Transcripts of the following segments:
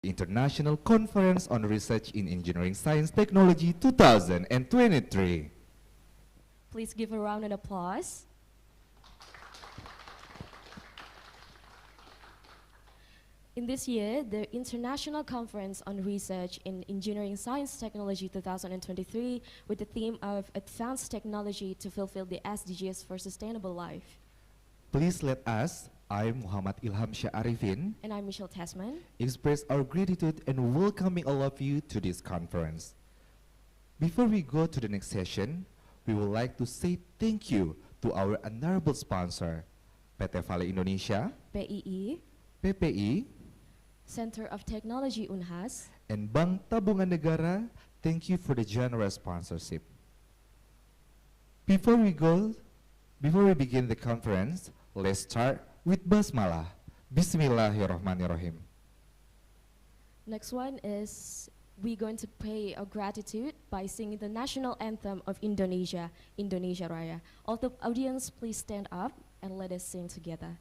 International Conference on Research in Engineering Science Technology 2023. Please give a round of applause. In this year, the International Conference on Research in Engineering Science Technology 2023 with the theme of Advanced Technology to Fulfill the SDGs for Sustainable Life. Please let us, I'm Muhammad Ilham Syarifin, And I'm Michelle Tasman, express our gratitude and welcoming all of you to this conference. Before we go to the next session, we would like to say thank you to our honorable sponsor, PT Vale Indonesia, PII, PPI, Center of Technology Unhas, and Bank Tabungan Negara. Thank you for the generous sponsorship. Before we begin the conference, let's start with Basmalah. Bismillahirrahmanirrahim. Next one is we're going to pay our gratitude by singing the national anthem of Indonesia, Indonesia Raya. All the audience, please stand up and let us sing together.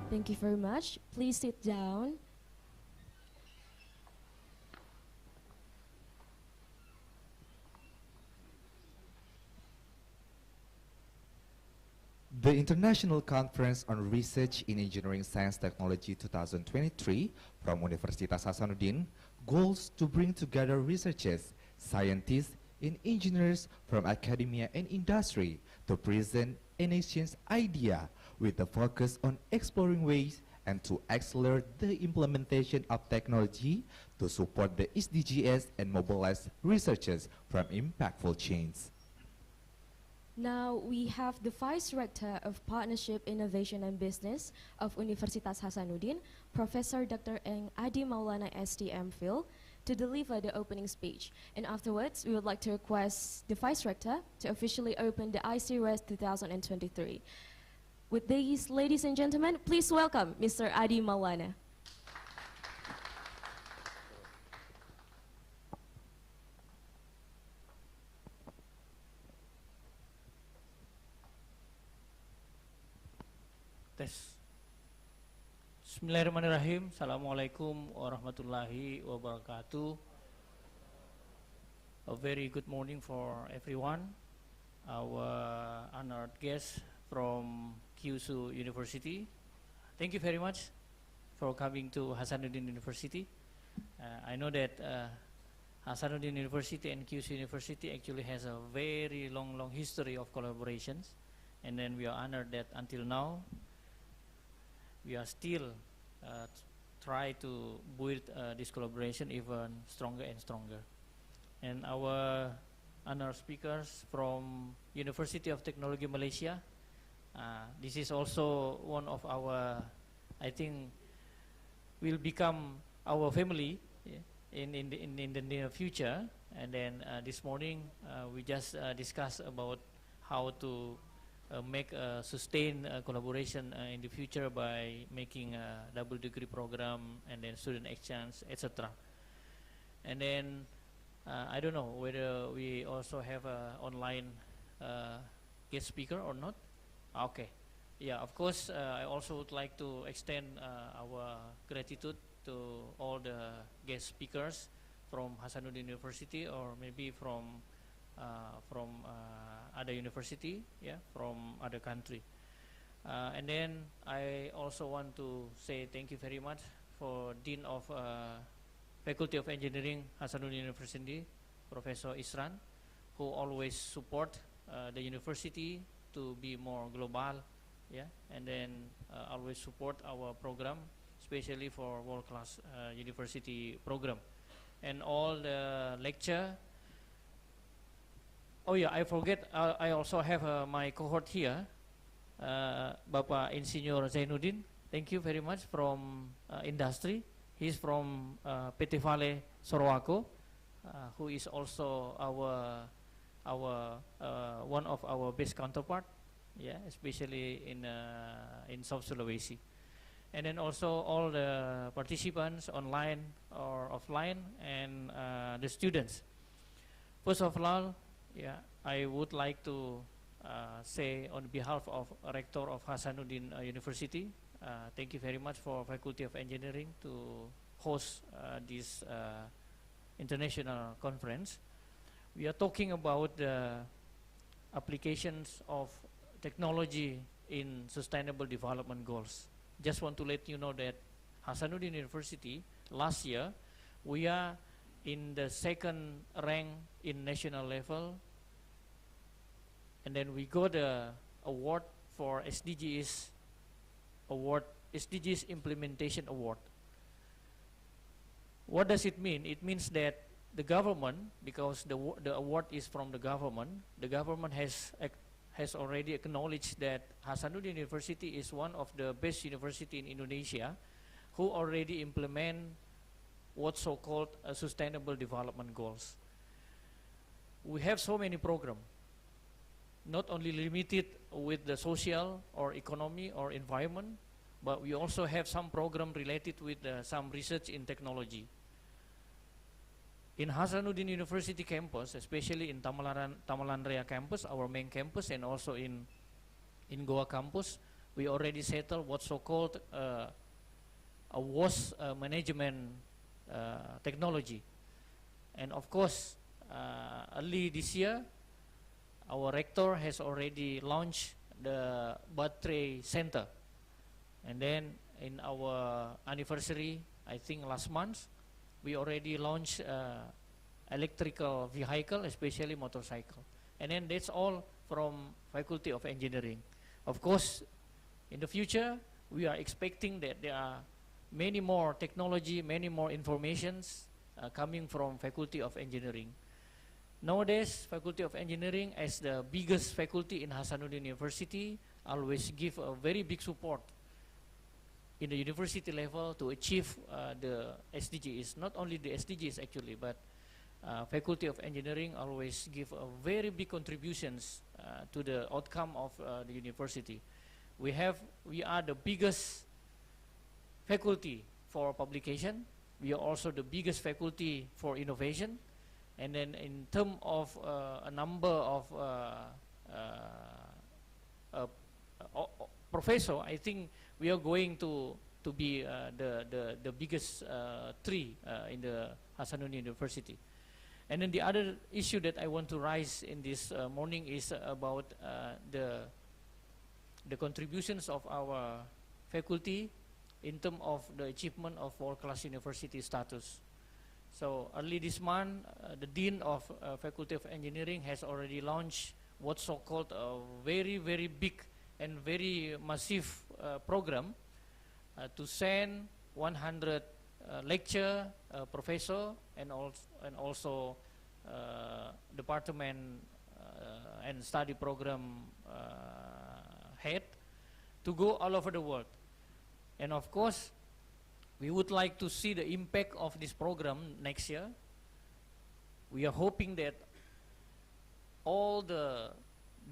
Thank you very much. Please sit down. The International Conference on Research in Engineering Science Technology 2023 from Universitas Hasanuddin goals to bring together researchers, scientists, and engineers from academia and industry to present and exchange ideas with a focus on exploring ways and to accelerate the implementation of technology to support the SDGs and mobilize researchers from impactful change. Now we have the Vice Rector of Partnership, Innovation and Business of Universitas Hasanuddin, Professor Dr. Eng Adi Maulana STM Phil, to deliver the opening speech. And afterwards, we would like to request the Vice Rector to officially open the ICRES 2023. With these, ladies and gentlemen, please welcome Mr. Adi Maulana. Bismillahirrahmanirrahim. Assalamualaikum warahmatullahi wabarakatuh. A very good morning for everyone. Our honored guests from Kyushu University. Thank you very much for coming to Hasanuddin University. I know that Hasanuddin University and Kyushu University actually has a very long history of collaborations, and then we are honored that until now we are still try to build this collaboration even stronger and stronger. And our honored speakers from University of Technology Malaysia, This is also one of our, I think, will become our family, yeah, in the near future. And then this morning we just discussed about how to make a sustained collaboration in the future by making a double degree program and then student exchange, etc. And then I don't know whether we also have a online guest speaker or not. Okay. Yeah, of course, I also would like to extend our gratitude to all the guest speakers from Hasanuddin University, or maybe from other university, yeah, from other country. And then I also want to say thank you very much for Dean of Faculty of Engineering, Hasanuddin University, Professor Isran, who always support the university to be more global, yeah, and then always support our program, especially for world-class university program. And all the lecture. Oh yeah, I forget, I also have my cohort here, Bapak Insinyur Zainuddin. Thank you very much from industry. He's from PT Vale Sorowako, who is also our one of our best counterpart, yeah, especially in South Sulawesi. And then also all the participants online or offline, and the students. First of all, yeah, I would like to say on behalf of Rector of Hasanuddin University, thank you very much for Faculty of Engineering to host this international conference. We are talking about the applications of technology in sustainable development goals. Just want to let you know that Hasanuddin University, last year, we are in the second rank in national level, and then we got the award for SDGs award, SDGs Implementation Award. What does it mean? It means that the government, because the award is from the government has already acknowledged that Hasanuddin University is one of the best university in Indonesia who already implement what's so-called sustainable development goals. We have so many programs, not only limited with the social or economy or environment, but we also have some program related with some research in technology. In Hasanuddin University campus, especially in Tamalan Raya campus, our main campus, and also in Goa campus, we already settled what's so-called a waste management technology. And of course, early this year, our rector has already launched the battery center. And then in our anniversary, I think last month, we already launched electrical vehicle, especially motorcycle. And then that's all from Faculty of Engineering. Of course, in the future, we are expecting that there are many more technology, many more informations coming from Faculty of Engineering. Nowadays, Faculty of Engineering, as the biggest faculty in Hasanuddin University, always give a very big support in the university level to achieve the SDGs. Not only the SDGs actually, but Faculty of Engineering always give a very big contributions to the outcome of the university. We are the biggest faculty for publication. We are also the biggest faculty for innovation. And then in terms of a number of professor, I think we are going to be the biggest three in the Hasanuddin University. And then the other issue that I want to raise in this morning is about the contributions of our faculty in terms of the achievement of world-class university status. So early this month, the Dean of Faculty of Engineering has already launched what's so-called a very, very big and very massive program to send 100 lecture professor and also department and study program head to go all over the world. And of course, we would like to see the impact of this program next year. We are hoping that all the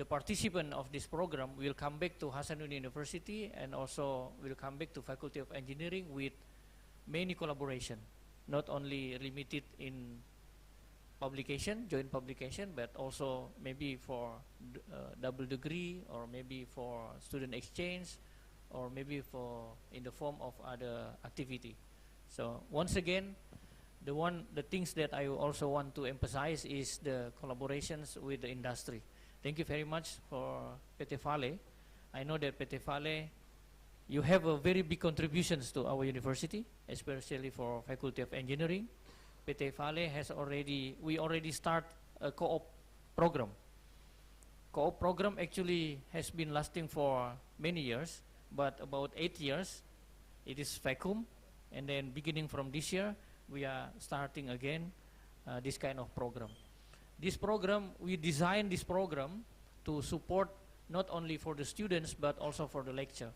participants of this program will come back to Hasanuddin University and also will come back to Faculty of Engineering with many collaboration, not only limited in publication, joint publication, but also maybe for double degree, or maybe for student exchange, or maybe for in the form of other activity. So once again, the things that I also want to emphasize is the collaborations with the industry. Thank you very much for PT Vale. I know that PT Vale, you have a very big contributions to our university, especially for Faculty of Engineering. PT Vale has we already start a co-op program. Co-op program actually has been lasting for many years, but about 8 years, it is vacuum, and then beginning from this year, we are starting again this kind of program. This program, we designed this program to support not only for the students, but also for the lecture.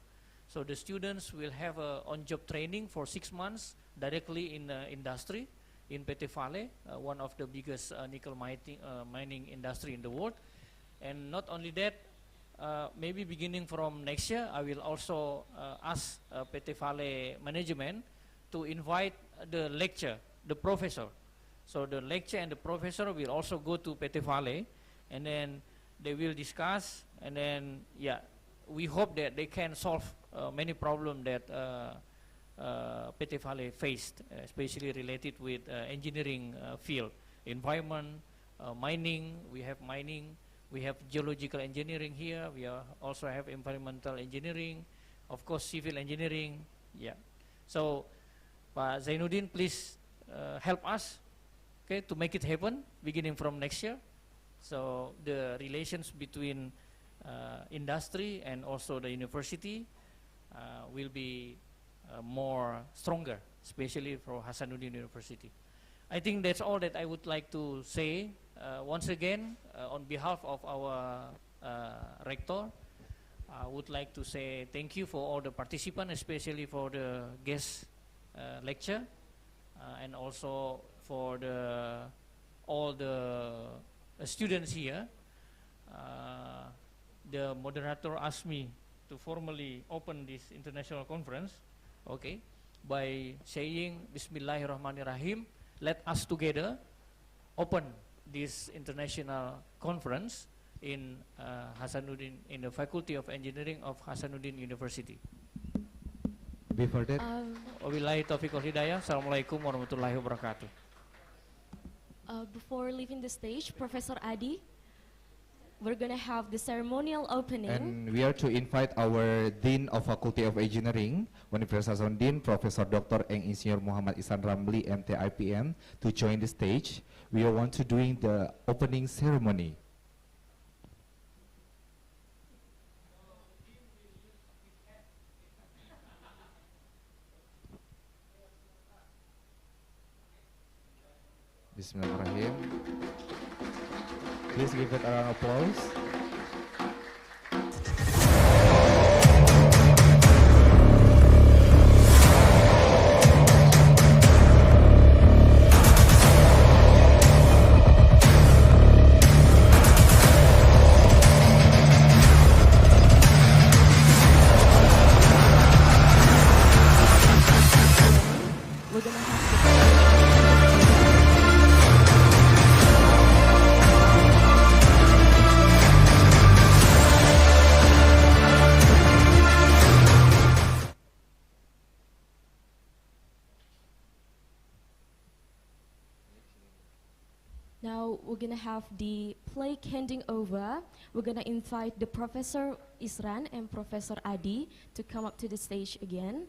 So the students will have a on-job training for 6 months directly in the industry, in PT Vale, one of the biggest nickel mining industry in the world. And not only that, maybe beginning from next year, I will also ask PT Vale management to invite the lecture, the professor. So the lecture and the professor will also go to PT Vale, and then they will discuss, and then we hope that they can solve many problems that PT Vale faced, especially related with engineering field, environment, mining. We have mining, we have geological engineering here. We also have environmental engineering, of course, civil engineering. So, Pak Zainuddin, please help us, okay, to make it happen beginning from next year. So the relations between industry and also the university will be more stronger, especially for Hasanuddin University. I think that's all that I would like to say. Once again, on behalf of our rector, I would like to say thank you for all the participants, especially for the guest lecture, and also for all the students here. The moderator asked me to formally open this international conference, okay, by saying Bismillahirrahmanirrahim, let us together open this international conference in Hasanuddin, in the Faculty of Engineering of Hasanuddin University. Before that, Wabillahi taufiq wal hidayah. Assalamualaikum warahmatullahi wabarakatuh. Before leaving the stage, Professor Adi, we're going to have the ceremonial opening. and we are to invite our Dean of Faculty of Engineering, Universitas Hasanuddin, Professor Dr. Insinyur Muhammad Ihsan Ramli, MT IPM, to join the stage. We are want to doing the opening ceremony. Bismillahirrahmanirrahim. Please give it a round of applause. We're going to have Now we're gonna have the plaque handing over. We're gonna invite the Professor Isran and Professor Adi to come up to the stage again.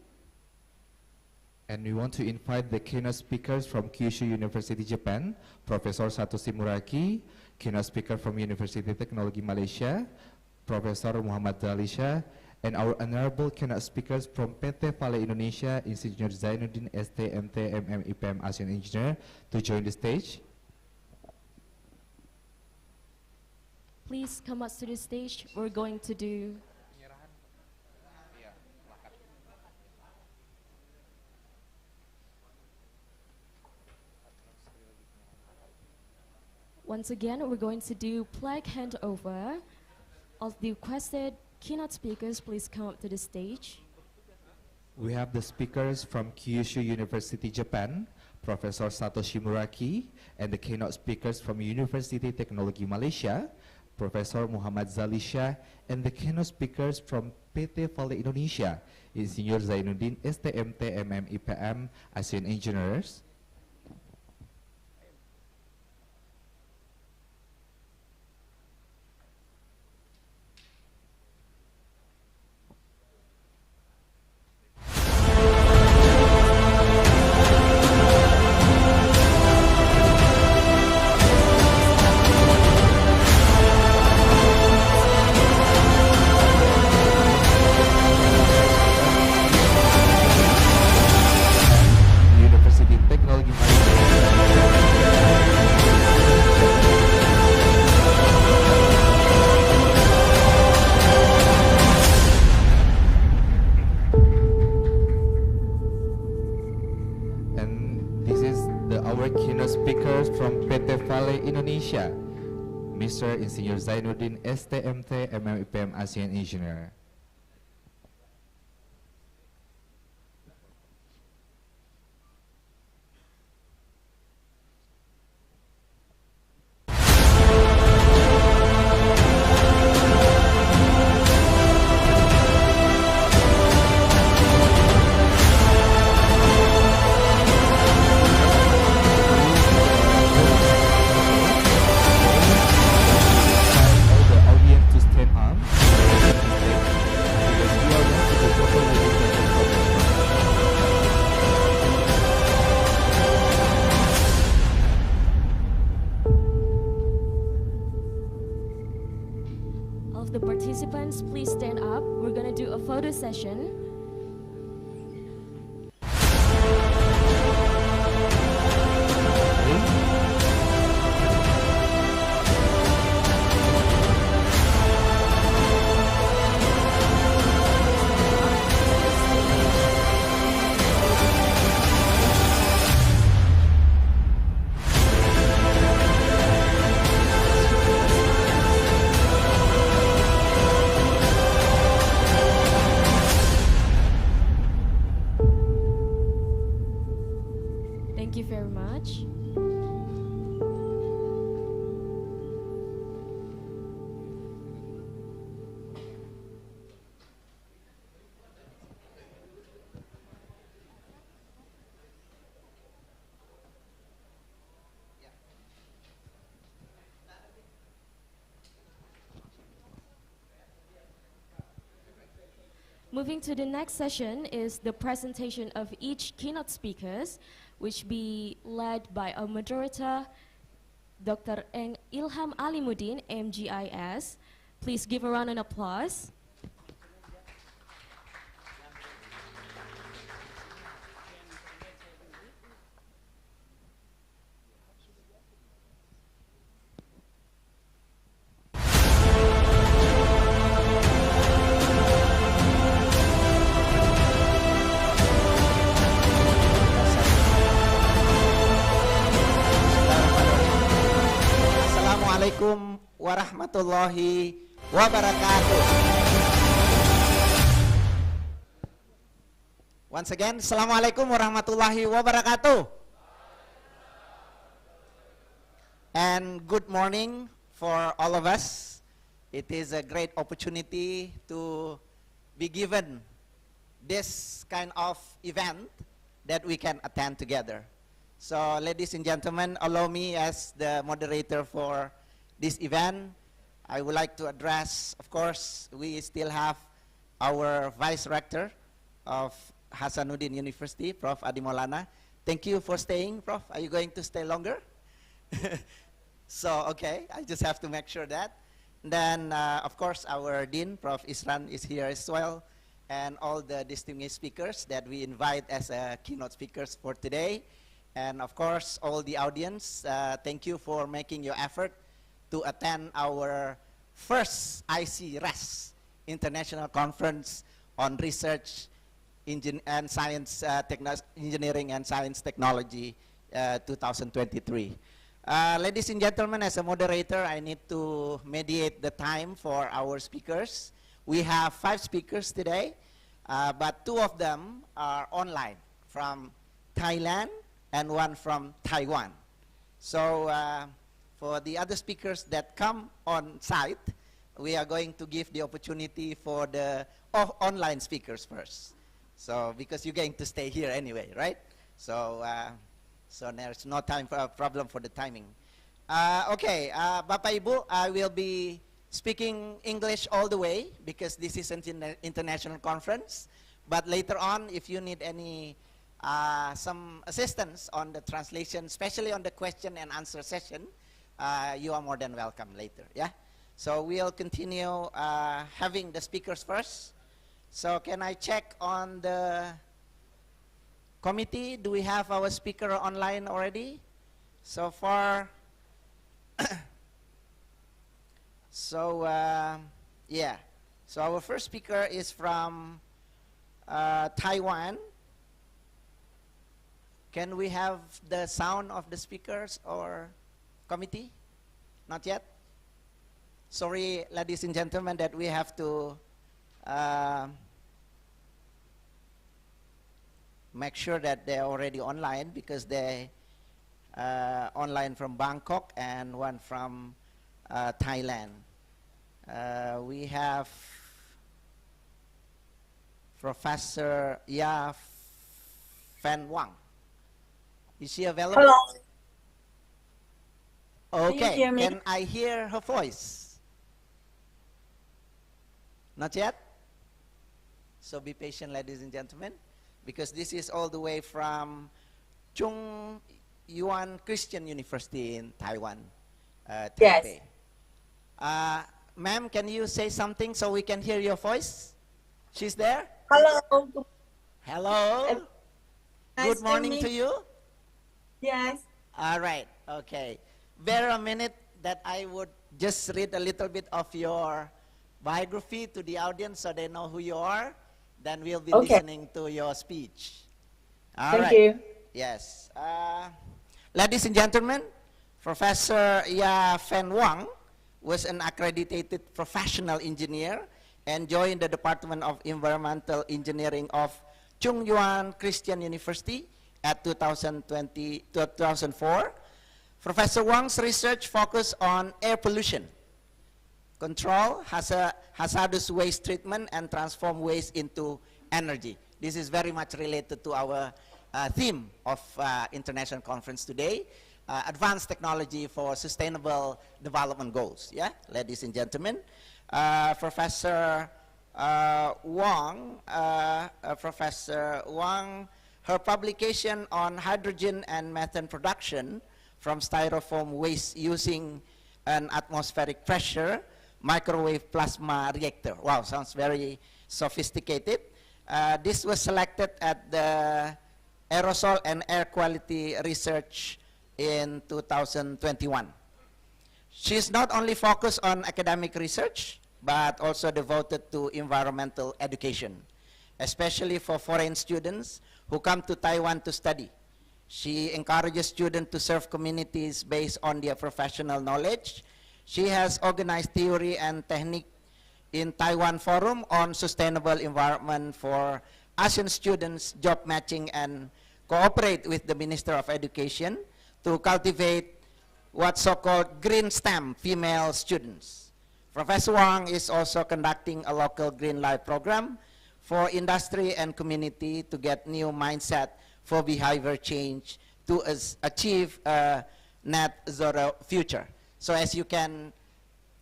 And we want to invite the keynote speakers from Kyushu University, Japan, Professor Satoshi Muraki, keynote speaker from University Technology Malaysia, Professor Muhammad Dalisha, and our honorable keynote speakers from PT Vale Indonesia, Insinyur Zainuddin ST MT MM IPM Asian Engineer, to join the stage. Please come up to the stage. We're going to do Once again, we're going to do plaque handover. All the requested keynote speakers, please come up to the stage. We have the speakers from Kyushu University, Japan, Professor Satoshi Muraki, and the keynote speakers from University Technology Malaysia, Professor Muhammad Zalisha, and the keynote speakers from PT Vale Indonesia, Insinyur Zainuddin STMT IPM ASEAN Engineers. University Technology and this is our keynote speakers from PT Vale Indonesia, Mr. Insinyur Zainuddin STMT IPM ASEAN Engineer. All the audience to stand up because we are going to the total dedicated program. All of the participants, please stand up. We're gonna do a photo session. Thank you very much. Moving to the next session is the presentation of each keynote speakers, which be led by our moderator, Dr. Ilham Alimuddin, MGIS. Please give a round of applause. Assalamualaikum warahmatullahi wabarakatuh. Once again, Assalamualaikum warahmatullahi wabarakatuh. And good morning for all of us. It is a great opportunity to be given this kind of event that we can attend together. So, ladies and gentlemen, allow me as the moderator for this event. I would like to address, of course, we still have our Vice Rector of Hasanuddin University, Prof. Adi Maulana. Thank you for staying, Prof. Are you going to stay longer? So, okay, I just have to make sure that. Then, of course, our Dean, Prof. Isran, is here as well, and all the distinguished speakers that we invite as keynote speakers for today. And of course, all the audience, thank you for making your effort to attend our first IC-RES International Conference on Research and Science, Engineering and Science Technology 2023. Ladies and gentlemen, as a moderator, I need to mediate the time for our speakers. We have 5 speakers today, but 2 of them are online from Thailand and 1 from Taiwan. So for the other speakers that come on site, we are going to give the opportunity for the online speakers first. So because you're going to stay here anyway, right? So so there's no time for a problem for the timing. Okay, Bapak Ibu, I will be speaking English all the way because this is an international conference. But later on, if you need any some assistance on the translation, especially on the question and answer session, you are more than welcome later. Yeah. So we'll continue having the speakers first. So can I check on the committee? Do we have our speaker online already? So far, so yeah. So our first speaker is from Taiwan. Can we have the sound of the speakers or committee? Not yet? Sorry, ladies and gentlemen, that we have to make sure that they're already online because they online from Bangkok and 1 from Thailand. We have Professor Ya Fan Wang. Is she available? Hello. Okay, Can you hear me? can I hear her voice? Not yet? So be patient, ladies and gentlemen, because this is all the way from Chung Yuan Christian University in Taiwan, Taipei. Yes. Ma'am, can you say something so we can hear your voice? She's there? Hello. Hello? Nice Good morning to you. Yes. All right, okay. Bear a minute that I would just read a little bit of your biography to the audience so they know who you are. Then we'll be Okay. listening to your speech. All Thank right. you. Yes. Ladies and gentlemen, Professor Ya Fan Wang was an accredited professional engineer and joined the Department of Environmental Engineering of Chung Yuan Christian University at 2004. Professor Wang's research focused on air pollution, control, hazardous waste treatment, and transform waste into energy. This is very much related to our theme of international conference today, advanced technology for sustainable development goals. Yeah, ladies and gentlemen, Professor Wang, her publication on hydrogen and methane production from styrofoam waste using an atmospheric pressure microwave plasma reactor. Wow, sounds very sophisticated. This was selected at the Aerosol and Air Quality Research in 2021. She's not only focused on academic research, but also devoted to environmental education, especially for foreign students who come to Taiwan to study. She encourages students to serve communities based on their professional knowledge. She has organized theory and technique in Taiwan Forum on sustainable environment for Asian students, job matching, and cooperate with the Minister of Education to cultivate what's so-called green STEM female students. Professor Wang is also conducting a local Green Life program for industry and community to get new mindset for behavior change to achieve a net zero future. So as you can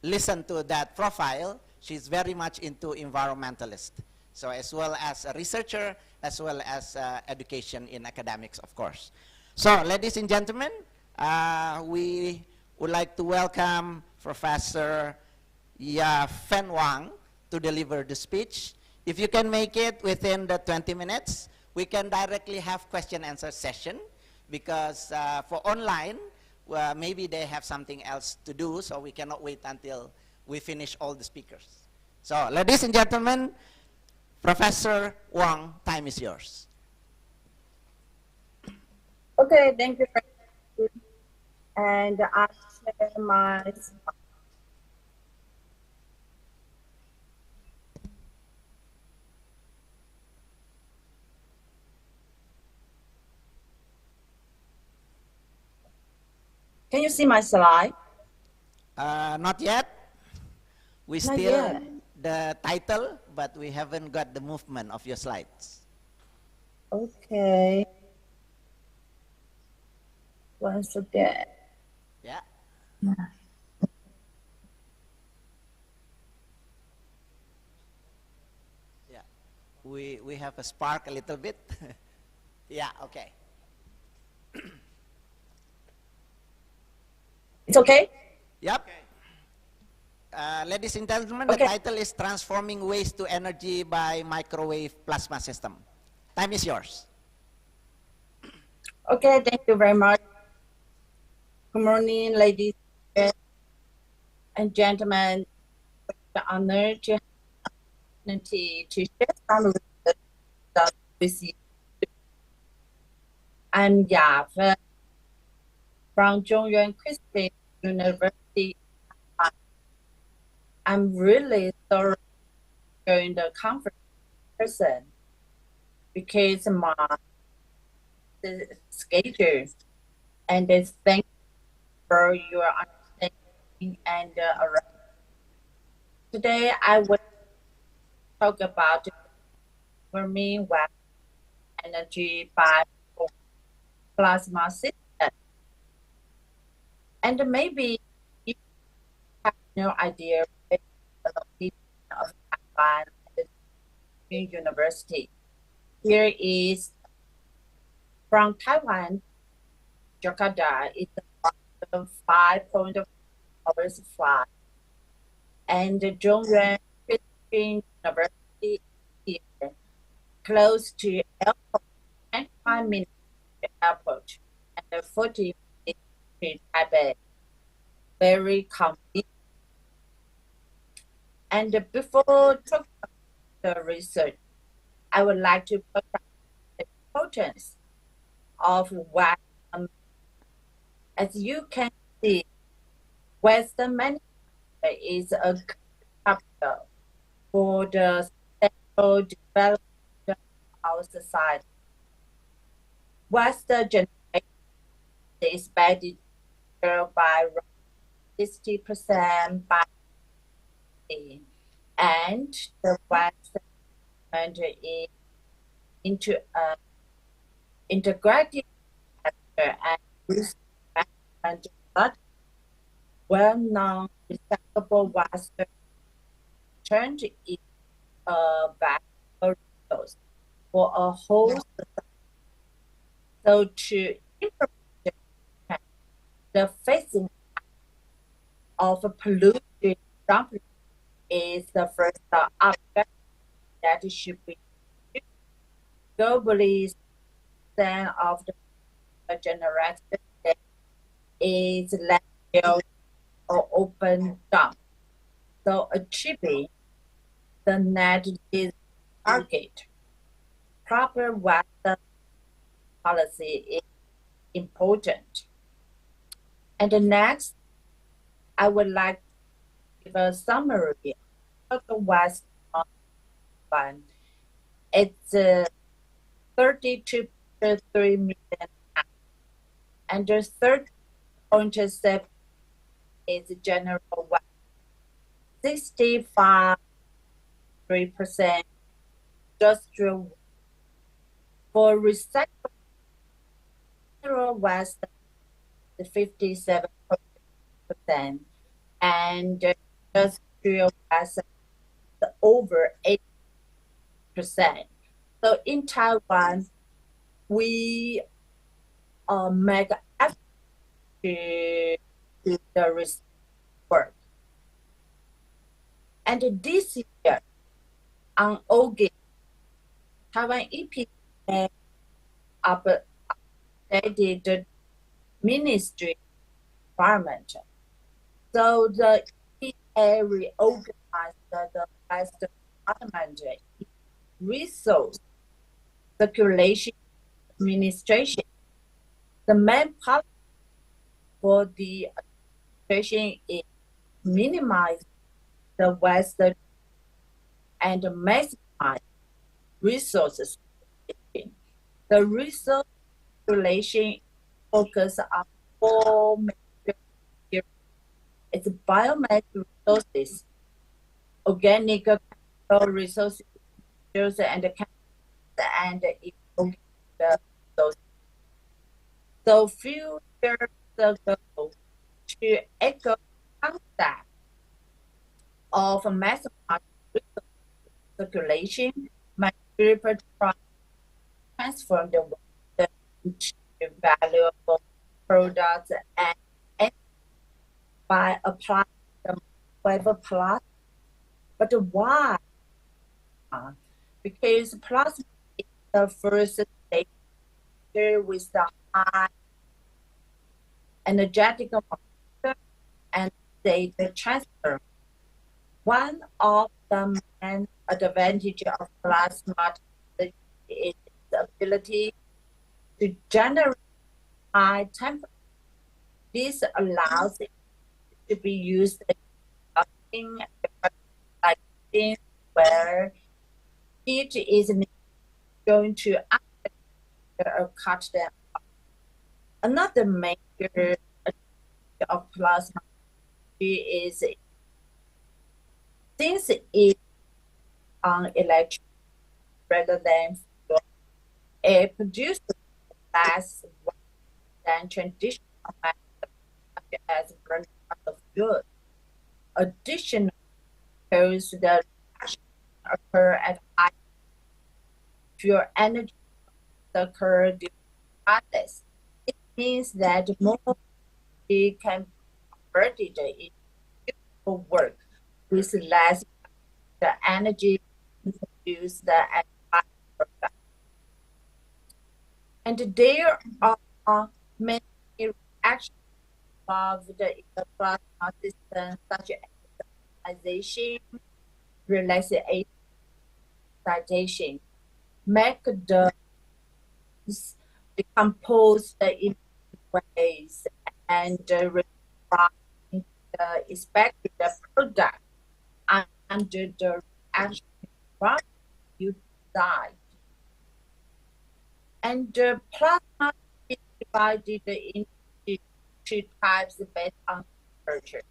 listen to that profile, she's very much into environmentalist. So as well as a researcher, as well as education in academics, of course. So ladies and gentlemen, we would like to welcome Professor Ya Fan Wang to deliver the speech. If you can make it within the 20 minutes, we can directly have question-answer session because for online, maybe they have something else to do, so we cannot wait until we finish all the speakers. So, ladies and gentlemen, Professor Wang, time is yours. Okay, thank you. And I share my Can you see my slide? Not yet. We Not still yet. the title, but we haven't got the movement of your slides. Okay. Once again. Yeah. Yeah. We have a spark a little bit. Yeah, okay. It's okay? Yep. Ladies and gentlemen, Okay. the title is Transforming Waste to Energy by Microwave Plasma System. Time is yours. Okay, thank you very much. Good morning, ladies and gentlemen. The honor to have the opportunity to share some results with you. I'm Yap from Zhongyuan Christian University. I'm really sorry during the conference person because my schedule, and thank you for your understanding and today I will talk about transforming web energy by plasma system, and maybe you have no idea where the location of Taiwan and the university. Here is from Taiwan, Jakarta. It's about 5.4 hours flight, and the Zhongyuan Christian University is here, close to airport, 25 minutes to airport, and 40 minutes to Taipei. Very convenient. And before talking about the research, I would like to point out the importance of Western. As you can see, Western management is a capital for the sustainable development of our society. Western generation is expected to grow by 60% by and the Western is into integrated sector and risk management, but well-known recyclable Western turned is a valuable resource for a whole society. So to implement the phasing of pollution dumping is the first object that should be globally stand of the generation is landfill or open dump. So achieving the net zero target, proper water policy is important. And the next, I would like to give a summary of the West Fund. It's 32.3 million, and the 30.7 is general West. 65.3% industrial. For recyclable West, the 57%, and industrial West over 8%. So in Taiwan, we make effort to do the research work. And this year, on August, Taiwan EPA updated the ministry environment. So the EPA reorganized the West Department resource circulation administration. The main policy for the administration is minimize the waste and maximize resources. The resource relation focus on four major areas. It's biomass resources, organic chemical resources, and ecological resources. So few years ago, to echo concept of mass resource circulation, my group tried transform the water into valuable products and by applying the waiver plus. But why? Because plasma is the first stage with the high energetic molecule and data transfer. One of the main advantages of plasma technology is its ability to generate high temperature. This allows it to be used in like things where heat is going to or cut them. Another major advantage of plasma is since it's on electric rather than fuel, it produces less than traditional methods such as burning of fuel. Additionally, because the reaction occur at high fuel energy occur during the process. It means that more energy can be converted into useful work with less the energy produced at high product. And there are many reactions involved in the plasma system, such as ionization, relaxation, make the decompose in ways and refine the expected product under the reaction from you decide. And the plasma is divided into two types based on temperature.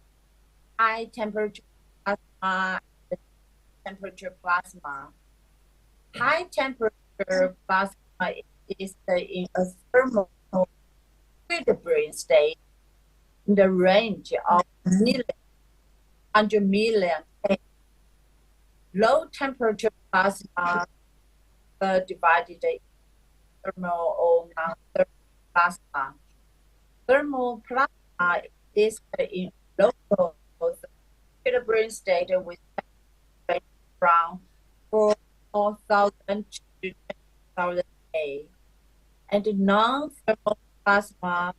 High temperature plasma and temperature plasma. High temperature plasma is in a thermal equilibrium state in the range of million, 100 million. Low temperature plasma divided into thermal or non-thermal plasma. Thermal plasma is in local equilibrium state with temperature from 4,000 to 10,000 A. And non-thermal plasma,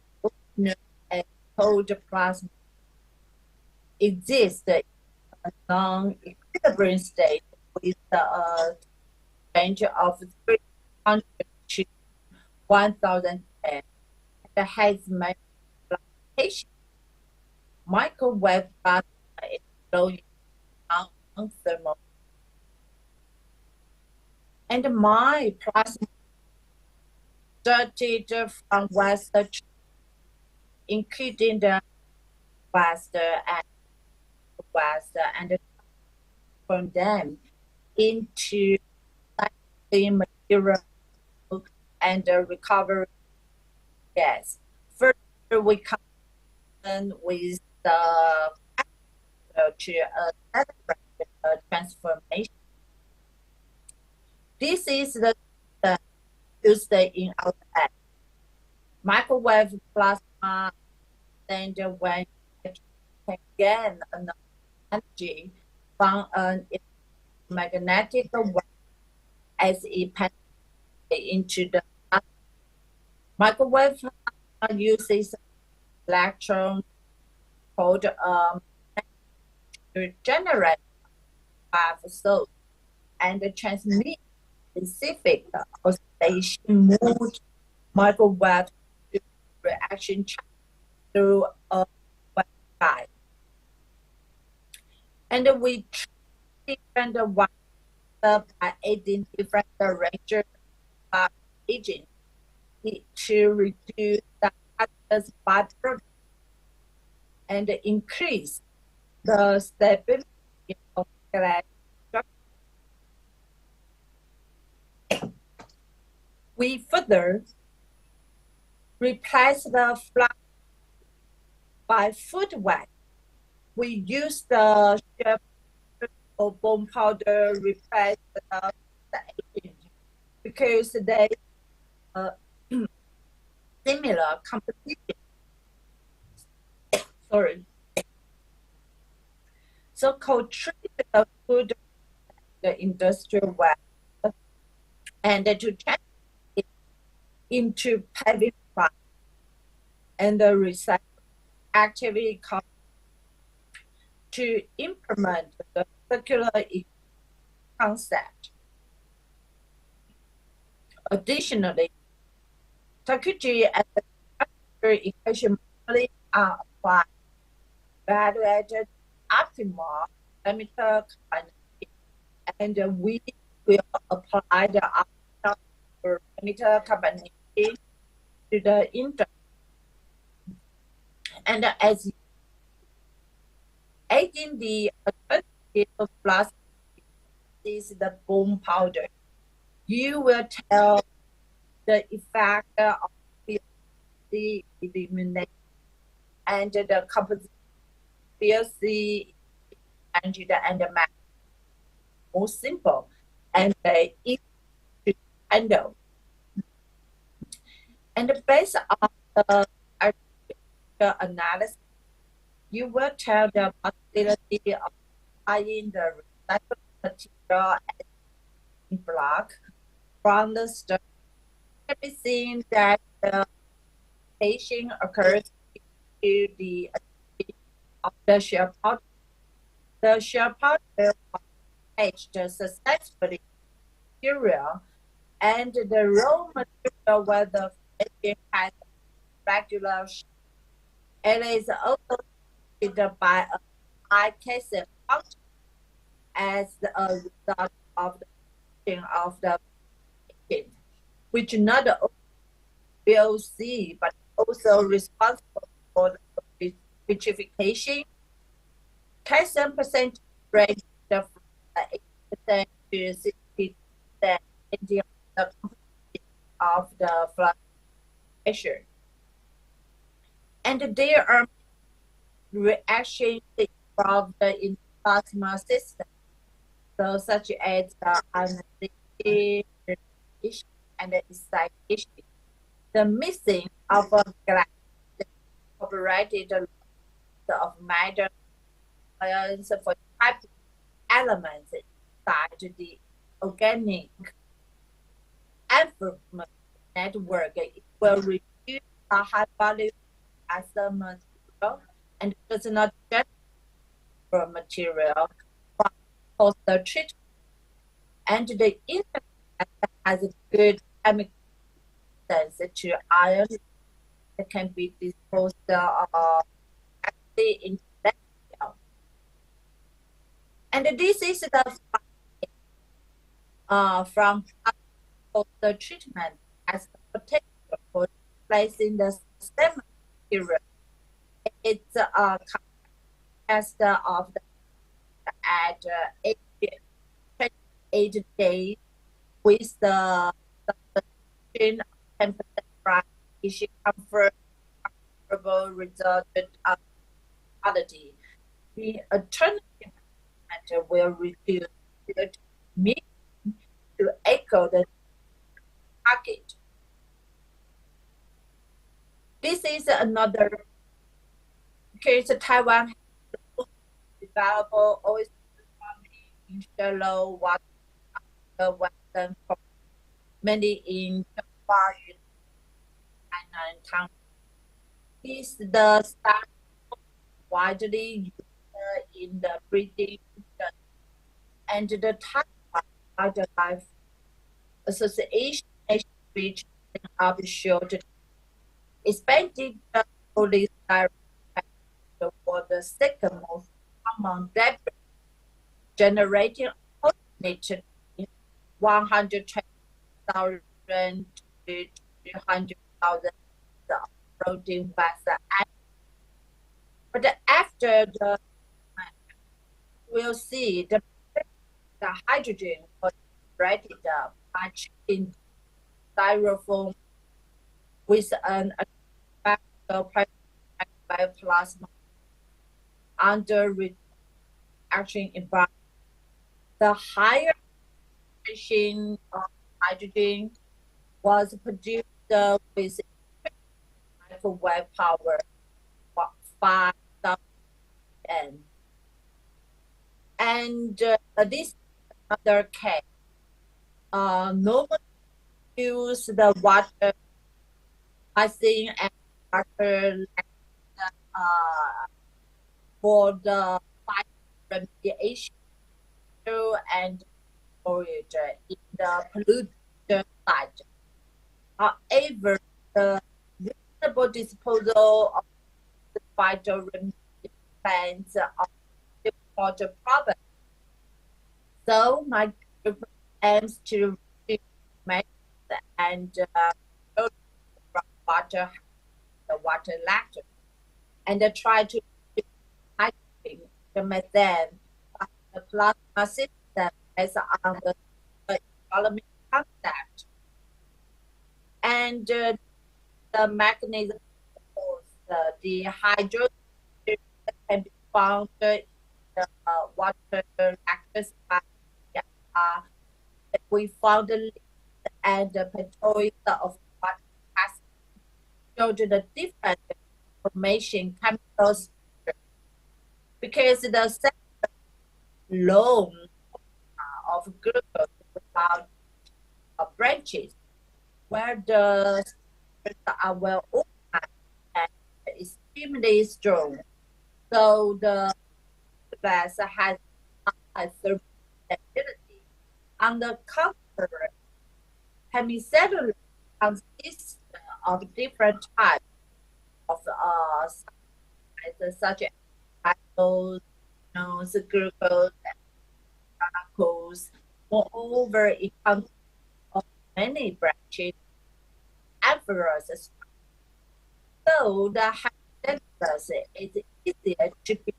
known as cold plasma, exists in a non-equilibrium state with a range of 300 to 1,000 N. It has many applications. Microwave plasma is low non-thermal. And my plasma started from West, including the West and from them into recycling material and recovery gas. Further, we come with the to accelerate transformation. This is the used in our lab. Microwave plasma, and when it can gain energy from an magnetic wave as it penetrates into the plasma. Microwave plasma uses electrons called to generate wave source and transmit specific oscillation mode microwave reaction through a website. And we treat different water by adding different ranges of agents to reduce the hazardous byproduct and increase the stability of glass structure. We further replace the fly by food wax. We use the shea or bone powder replace the agent because they similar composition. Sorry. So co-treat the food the industrial wax and to change it into paving fly and the recycle activity to implement the circular concept. Additionally, Takuji and the equation are applied evaluated optimal parameter and we will apply the optimal parameter combination to the industry. And as adding the alternative plastic is the bone powder, you will tell the effect of the elimination and the composition VLC and the math more simple and easy to handle. And based on the analysis, you will tell the possibility of buying the recycled material in block from the study. Everything that the patient occurs to the of the share powder. The share powder was aged successfully material and the raw material where the patient has regular it is also treated by a high calcium function as a result of the aging of the patient, which not only will see but also responsible for the vitrification. Calcium percentage range from 8% to 60% in the composition of the blood pressure. And there are reactions involved in plasma system, so such as ionization and excitation. The missing of a glass incorporated of matter ions for type elements inside the organic environment network. It will reduce the high value as a material and does not generate material for the treatment. And the internet has a good chemical sense to iron that can be disposed in and this is the from the treatment as a potential for placing the stem material. It's a test of the at 28 days with the substitution of 10% price issue comfortable result of quality. The alternative will reduce the mean to echo the target. This is another case Taiwan has available oyster farming in shallow water western mainly in Chengdu and Tainan. This is the start widely used in the breeding and the Taiwan Wildlife Association which up short expanded polystyrene was the second most common debris, generating approximately 120,000 to 200,000 floating vessels. But after the, we'll see the hydrogen was separated by changing styrofoam with an by plasma under reaction environment. The higher concentration of hydrogen was produced with microwave power, 5,000 N. And this is another case. Normally use the water icing and water for the fire remediation and storage in the polluted site. However, the reasonable disposal of the vital remediation plants are water problem. So my group aims to reduce and water, the water lecture, and try to reduce the methane, the plasma system based on the economic concept. And the mechanism the hydrogen can be found in the water reactors. We found the list and the petroleum of water has showed the different formation chemicals because the loan of glucose without branches where the are well organized and extremely strong. So the glass has high thermostability. On the contrary, hemicellular consists of different types of such as glucose, glucose, and glucose. Moreover, it consists of many branches and fluorescence. So the hydrogen is easier to be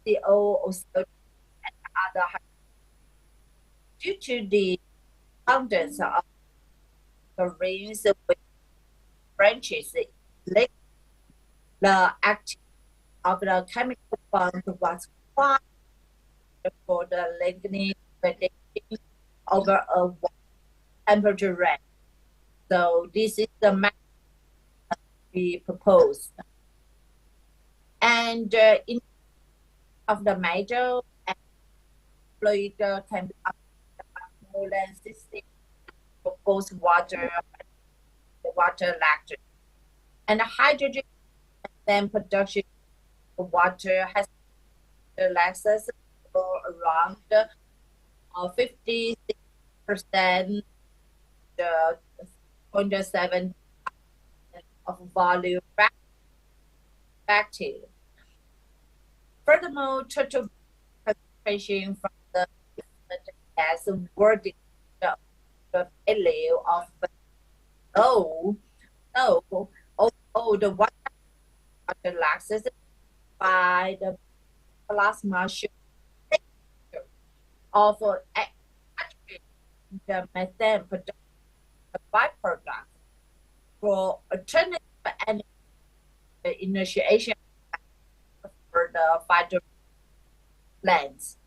CO or sodium and other due to the abundance of the rings with branches, the activity of the chemical bond was quite for the lengthening over a temperature range. So this is the method we propose. And in of the metal and fluid can be up to more than 60 for both water electric. And hydrogen then production of water has relaxes for around 56%, 0.7 of volume active. Furthermore, total concentration from the gas wording the value of the water relaxes by the plasma of the methane production byproduct for alternative energy initiation for the phyto plants.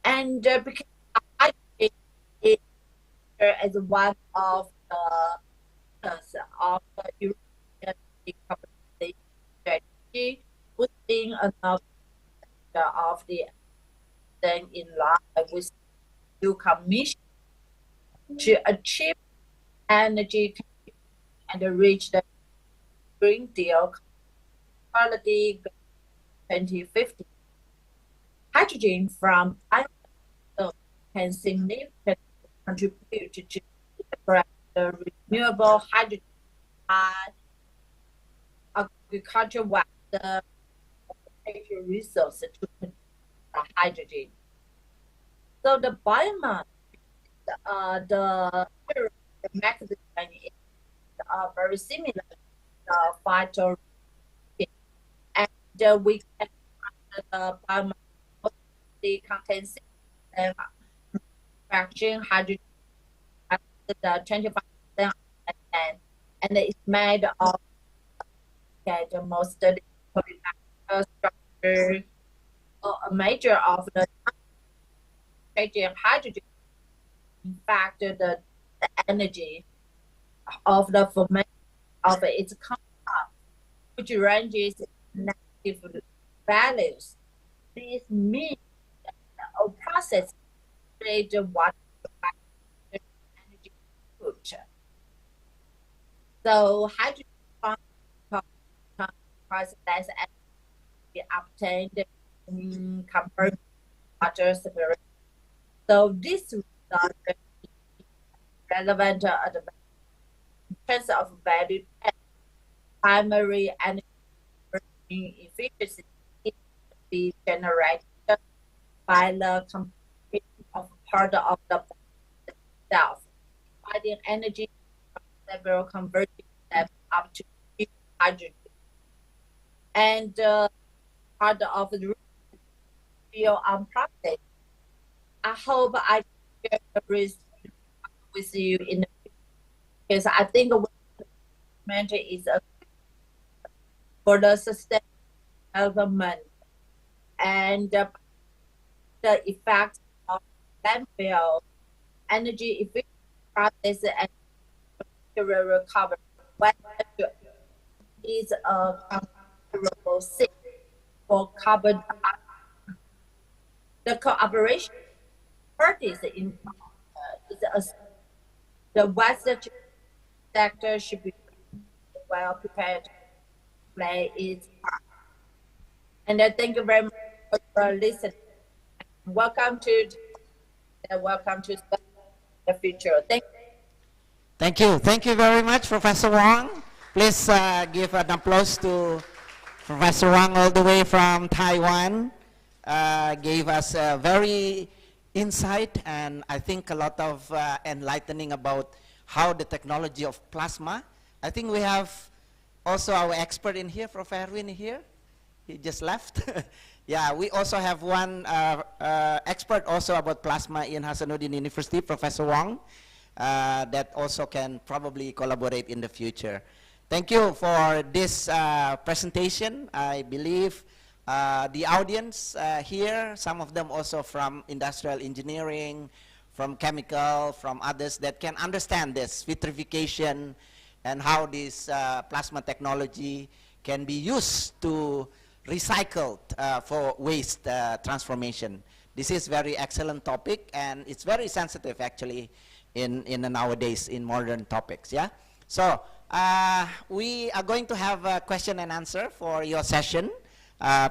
And because hydrogen is one of the of the European decarbonization strategy, putting another of the then in line with new commission to achieve energy and reach the Green Deal quality 2050. Hydrogen from biofuels can significantly contribute to the renewable hydrogen agriculture was the natural resource to produce the hydrogen. So the biomass, the mechanism is very similar to the phyto, and we can the biomass mostly contains fraction hydrogen at the 25%, and it's made of the most studied structure. A major of the hydrogen, in fact, the energy of the formation of its compound, which ranges in negative values. This means that a process creates what energy input. So hydrogen process energy obtained in compared to water separation. So this result is relevant in terms of value add. Primary energy efficiency is to be generated by the computation of part of the itself, providing energy from several conversion steps up to hydrogen. And part of the real process. I hope I can share the results with you in the future, because I think what is for the sustainable development and the effect of landfill, energy efficient process, and material recovery. When is a comparable sink for carbon dioxide. The cooperation parties in the Western sector should be well prepared to play its part. And thank you very much for listening. Welcome to the future. Thank you. Thank you very much, Professor Wong. Please give an applause to Professor Wang all the way from Taiwan. Gave us a very insight and I think a lot of enlightening about how the technology of plasma. I think we have also our expert in here, Prof. Erwin here. He just left. Yeah, we also have one expert also about plasma in Hasanuddin University, Professor Wang, that also can probably collaborate in the future. Thank you for this presentation. I believe the audience here, some of them also from industrial engineering, from chemical, from others that can understand this vitrification and how this plasma technology can be used to recycle for waste transformation. This is very excellent topic and it's very sensitive actually in nowadays in modern topics. Yeah. So we are going to have a question and answer for your session.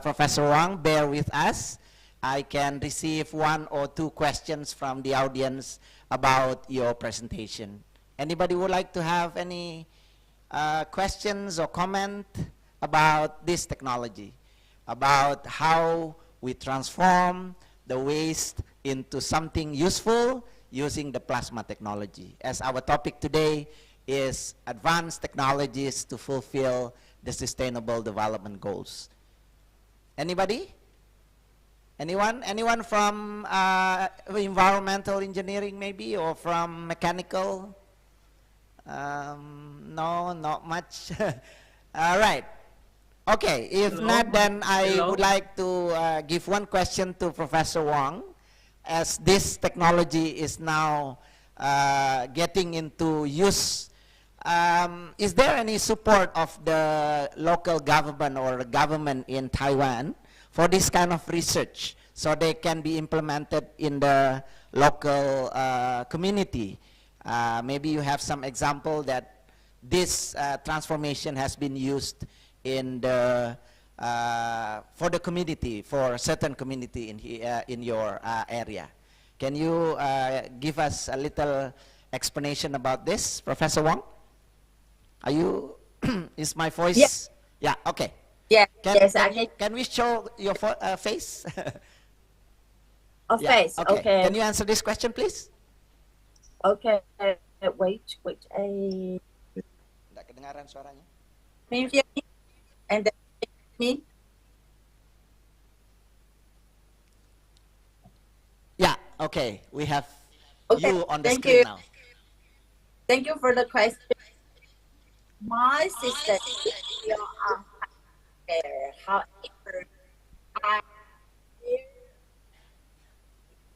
Professor Wang, bear with us. I can receive 1 or 2 questions from the audience about your presentation. Anybody would like to have any questions or comment about this technology, about how we transform the waste into something useful using the plasma technology? As our topic today is advanced technologies to fulfill the Sustainable Development Goals. Anybody? Anyone? Anyone from environmental engineering maybe, or from mechanical? No, not much. All right. Okay, if Hello. not, then I Hello. would like to give one question to Professor Wang. As this technology is now getting into use, is there any support of the local government or government in Taiwan for this kind of research so they can be implemented in the local community? Maybe you have some example that this transformation has been used in the for the community, for a certain community in your area. Can you give us a little explanation about this, Professor Wang? Are you, is my voice? Yes. Yeah, okay. Yes, Can, yes, can, I you, can. can we show your face? A Yeah, face. okay. Okay. Can you answer this question, please? Okay. Wait. Nggak kedengaran suaranya. Can you hear me? And then me? Yeah, okay. We have Okay. you on the Thank screen you. now. Thank you for the question. My sister is still on there. However, I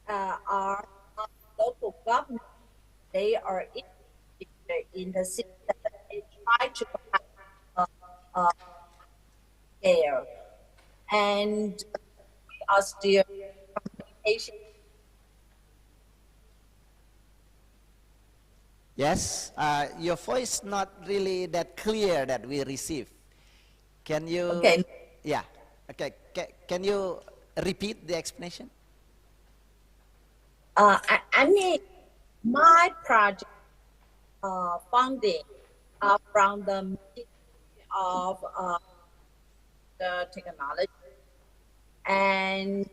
our local government, they are interested in the system. They try to have uh, care, and we are still communication. Yes, your voice not really that clear that we receive. Can you, Okay. yeah, okay. Can you repeat the explanation? I mean, my project funding from the Ministry of the Technology, and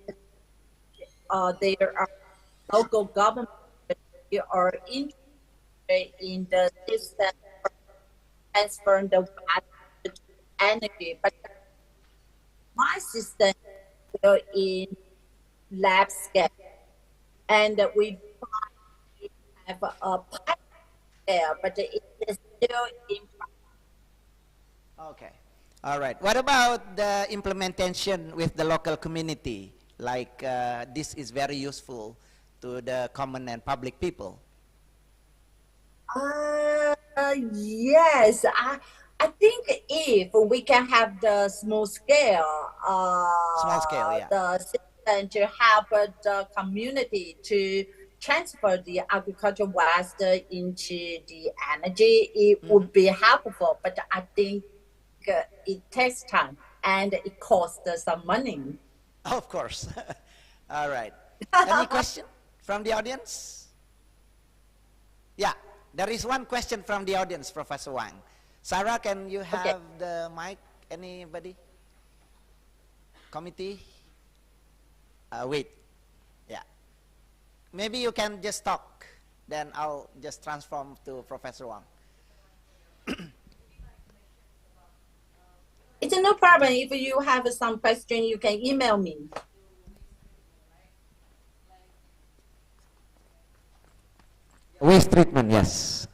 there are local government that are interested in the system transferring the water to energy. But my system is still in lab scale, and we have a pilot there, but it is still in. Okay. All right. What about the implementation with the local community? Like this is very useful to the common and public people. Yes, I think if we can have the small scale, Small scale, yeah. the system to help the community to transfer the agricultural waste into the energy, it would be helpful. But I think it takes time and it costs some money. Of course. All right. Any question from the audience? Yeah, there is one question from the audience, Professor Wang. Sarah, can you have the mic? Anybody? Committee? Wait. Yeah. Maybe you can just talk. Then I'll just transform to Professor Wang. It's no problem. If you have some question, you can email me. Waste treatment, yes.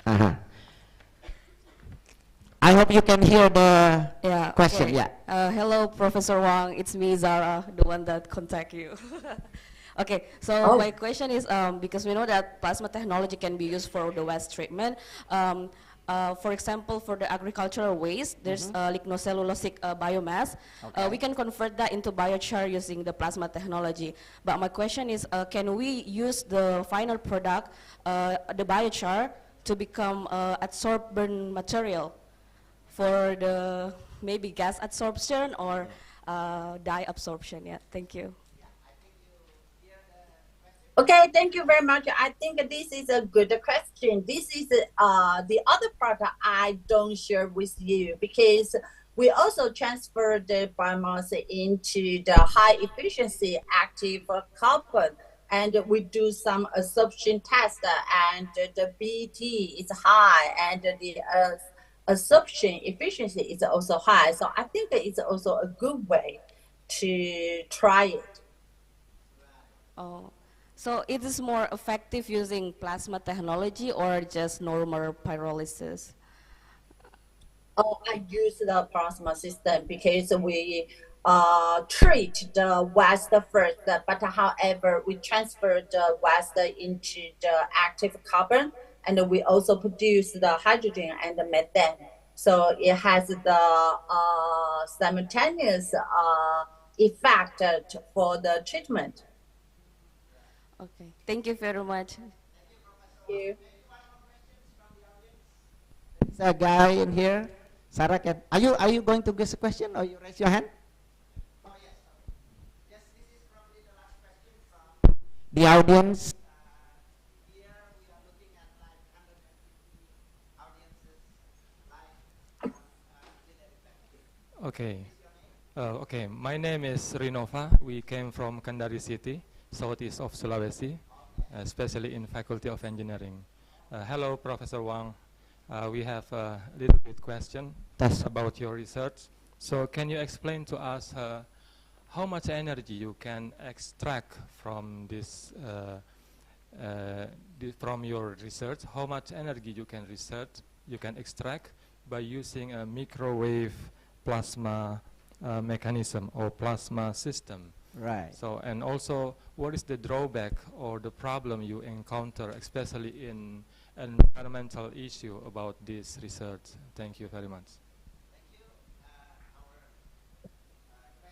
I hope you can hear the question. Okay. Yeah. Hello, Professor Wang. It's me, Zara, the one that contact you. Okay, so my question is, because we know that plasma technology can be used for the waste treatment. For example, for the agricultural waste, there's lignocellulosic biomass. Okay. We can convert that into biochar using the plasma technology. But my question is, can we use the final product, the biochar, to become adsorbent material for the maybe gas absorption or dye absorption? Yeah, thank you. Okay, thank you very much. I think this is a good question. This is the other part that I don't share with you, because we also transfer the biomass into the high efficiency active carbon, and we do some absorption test, and the BT is high, and the absorption efficiency is also high. So I think it's also a good way to try it. Oh. So it is more effective using plasma technology or just normal pyrolysis? Oh, I use the plasma system because we treat the waste first, but however, we transfer the waste into the active carbon, and we also produce the hydrogen and the methane. So it has the simultaneous effect for the treatment. Okay, thank you very much. Thank you. There's a guy in here. Sarah, are you going to guess a question or you raise your hand? Oh, yes. Yes, this is probably the last question from the audience. Here we are looking at like 150 audiences live. Okay. Okay, my name is Rinova. We came from Kendari City, southeast of Sulawesi, especially in Faculty of Engineering. Hello, Professor Wang. We have a little bit question about your research. So can you explain to us how much energy you can extract from this, from your research? How much energy you can extract by using a microwave plasma mechanism or plasma system. Right. So, and also, what is the drawback or the problem you encounter, especially in environmental issue about this research? Thank you very much.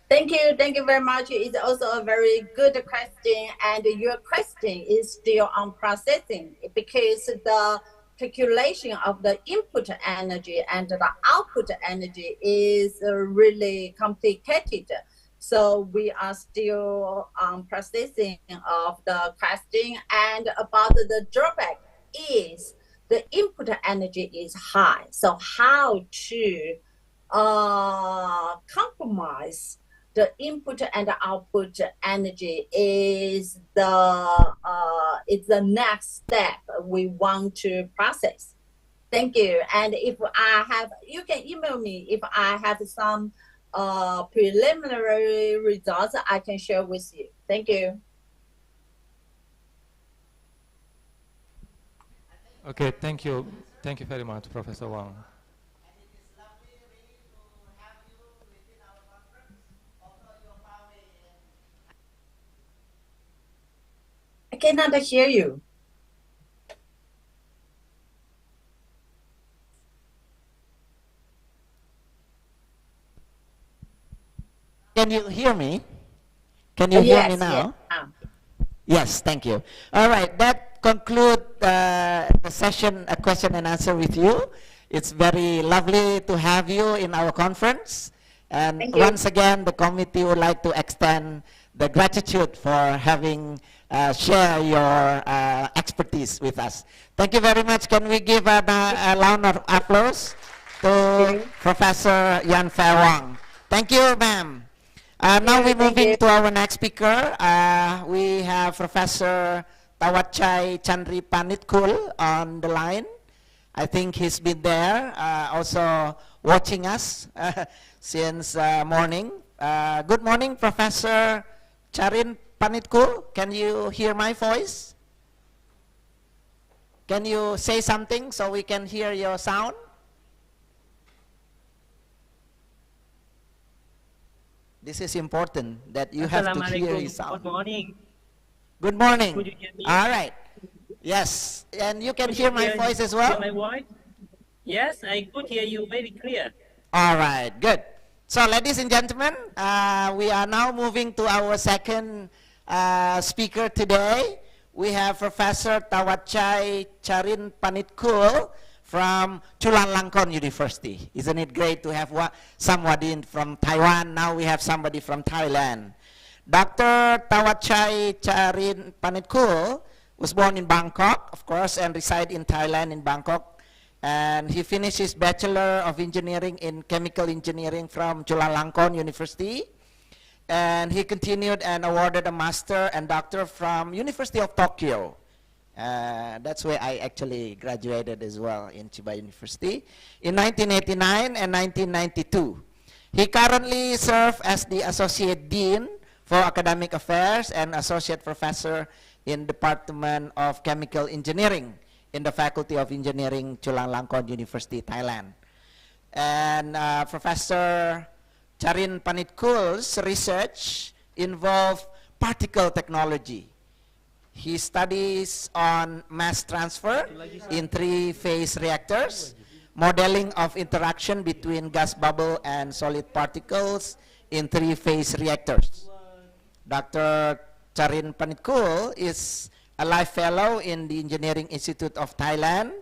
Thank you very much. It's also a very good question, and your question is still on processing because the calculation of the input energy and the output energy is really complicated. So we are still processing of the question, and about the drawback is the input energy is high. So how to compromise the input and the output energy is the next step we want to process. Thank you. And if I have, you can email me if I have some preliminary results I can share with you. Thank you. Okay, thank you. Thank you very much, Professor Wang. I cannot hear you. Can you hear me? Can you hear me Yes, now? yes. Yes, thank you. All right, that concludes the session, a question and answer with you. It's very lovely to have you in our conference. And Thank you. once again, the committee would like to extend the gratitude for having share your expertise with us. Thank you very much. Can we give a round of applause to Professor Yan Fei Wang? Thank you, ma'am. Now we're moving to our next speaker. We have Professor Tawachai Chandri Panitkul on the line. I think he's been there, also watching us since morning. Good morning, Professor Charin Panitkul. Can you hear my voice? Can you say something so we can hear your sound? This is important that you have to hear his sound. Good morning. Good morning. Could you hear me? All right. Yes, and you can hear my voice as well? Hear my voice? Yes, I could hear you very clear. All right, good. So, ladies and gentlemen, we are now moving to our second speaker today. We have Professor Tawachai Charin Panitkul from Chulalongkorn University. Isn't it great to have somebody from Taiwan? Now we have somebody from Thailand. Dr. Tawachai Charin Panitkul was born in Bangkok, of course, and reside in Thailand in Bangkok. And he finished his Bachelor of Engineering in Chemical Engineering from Chulalongkorn University. And he continued and awarded a Master and Doctor from University of Tokyo. That's where I actually graduated as well, in Chiba University, in 1989 and 1992. He currently serves as the Associate Dean for Academic Affairs and Associate Professor in Department of Chemical Engineering in the Faculty of Engineering, Chulalongkorn University, Thailand. And Professor Charin Panitkul's research involves particle technology. He studies on mass transfer in three-phase reactors, modeling of interaction between gas bubble and solid particles in three-phase reactors. Dr. Charin Panitkul is a life fellow in the Engineering Institute of Thailand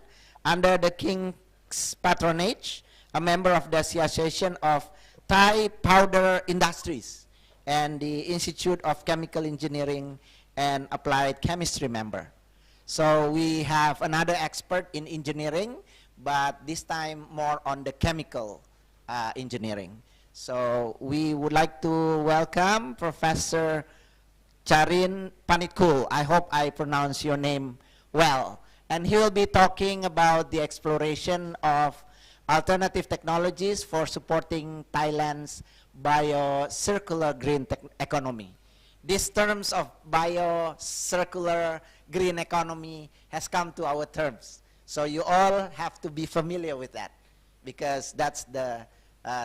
under the King's patronage, a member of the Association of Thai Powder Industries and the Institute of Chemical Engineering and Applied Chemistry member. So we have another expert in engineering, but this time more on the chemical engineering. So we would like to welcome Professor Charin Panitkul. I hope I pronounce your name well. And he will be talking about the exploration of alternative technologies for supporting Thailand's bio-circular green economy. These terms of bio-circular green economy has come to our terms. So you all have to be familiar with that, because that's the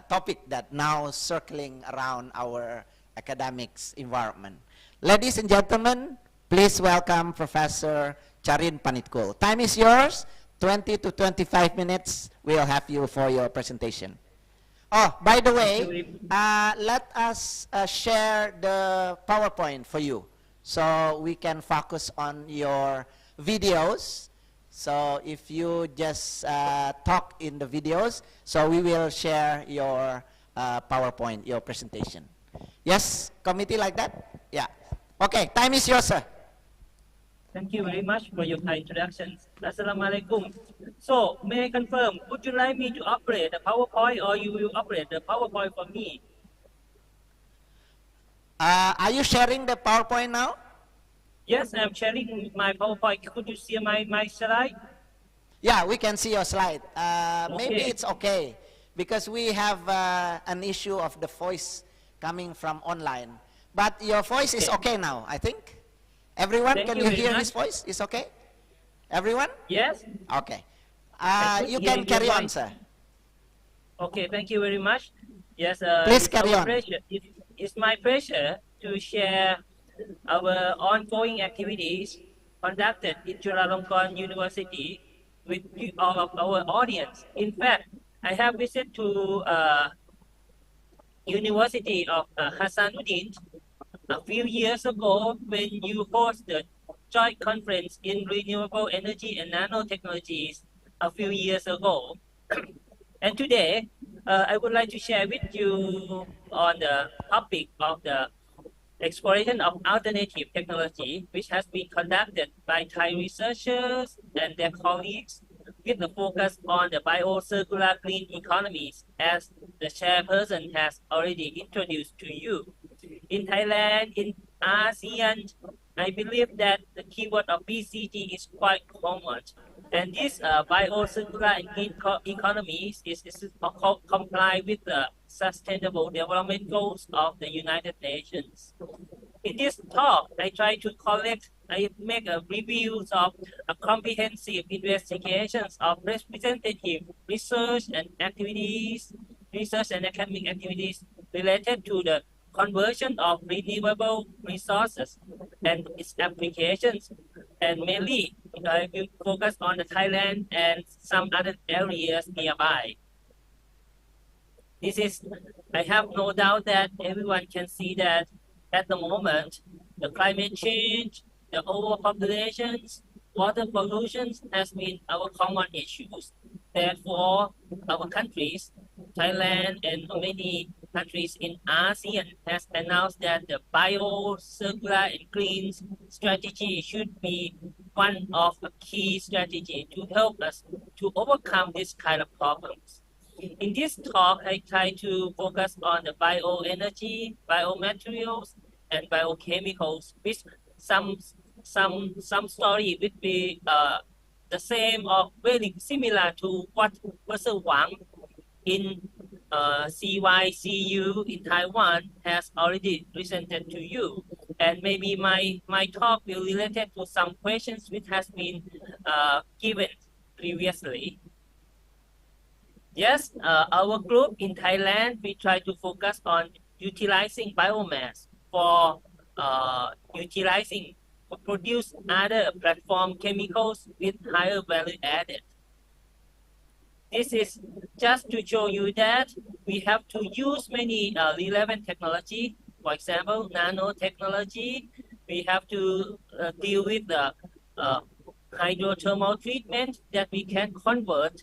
topic that now circling around our academics environment. Ladies and gentlemen, please welcome Professor Charin Panitkul. Time is yours, 20 to 25 minutes. We'll have you for your presentation. Oh, by the way, let us share the PowerPoint for you so we can focus on your videos. So if you just talk in the videos, so we will share your PowerPoint, your presentation. Yes, committee like that? Yeah. Okay, time is yours, sir. Thank you very much for your kind introductions. Assalamualaikum. So, may I confirm, would you like me to operate the PowerPoint, or you will operate the PowerPoint for me? Are you sharing the PowerPoint now? Yes, I'm sharing my PowerPoint. Could you see my slide? Yeah, we can see your slide. Maybe Okay. it's okay, because we have an issue of the voice coming from online. But your voice is okay now, I think. Everyone, Thank can you you very hear much. his voice? Is okay? Everyone? Yes? Okay. I could You hear can your carry on, voice. sir. Okay, thank you very much. Yes, Please it's carry our on. pleasure. It's my pleasure to share our ongoing activities conducted in Chulalongkorn University with all of our audience. In fact, I have visited to University of Hasanuddin a few years ago when you host the joint conference in renewable energy and nanotechnologies a few years ago. And today, I would like to share with you on the topic of the exploration of alternative technology, which has been conducted by Thai researchers and their colleagues with the focus on the bio-circular green economies, as the chairperson has already introduced to you. In Thailand, in ASEAN, I believe that the keyword of BCG is quite common. And this bio-circular and green economies is comply with the Sustainable Development Goals of the United Nations. In this talk, I make a reviews of a comprehensive investigations of representative research and academic activities related to the conversion of renewable resources and its applications. And mainly, I will focus on the Thailand and some other areas nearby. I have no doubt that everyone can see that at the moment, the climate change, the overpopulations, water pollution has been our common issues. Therefore, our countries, Thailand and many countries in ASEAN, has announced that the bio-circular and green strategy should be one of the key strategies to help us to overcome this kind of problems. In this talk, I try to focus on the bioenergy, biomaterials, and biochemicals, which some story would be the same or very similar to what Professor Wang in CYCU in Taiwan has already presented to you. And maybe my talk will be related to some questions which has been given previously. Yes, our group in Thailand, we try to focus on utilizing biomass for produce other platform chemicals with higher value added. This is just to show you that we have to use many relevant technology. For example, nanotechnology. We have to deal with the hydrothermal treatment that we can convert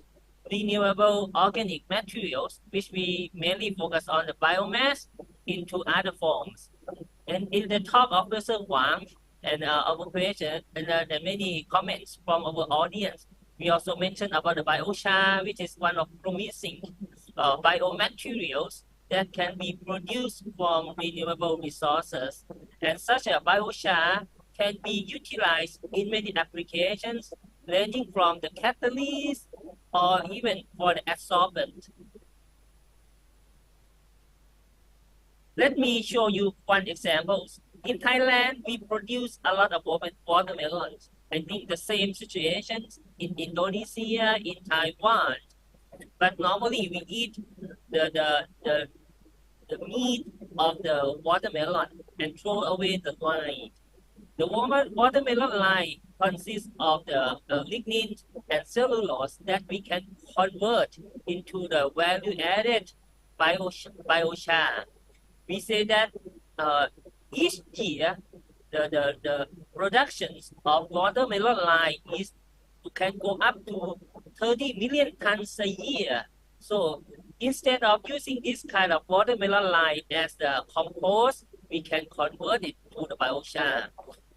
renewable organic materials, which we mainly focus on the biomass, into other forms. And in the talk of Professor Wang and our question and the many comments from our audience, we also mentioned about the biochar, which is one of promising biomaterials that can be produced from renewable resources. And such a biochar can be utilized in many applications, ranging from the catalyst or even for the adsorbent. Let me show you one example. In Thailand, we produce a lot of watermelons. I think the same situation in Indonesia, in Taiwan. But normally we eat the meat of the watermelon and throw away the rind. The watermelon rind consists of the lignin and cellulose that we can convert into the value-added biochar. We say that each year the productions of watermelon rind can go up to 30 million tons a year. So instead of using this kind of watermelon rind as the compost, we can convert it to the biochar.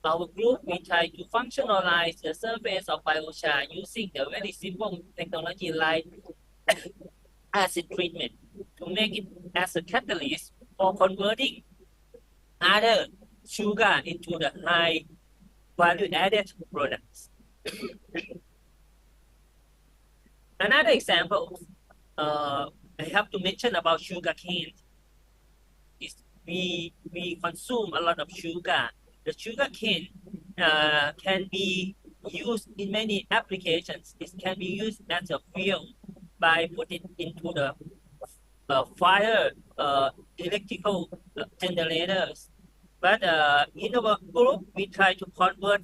Our group, we try to functionalize the surface of biochar using the very simple technology like acid treatment to make it as a catalyst for converting other sugar into the high value-added products. Another example, I have to mention about sugar cane. We consume a lot of sugar. The sugar cane can be used in many applications. It can be used as a fuel by putting into the fire electrical generators. But in our group, we try to convert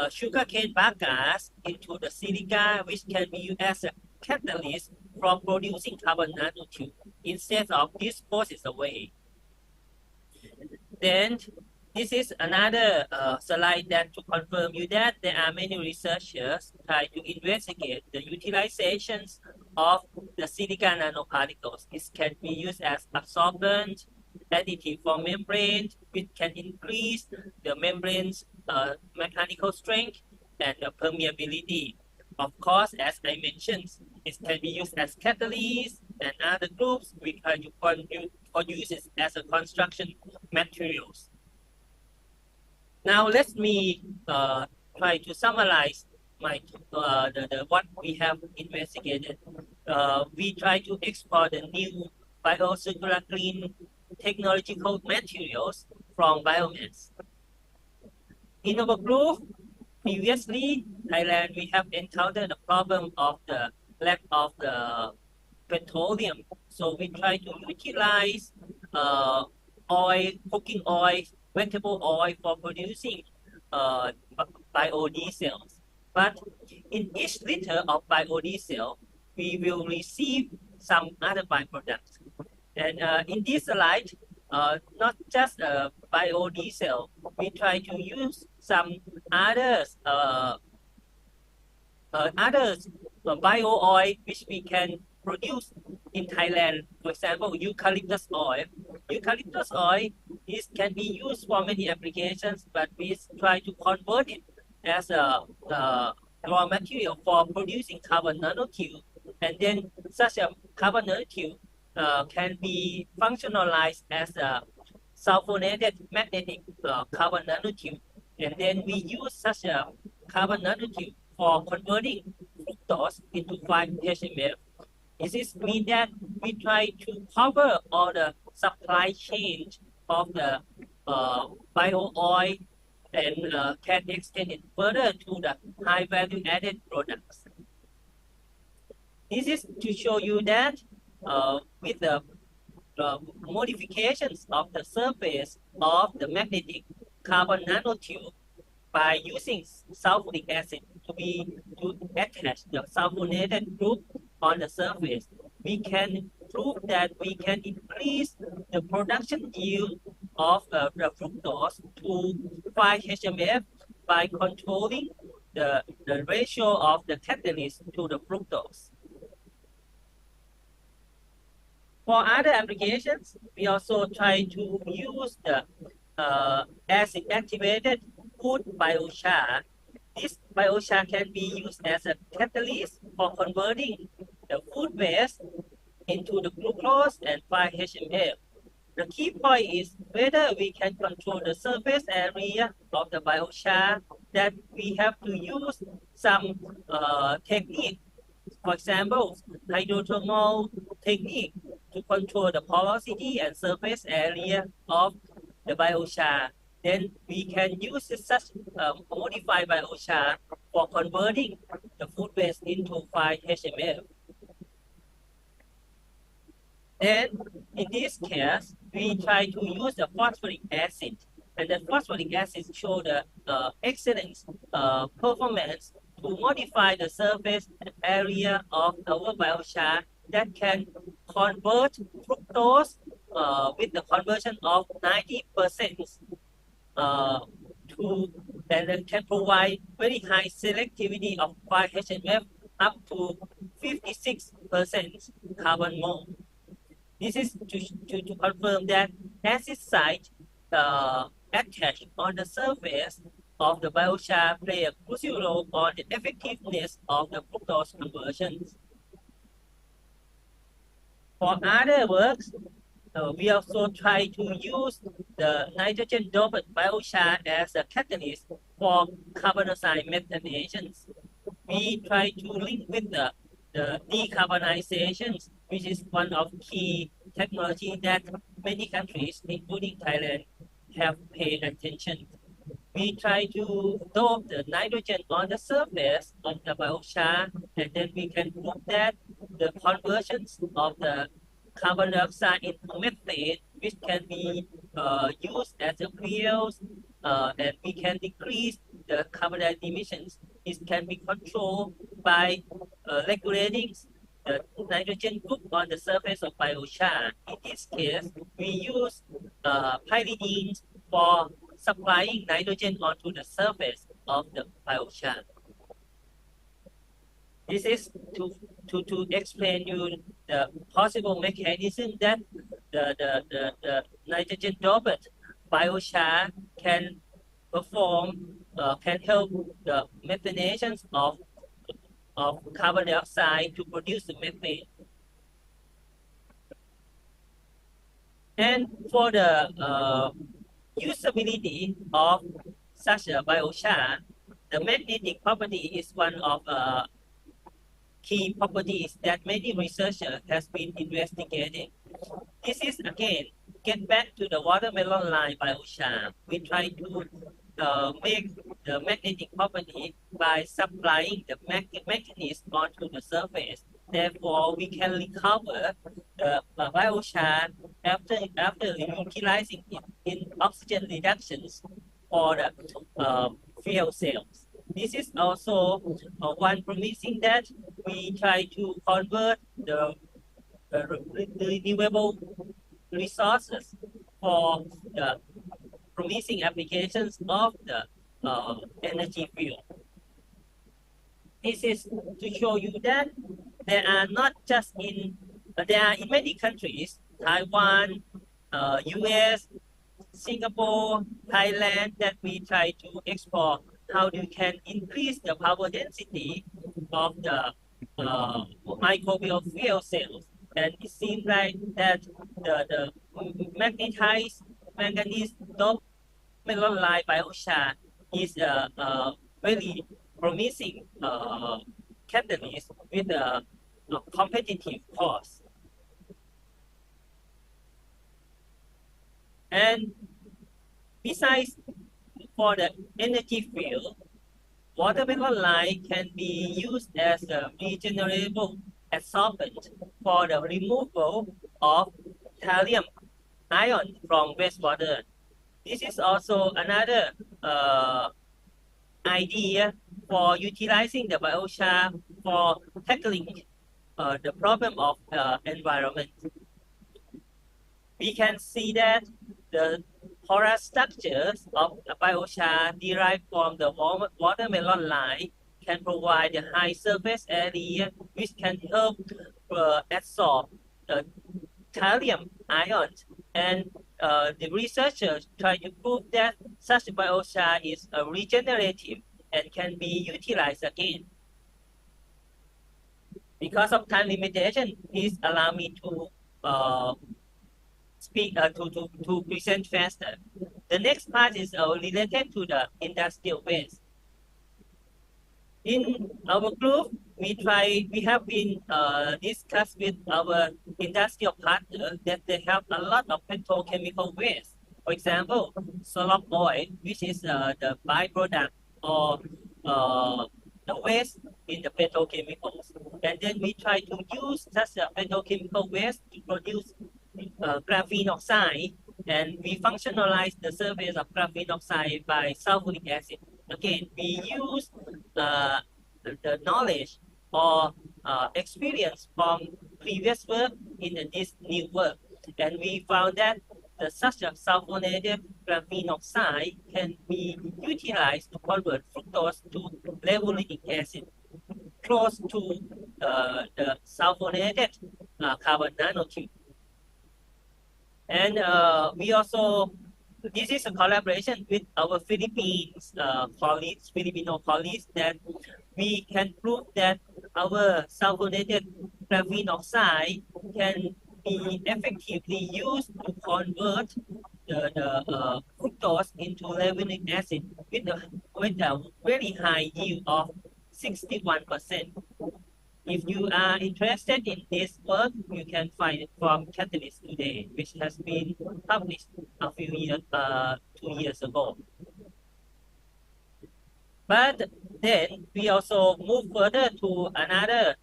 sugarcane bagasse into the silica, which can be used as a catalyst from producing carbon nanotube instead of dispose it away. Then this is another slide that to confirm you that there are many researchers try to investigate the utilizations of the silica nanoparticles. It can be used as absorbent, additive for membrane, which can increase the membrane's mechanical strength and the permeability. Of course, as I mentioned, it can be used as catalyst, and other groups we try to use it as a construction materials. Now let me try to summarize my what we have investigated. We try to explore the new biocircular green technological materials from biomass. In our group, previously, Thailand, we have encountered the problem of the lack of the petroleum. So we try to utilize oil, cooking oil, vegetable oil for producing biodiesel. But in each liter of biodiesel, we will receive some other byproducts. And in this slide, not just biodiesel, we try to use some others, bio oil which we can produce in Thailand. For example, eucalyptus oil. Eucalyptus oil can be used for many applications, but we try to convert it as a raw material for producing carbon nanotube. And then such a carbon nanotube can be functionalized as a sulfonated magnetic carbon nanotube. And then we use such a carbon nanotube for converting fructose into 5-HMF. This means that we try to cover all the supply chain of the bio oil and can extend it further to the high value added products. This is to show you that with the modifications of the surface of the magnetic carbon nanotube by using sulfuric acid to attach the sulfonated group on the surface, we can prove that we can increase the production yield of the fructose to 5-HMF by controlling the ratio of the catalyst to the fructose. For other applications, we also try to use the acid-activated food biochar. This biochar can be used as a catalyst for converting the food waste into the glucose and 5-HMF. The key point is whether we can control the surface area of the biochar, that we have to use some technique. For example, hydrothermal technique to control the porosity and surface area of the biochar. Then we can use such modified biochar for converting the food waste into 5-HMF. Then, in this case, we try to use the phosphoric acid, and the phosphoric acid show the excellent performance to modify the surface area of our biochar that can convert fructose with the conversion of 90% and can provide very high selectivity of 5-HMF up to 56% carbon mole. This is to confirm that acid site attached on the surface of the biochar play a crucial role on the effectiveness of the fructose conversions. For other works, we also try to use the nitrogen-doped biochar as a catalyst for carbonoxide methanations. We try to link with the decarbonization, which is one of key technology that many countries, including Thailand, have paid attention. We try to dope the nitrogen on the surface of the biochar, and then we can prove that the conversions of the carbon dioxide into methane, which can be used as a fuel, and we can decrease the carbon dioxide emissions. It can be controlled by regulating the nitrogen group on the surface of biochar. In this case, we use pyridines for supplying nitrogen onto the surface of the biochar. This is to explain you the possible mechanism that the nitrogen doped biochar can perform, can help the methanation of carbon dioxide to produce the methane. And for the usability of such a biochar, the magnetic property is one of key properties that many researchers has been investigating. This is again get back to the watermelon line biochar. We try to make the magnetic property by supplying the mechanism onto the surface. Therefore, we can recover the biochar after utilizing it in oxygen reductions for the fuel cells. This is also one promising that we try to convert the renewable resources for the promising applications of the energy field. This is to show you that there are not just there are in many countries, Taiwan, US, Singapore, Thailand, that we try to explore how you can increase the power density of the microbial fuel cells. And it seems like that the magnetized manganese doped melon line biochar is a very promising catalyst with a competitive cost. And besides, for the energy field, watermelon lime can be used as a regenerable adsorbent for the removal of thallium ion from wastewater. This is also another idea for utilizing the biochar for tackling the problem of environment. We can see that the porous structures of the biochar derived from the watermelon lime can provide a high surface area which can help absorb the thallium ions. And the researchers try to prove that such biochar is regenerative and can be utilized again. Because of time limitation, please allow me to to present faster. The next part is related to the industrial waste. In our group, we have been discussed with our industrial partner that they have a lot of petrochemical waste. For example, solar oil, which is the byproduct or the waste in the petrochemicals. And then we try to use such a petrochemical waste to produce graphene oxide, and we functionalize the surface of graphene oxide by sulfuric acid. Again, we use the knowledge or experience from previous work in this new work, and we found that such a sulfonated graphene oxide can be utilized to convert fructose to levulinic acid, close to the sulfonated carbon nanotube. And we also, this is a collaboration with our Philippines colleagues, Filipino colleagues, that we can prove that our sulfonated graphene oxide can be effectively used to convert the fructose into levulinic acid with a very high yield of 61%. If you are interested in this work, you can find it from Catalyst Today, which has been published a few years, 2 years ago. But then we also move further to another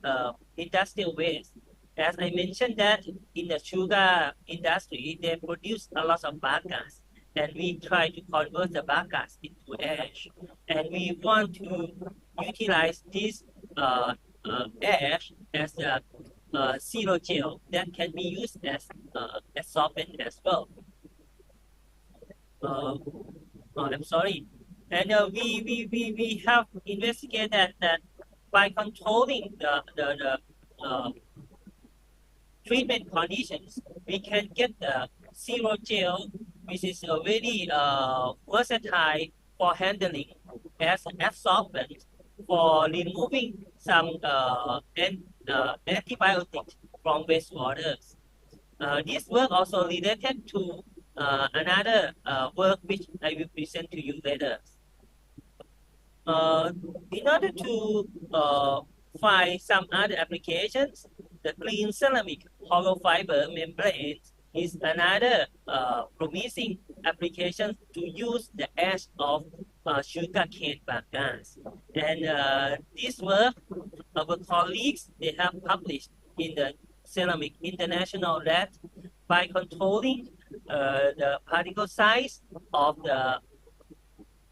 industrial waste. As I mentioned that in the sugar industry, they produce a lot of bagasse, and we try to convert the bagasse into ash. And we want to utilize this ash as a zero gel that can be used as solvent as well. I'm sorry. And we have investigated that by controlling the treatment conditions, we can get the zero gel, which is a very versatile for handling as solvent for removing some antibiotics from wastewaters. This work also related to another work which I will present to you later. In order to find some other applications, the clean ceramic hollow fiber membrane is another promising application to use the ash of sugarcane bagasse. And this work, our colleagues, they have published in the Ceramic International that by controlling the particle size of the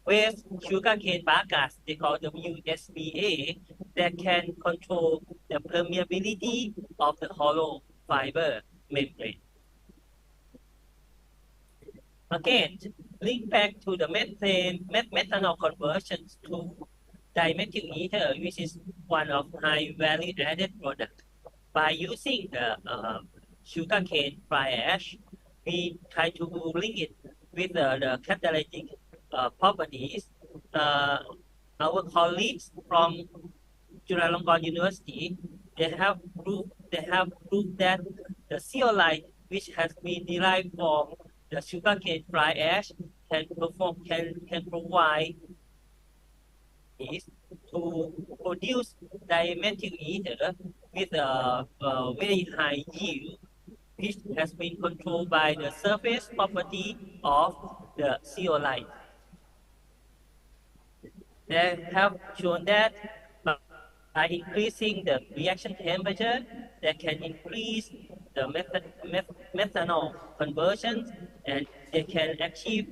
waste sugarcane bagasse, they call the USBA, that can control the permeability of the hollow fiber membrane. Again, link back to the methanol conversions to dimethyl ether, which is one of high value added products. By using the sugarcane fly ash, we try to link it with the catalytic properties. Our colleagues from Chulalongkorn University, they have proved that the zeolite, which has been derived from the sugarcane fly ash, can provide is to produce dimethyl ether with a very high yield, which has been controlled by the surface property of the zeolite. They have shown that by increasing the reaction temperature, that can increase the methanol conversion, and they can achieve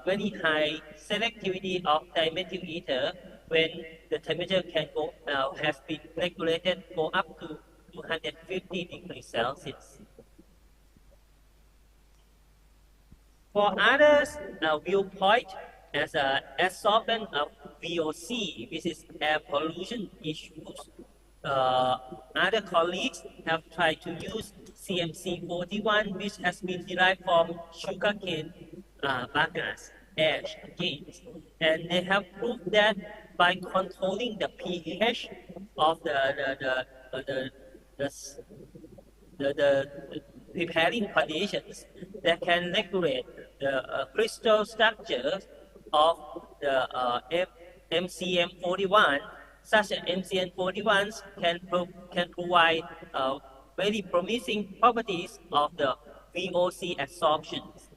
very high selectivity of dimethyl ether when the temperature can go has been regulated go up to 250 degrees Celsius. For others viewpoint, as a solvent of VOC, which is air pollution issues, other colleagues have tried to use CMC41, which has been derived from sugarcane bagasse ash again, and they have proved that by controlling the pH of the the, the, the preparing conditions that can regulate the crystal structure of the MCM41. Such MCM41s can provide very promising properties of the VOC absorptions.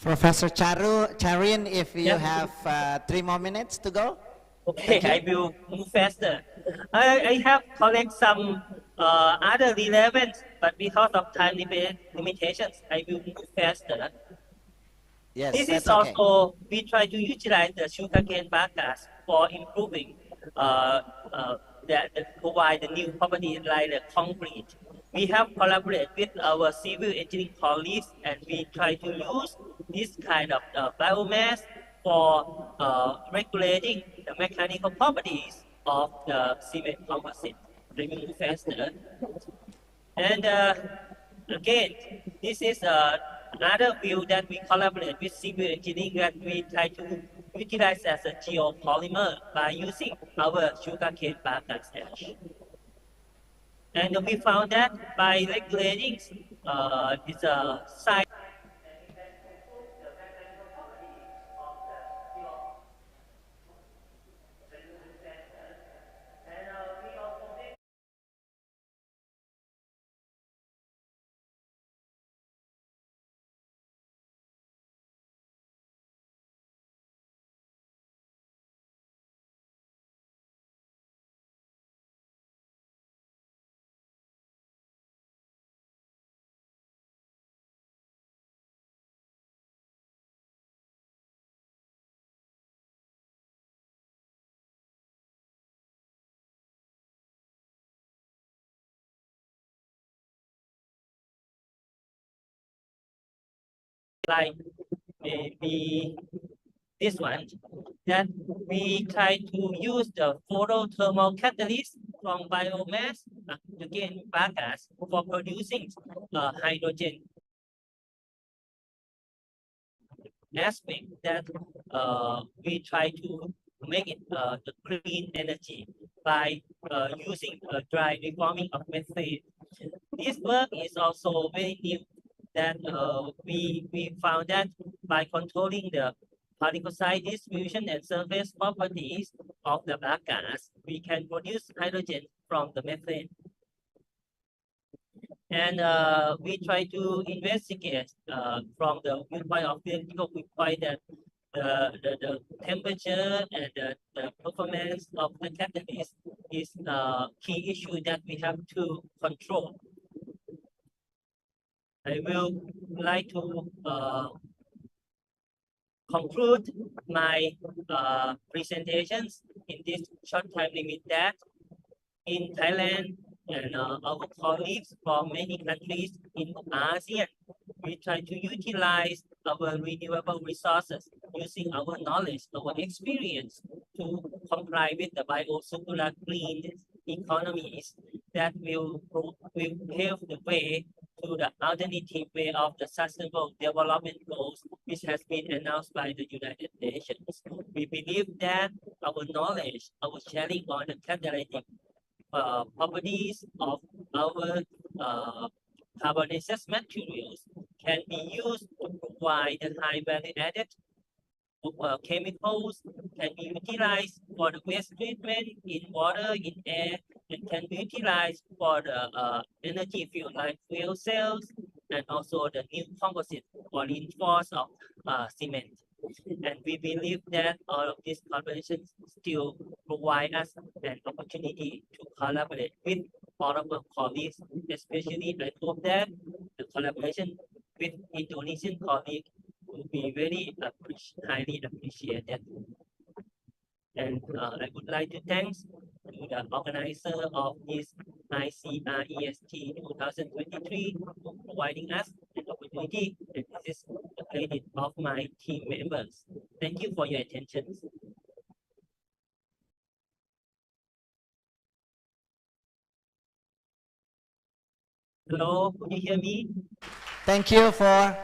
Professor Charin, if you Yeah. have 3 more minutes to go. Okay, I will move faster. I have collect some other relevant, but because of time limitations, I will move faster. Yes, This is that's okay. also, we try to utilize the sugarcane bagasse for improving that provide the new properties like the concrete. We have collaborated with our civil engineering colleagues and we try to use this kind of biomass for regulating the mechanical properties of the cement composite. Let me move faster. And again, this is another field that we collaborate with civil engineering that we try to utilize as a geopolymer by using our sugarcane bagasse ash. And we found that by regulating this site like this one, that we try to use the photothermal catalyst from biomass, again bagasse, for producing hydrogen aspect that we try to make it the clean energy by using dry reforming of methane. This work is also very new that we found that by controlling the particle size distribution and surface properties of the bagasse, we can produce hydrogen from the methane. And we try to investigate from the viewpoint of theoretical viewpoint that the temperature and the performance of the catalyst is a key issue that we have to control. I will like to conclude my presentations in this short time limit that in Thailand and our colleagues from many countries in ASEAN, we try to utilize our renewable resources using our knowledge, our experience to comply with the bio-circular green economies that will pave the way to the alternative way of the sustainable development goals, which has been announced by the United Nations. We believe that our knowledge, our sharing on the catalytic properties of our carbonaceous materials can be used to provide the high value added chemicals, can be utilized for the waste treatment in water, in air, and can be utilized for the energy field like fuel cells and also the new composite or reinforced of cement. And we believe that all of these collaborations still provide us an opportunity to collaborate with all of our colleagues, especially I hope that the collaboration with Indonesian colleagues will be very highly appreciated. And I would like to thank to the organizer of this ICREST 2023 for providing us an opportunity. And this is the credit of my team members. Thank you for your attention. Hello, could you hear me? Thank you for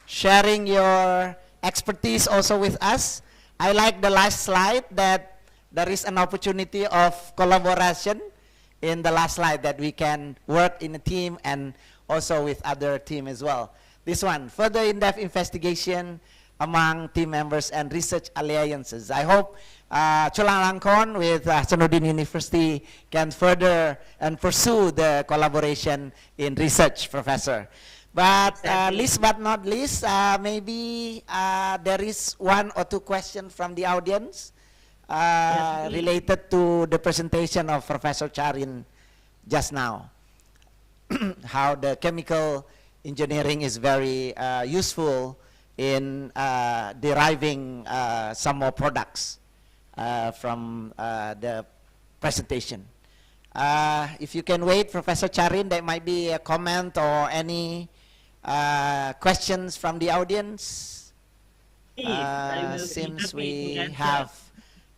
sharing your expertise also with us. I like the last slide that there is an opportunity of collaboration in the last slide, that we can work in a team and also with other team as well. This one, further in-depth investigation among team members and research alliances. I hope Chulalongkorn with Hasanuddin University can further and pursue the collaboration in research, Professor. But least but not least, maybe there is one or two questions from the audience related to the presentation of Professor Charin just now. How the chemical engineering is very useful in deriving some more products from the presentation. If you can wait, Professor Charin, there might be a comment or any questions from the audience. Seems we have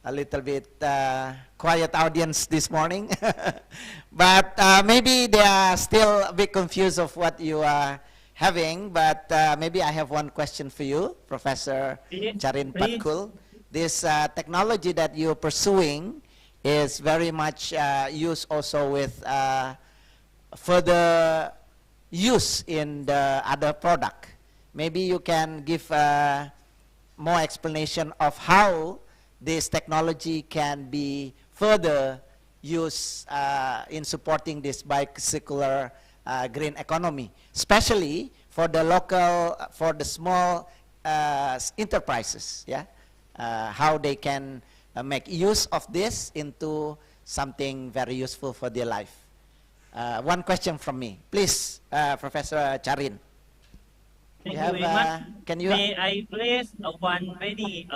a little bit quiet audience this morning. But maybe they are still a bit confused of what you are having. But maybe I have one question for you, Professor Charin Patkul. This technology that you're pursuing is very much used also with further use in the other product. Maybe you can give more explanation of how this technology can be further used in supporting this bicycler green economy, especially for the local, for the small enterprises, yeah? How they can make use of this into something very useful for their life. One question from me. Please, Professor Charin. Thank you very much. Can you May I place one very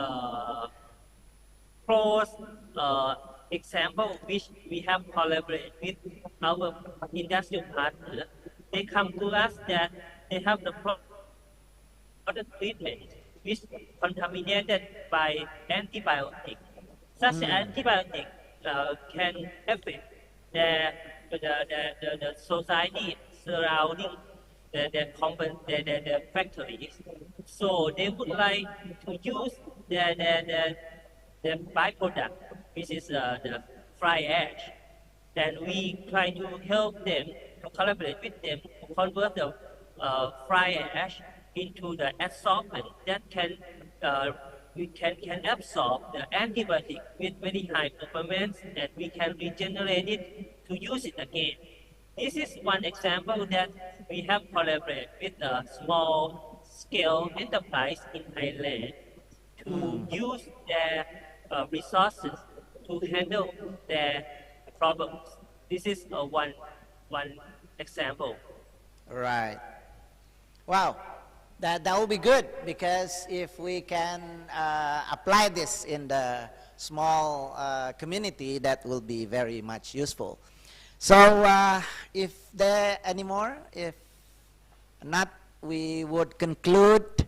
close example which we have collaborated with our industrial partner. They come to us that they have the product treatment which contaminated by antibiotic. Such antibiotic can affect the society surrounding the factories. So they would like to use the byproduct, which is the fly ash. And we try to help them, to collaborate with them, to convert the fly ash into the adsorbent that can absorb the antibiotic with very high performance, and we can regenerate it to use it again. This is one example that we have collaborated with a small scale enterprise in Thailand to use their resources to handle their problems. This is one example. Right. Wow. That will be good, because if we can apply this in the small community, that will be very much useful. So if there are any more, if not, we would conclude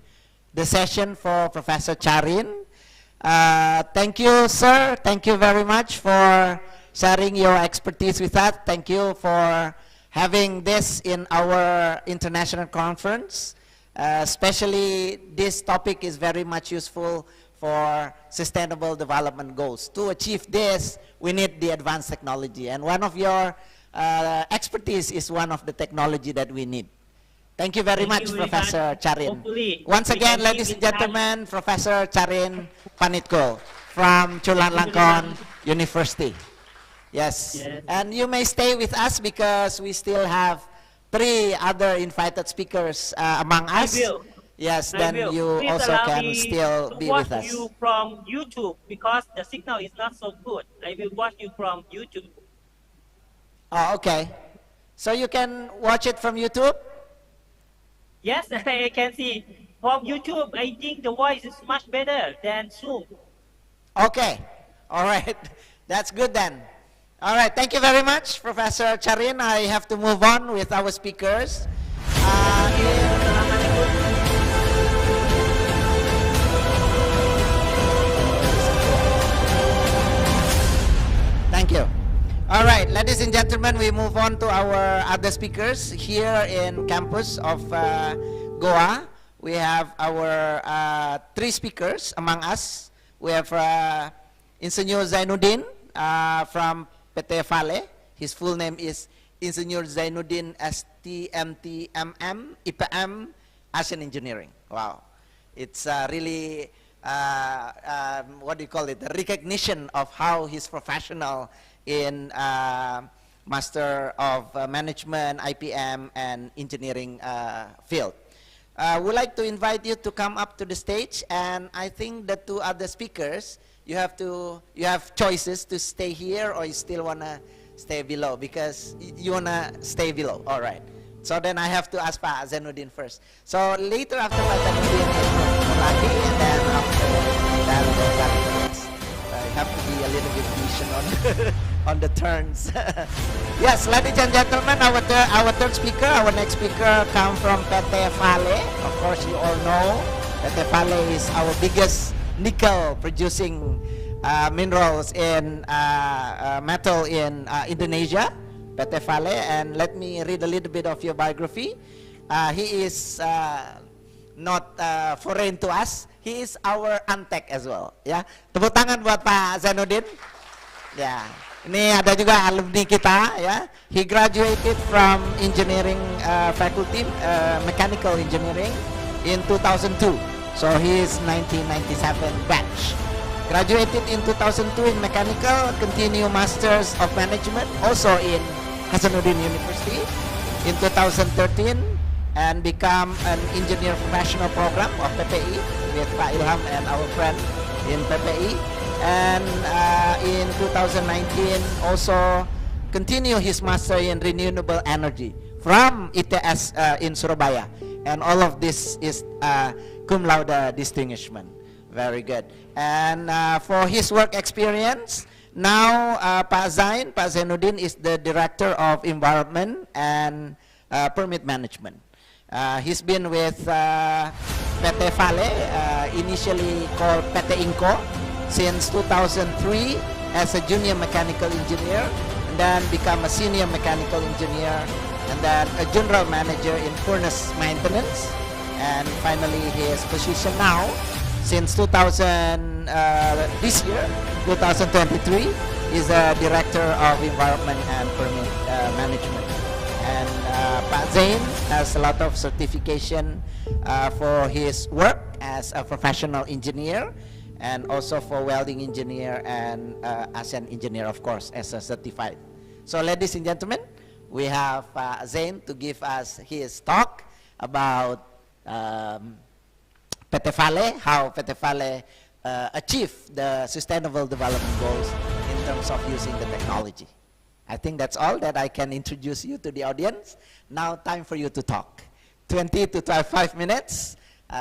the session for Professor Charin. Thank you, sir. Thank you very much for sharing your expertise with us. Thank you for having this in our international conference. Especially this topic is very much useful for sustainable development goals. To achieve this, we need the advanced technology. And one of your expertise is one of the technology that we need. Thank you very much, Professor Charin. Once again, ladies and gentlemen, Professor Charin Panitko from Chulalongkorn University. Yes. And you may stay with us because we still have 3 other invited speakers among us. I will. Yes, I then will. you Please also allow can me still to be watch with us. you from YouTube because the signal is not so good. I will watch you from YouTube. Oh, okay. So you can watch it from YouTube? Yes, I can see. From YouTube, I think the voice is much better than Zoom. Okay. All right. That's good then. All right. Thank you very much, Professor Charin. I have to move on with our speakers. Thank you. All right, ladies and gentlemen, we move on to our other speakers here in campus of Goa. We have our 3 speakers among us. We have Insinyur Zainuddin from PT Vale. His full name is Insinyur Zainuddin STMTMM IPM Asian Engineering. Wow. It's really, what do you call it, the recognition of how he's professional in Master of Management, IPM, and Engineering field. We'd like to invite you to come up to the stage, and I think the two other speakers, you have choices to stay here or you still wanna stay below, because you wanna stay below. All right. So then I have to ask Pak Zainuddin first. So later after Pak Zainuddin is lagi, and then after that, you have to be a little bit patient on the turns. Yes, ladies and gentlemen, our third speaker, our next speaker come from PT Vale. Of course, you all know PT Vale is our biggest nickel producing minerals in metal in Indonesia, PT Vale. And let me read a little bit of your biography. He is not foreign to us. He is our Antek as well. Ya, tepuk tangan buat Pak Zainuddin. Ya, ini ada juga alumni kita. Ya, he graduated from engineering faculty, mechanical engineering in 2002. So he is 1997 batch. Graduated in 2002 in mechanical, continue masters of management also in Hasanuddin University in 2013, and become an engineer professional program of PPI with Pak Ilham and our friend in PPI. And in 2019 also continue his master in renewable energy from ITS in Surabaya, and all of this is cum laude distinguishment. Very good. And for his work experience, now Pak Zainuddin is the Director of Environment and Permit Management. He's been with PT Vale, initially called PT Inco, since 2003 as a junior mechanical engineer, and then become a senior mechanical engineer, and then a general manager in furnace maintenance, and finally his position now since this year, 2023, is a Director of Environment and Permit Management. And Pak Zain has a lot of certification for his work as a professional engineer, and also for welding engineer and ASEAN engineer, of course, as a certified. So ladies and gentlemen, we have Zain to give us his talk about PT Vale, how PT Vale achieve the Sustainable Development Goals in terms of using the technology. I think that's all that I can introduce you to the audience. Now time for you to talk. 20 to 25 minutes.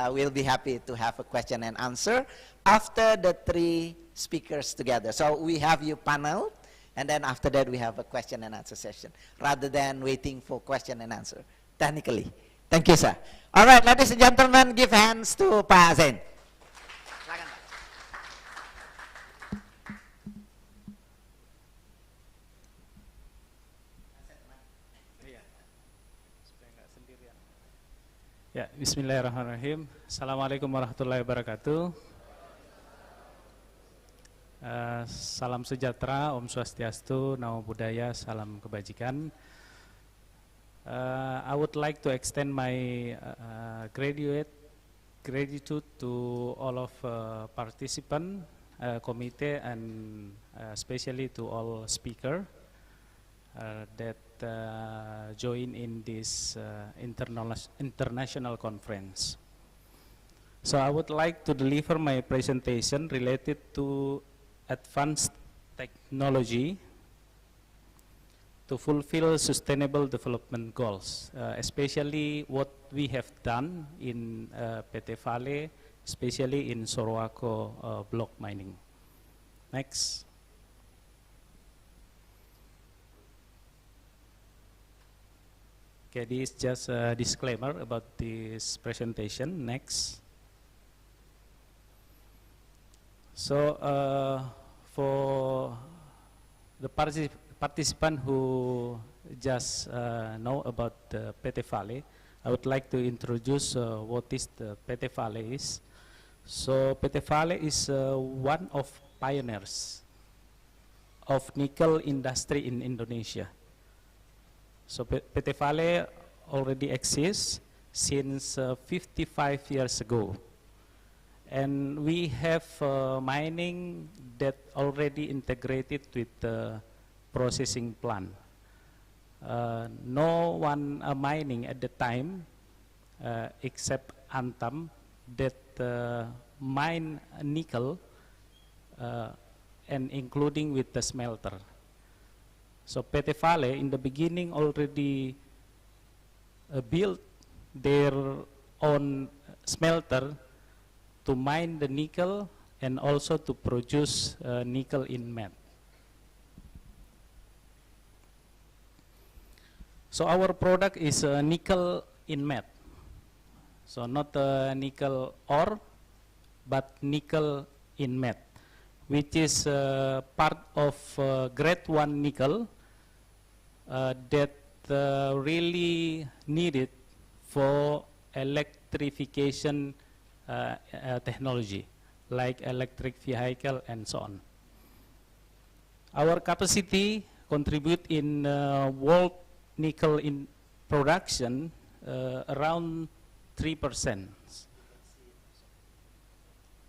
We'll be happy to have a question and answer after the three speakers together. So we have you panel, and then after that we have a question and answer session, rather than waiting for question and answer technically. Thank you, sir. All right, ladies and gentlemen, give hands to Pak Zain. Ya, bismillahirrahmanirrahim. Assalamualaikum warahmatullahi wabarakatuh. Salam sejahtera, Om Swastiastu, Namo Buddhaya, salam kebajikan. I would like to extend my gratitude to all of participants, committee, and especially to all speakers that join in this international conference. So I would like to deliver my presentation related to advanced technology to fulfill sustainable development goals, especially what we have done in PT Vale, especially in Sorowako block mining. Next. Okay, this is just a disclaimer about this presentation. Next. So for the participant who just know about the PT Vale, I would like to introduce what is the PT Vale is. So PT Vale is one of pioneers of nickel industry in Indonesia. So PT Vale already exists since 55 years ago. And we have mining that already integrated with the processing plant. No one mining at the time except Antam that mine nickel and including with the smelter. So PT Vale in the beginning already built their own smelter to mine the nickel and also to produce nickel in matte. So our product is nickel in matte. So not nickel ore, but nickel in matte, which is part of grade 1 nickel that really needed for electrification technology, like electric vehicle and so on. Our capacity contribute in world nickel in production around 3%.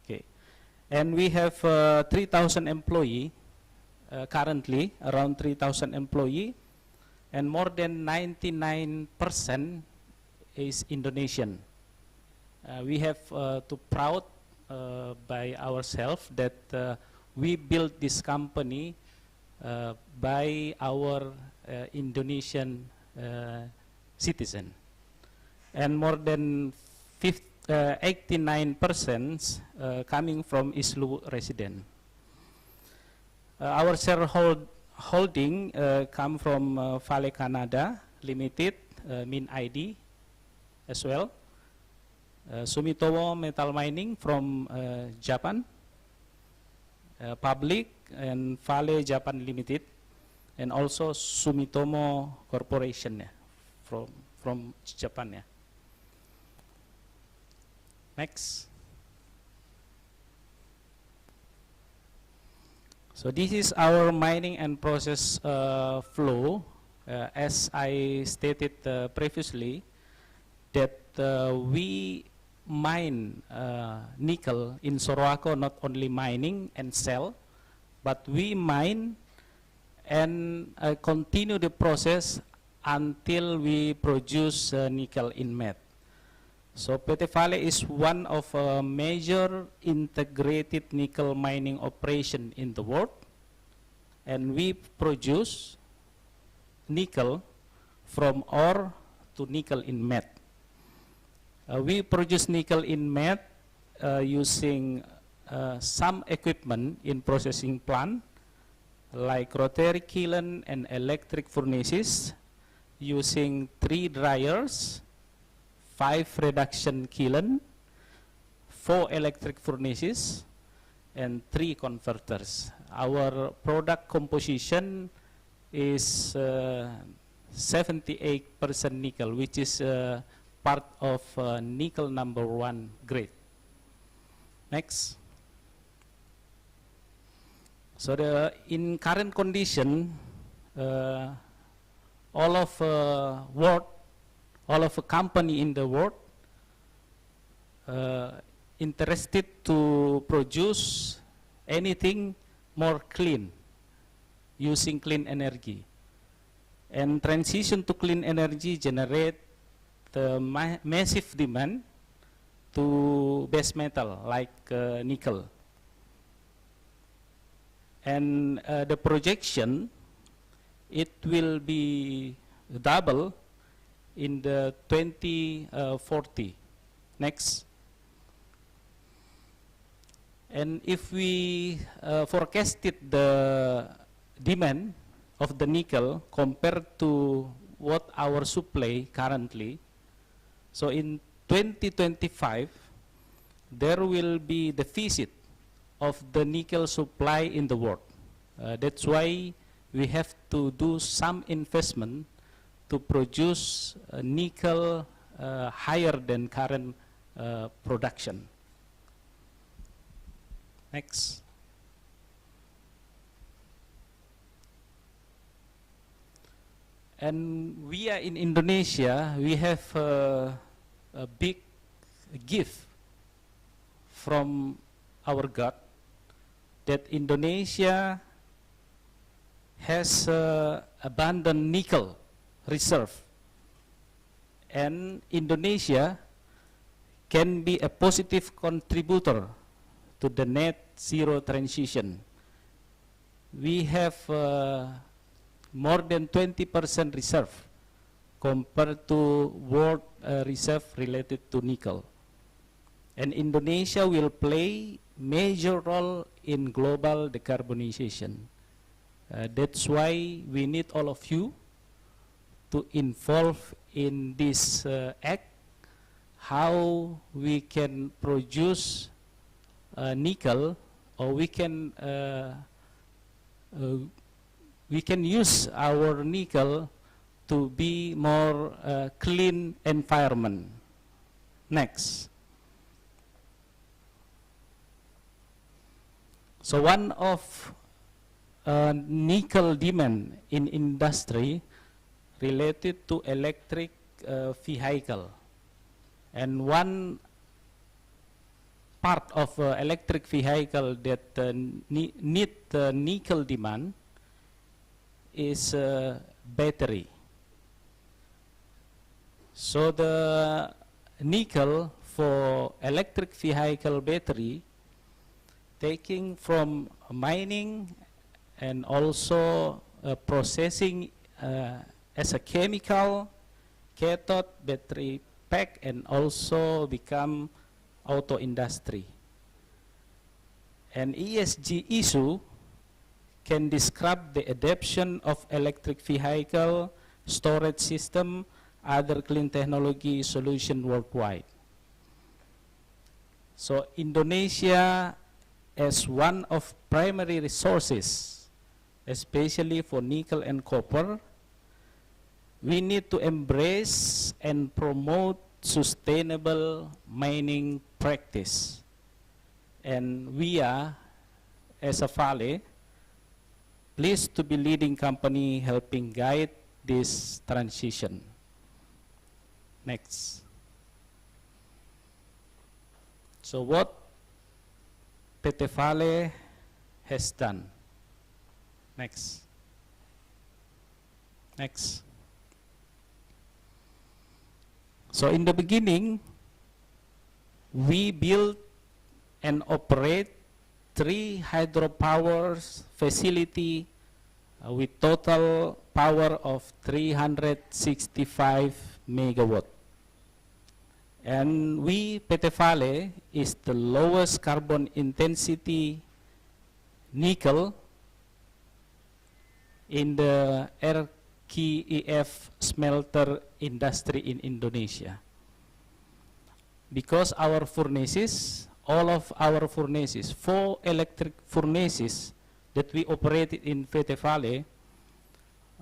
Okay, and we have 3,000 employee currently, around 3,000 employee, and more than 99% is Indonesian. We have to proud by ourselves that we built this company by our Indonesian citizen, and more than 89% coming from ISLU resident. Our shareholding come from Vale Canada Limited, Min ID as well. Sumitomo Metal Mining from Japan, Public and Vale Japan Limited, and also Sumitomo Corporation from Japan. Next. So this is our mining and process flow. As I stated previously, that we mine nickel in Sorowako, not only mining and sell, but we mine and continue the process until we produce nickel in matte. So PT Vale is one of a major integrated nickel mining operation in the world, and we produce nickel from ore to nickel in matte. We produce nickel in matte using some equipment in processing plant like rotary kiln and electric furnaces, using 3 dryers, 5 reduction kiln, 4 electric furnaces, and 3 converters. Our product composition is 78% nickel, which is part of nickel #1 grade. Next. So in current condition, all of a company in the world interested to produce anything more clean, using clean energy. And transition to clean energy generate the massive demand to base metal like nickel. And the projection, it will be double in the 2040. Next. And if we forecasted the demand of the nickel compared to what our supply currently, so in 2025, there will be deficit of the nickel supply in the world. That's why we have to do some investment to produce nickel higher than current production. Next. And we are in Indonesia, we have a big gift from our God that Indonesia has abundant nickel reserve, and Indonesia can be a positive contributor to the net zero transition. We have more than 20% reserve compared to world reserve related to nickel. And Indonesia will play major role in global decarbonization. That's why we need all of you to involve in this act, how we can produce nickel, or we can use our nickel to be more clean environment. Next. So one of nickel demand in industry related to electric vehicle, and one part of electric vehicle that need nickel demand is battery. So the nickel for electric vehicle battery, taking from mining and also processing as a chemical, cathode, battery pack, and also become auto industry. And ESG issue can describe the adoption of electric vehicle, storage system, other clean technology solution worldwide. So Indonesia, as one of primary resources, especially for nickel and copper, we need to embrace and promote sustainable mining practice. And we are, as a Vale, pleased to be leading company helping guide this transition. Next. So what PT Vale has done. Next. Next. So in the beginning, we built and operate 3 hydropower facility with total power of 365 megawatt. And we, PT Vale, is the lowest carbon intensity nickel in the RKEF smelter industry in Indonesia. Because our furnaces, all of our furnaces, 4 electric furnaces that we operated in PT Vale,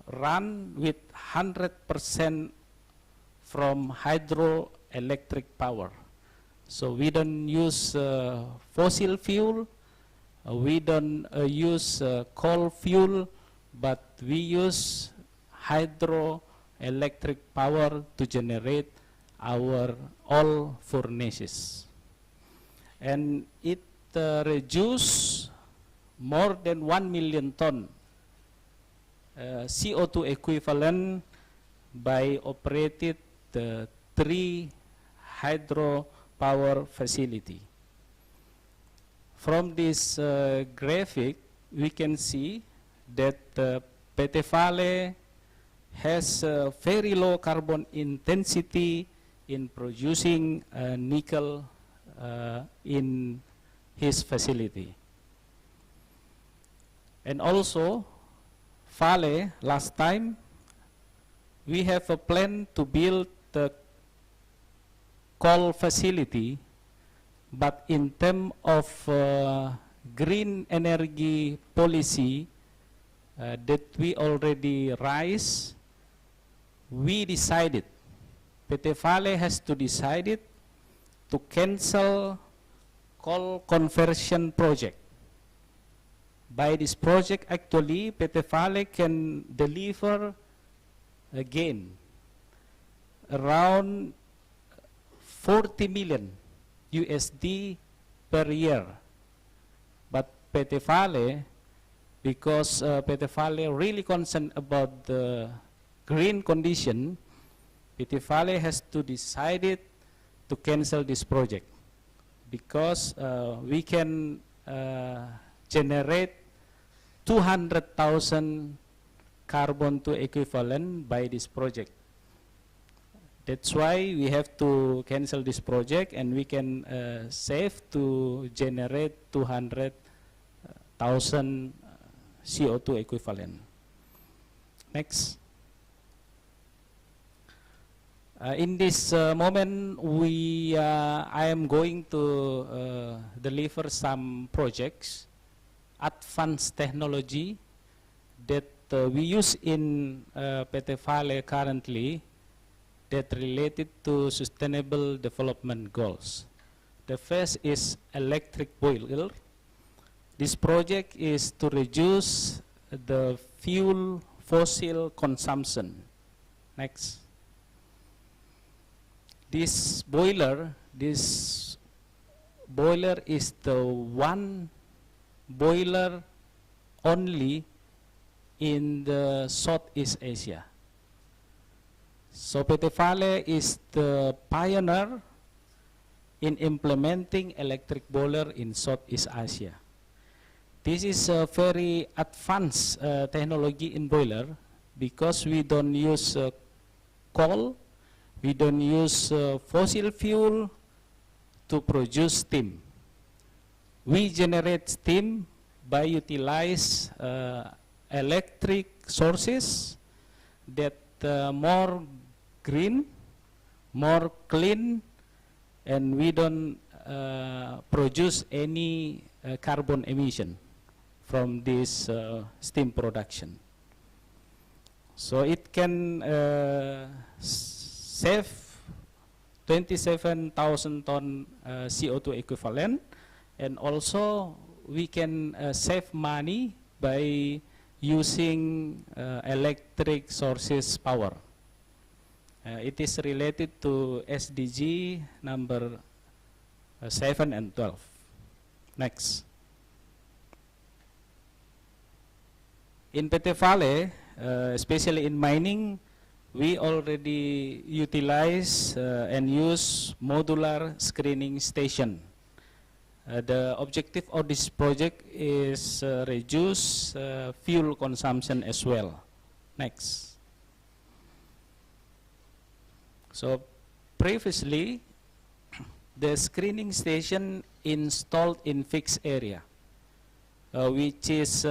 run with 100% from hydroelectric power. So we don't use fossil fuel, we don't use coal fuel, but we use hydroelectric power to generate our all furnaces. And it reduces more than 1 million ton CO2 equivalent by operated 3 hydropower facility. From this graphic, we can see that PT Vale has very low carbon intensity in producing nickel in his facility. And also, Vale, last time, we have a plan to build the coal facility, but in terms of green energy policy that we already raised, we decided, PT Vale has to decide it to cancel coal conversion project. By this project, actually, PT Vale can deliver gain around 40 million USD per year. But PT Vale, because PT Vale really concerned about the green condition, PT Vale has to decide to cancel this project because we can generate 200,000 carbon to equivalent by this project. That's why we have to cancel this project, and we can save to generate 200,000 CO2 equivalent. Next. In this moment, I am going to deliver some projects, advanced technology that we use in PT Vale currently, that related to sustainable development goals. The first is electric boiler. This project is to reduce the fuel fossil consumption. Next. This boiler is the one boiler only in the Southeast Asia. So PT Vale is the pioneer in implementing electric boiler in Southeast Asia. This is a very advanced technology in boiler because we don't use coal, we don't use fossil fuel to produce steam. We generate steam by utilize electric sources that more green, more clean, and we don't produce any carbon emission from this steam production. So it can save 27,000 ton CO2 equivalent, and also we can save money by using electric sources power. It is related to SDG number 7 and 12. Next. In PT Vale, especially in mining, we already utilize and use modular screening station. The objective of this project is reduce fuel consumption as well. Next. So previously, the screening station installed in fixed area, which is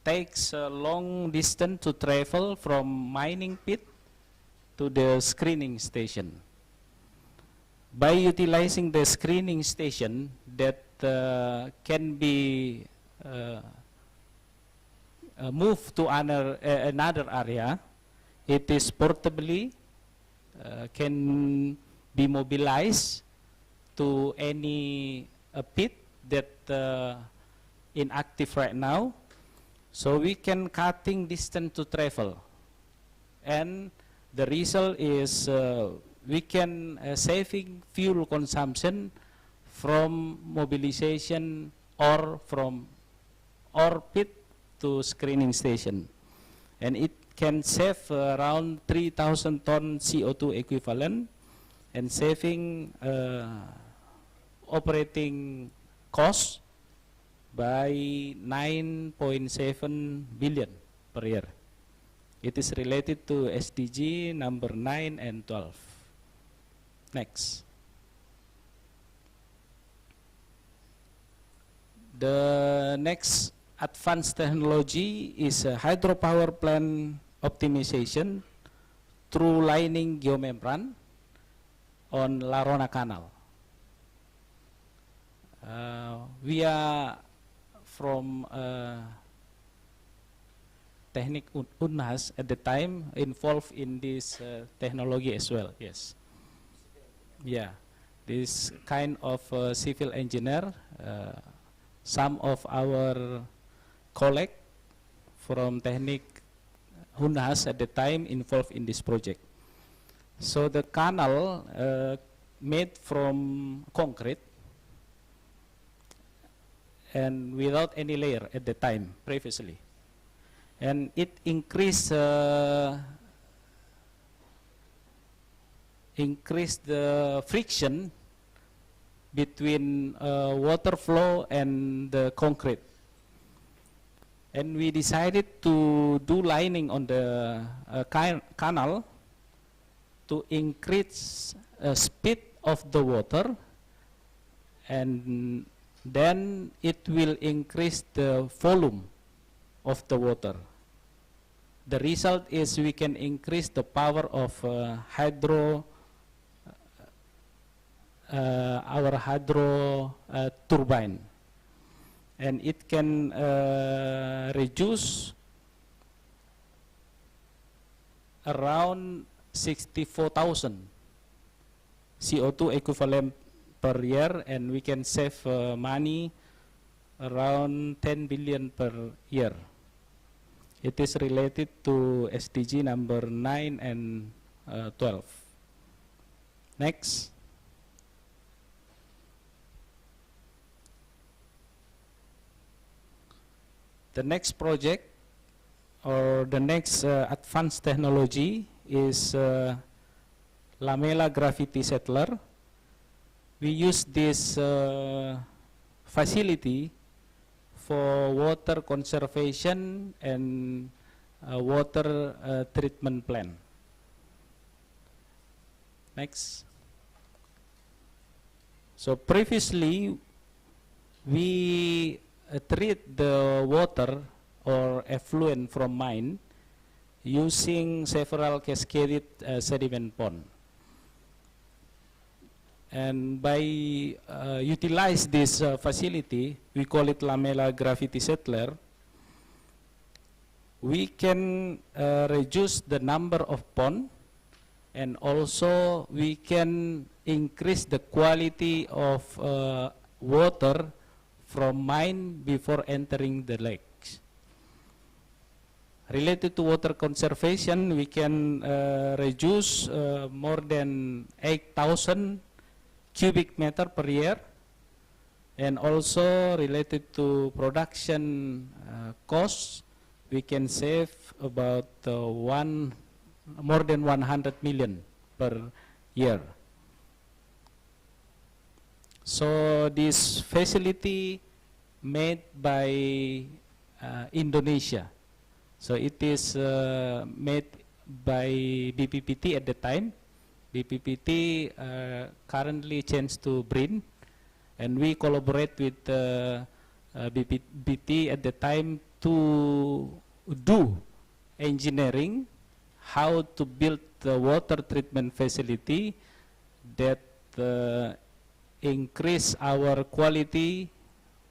takes a long distance to travel from mining pit to the screening station. By utilizing the screening station that can be moved to another area, it is portably can be mobilized to any pit that inactive right now. So we can cutting distance to travel, and the result is we can saving fuel consumption from mobilization or from pit to screening station, and it can save around 3,000 ton CO2 equivalent, and saving operating costs by 9.7 billion per year. It is related to SDG number 9 and 12. Next. The next advanced technology is hydropower plant optimization through lining geomembrane on Larona Canal. We are from Technic Unhas at the time involved in this technology as well. Yes. Yeah. This kind of civil engineer, some of our colleagues from Technic Hunhas at the time involved in this project. So the canal made from concrete and without any layer at the time previously, and it increased the friction between water flow and the concrete, and we decided to do lining on the canal to increase speed of the water, and then it will increase the volume of the water. The result is we can increase the power of our hydro turbine, and it can reduce around 64,000 CO2 equivalent per year, and we can save money around 10 billion per year. It is related to SDG number 9 and 12. Next. The next project or the next advanced technology is lamella gravity settler. We use this facility for water conservation and water treatment plant. Next. So previously we treat the water or effluent from mine using several cascaded sediment pond. And by utilize this facility, we call it lamella gravity settler, we can reduce the number of pond, and also we can increase the quality of water from mine before entering the lakes. Related to water conservation, we can reduce more than 8,000 cubic meter per year, and also related to production costs, we can save about more than 100 million per year. So this facility made by Indonesia. So it is made by BPPT at the time. BPPT currently changed to BRIN, and we collaborate with BPPT at the time to do engineering, how to build the water treatment facility that increase our quality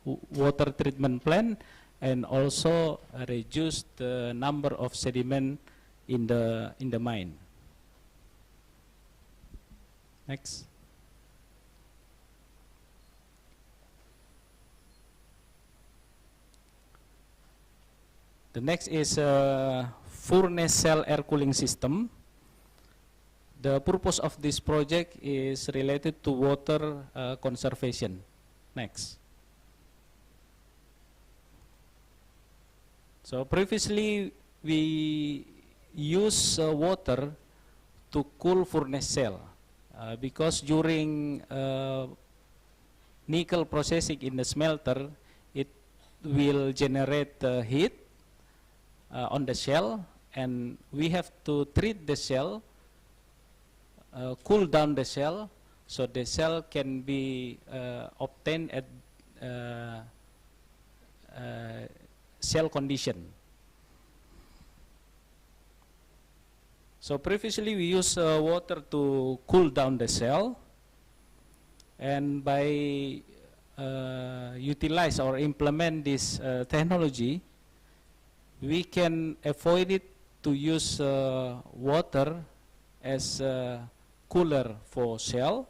water treatment plant, and also reduce the number of sediment in the mine. Next. The next is furnace cell air cooling system. The purpose of this project is related to water conservation. Next. So previously we use water to cool furnace cell. Because during nickel processing in the smelter, it will generate heat on the shell, and we have to treat the shell, cool down the shell, so the shell can be obtained at shell condition. So previously we use water to cool down the shell, and by utilize or implement this technology, we can avoid it to use water as cooler for shell,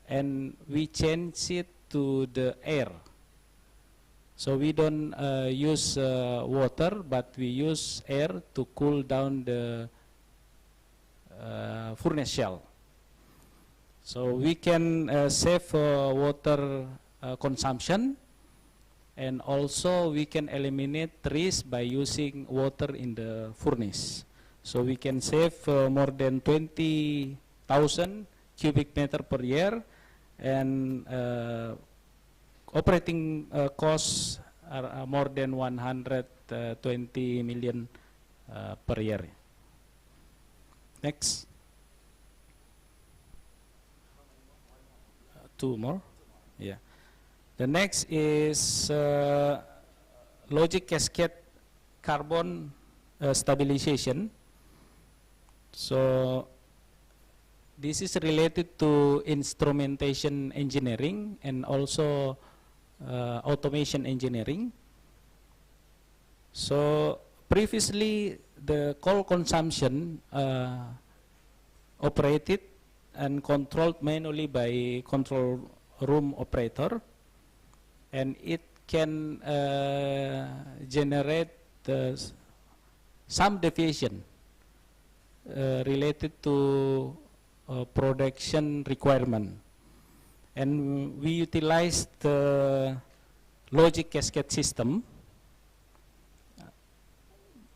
and we change it to the air. So we don't use water, but we use air to cool down the furnace shell. So we can save water consumption, and also we can eliminate risk by using water in the furnace. So we can save more than 20,000 cubic meter per year, and operating costs are more than 120 million per year. Next. Two more. Yeah. The next is logic cascade carbon stabilization. So this is related to instrumentation engineering and also automation engineering. So previously the coal consumption operated and controlled manually by control room operator, and it can generate some deviation related to production requirement, and we utilize the logic cascade system.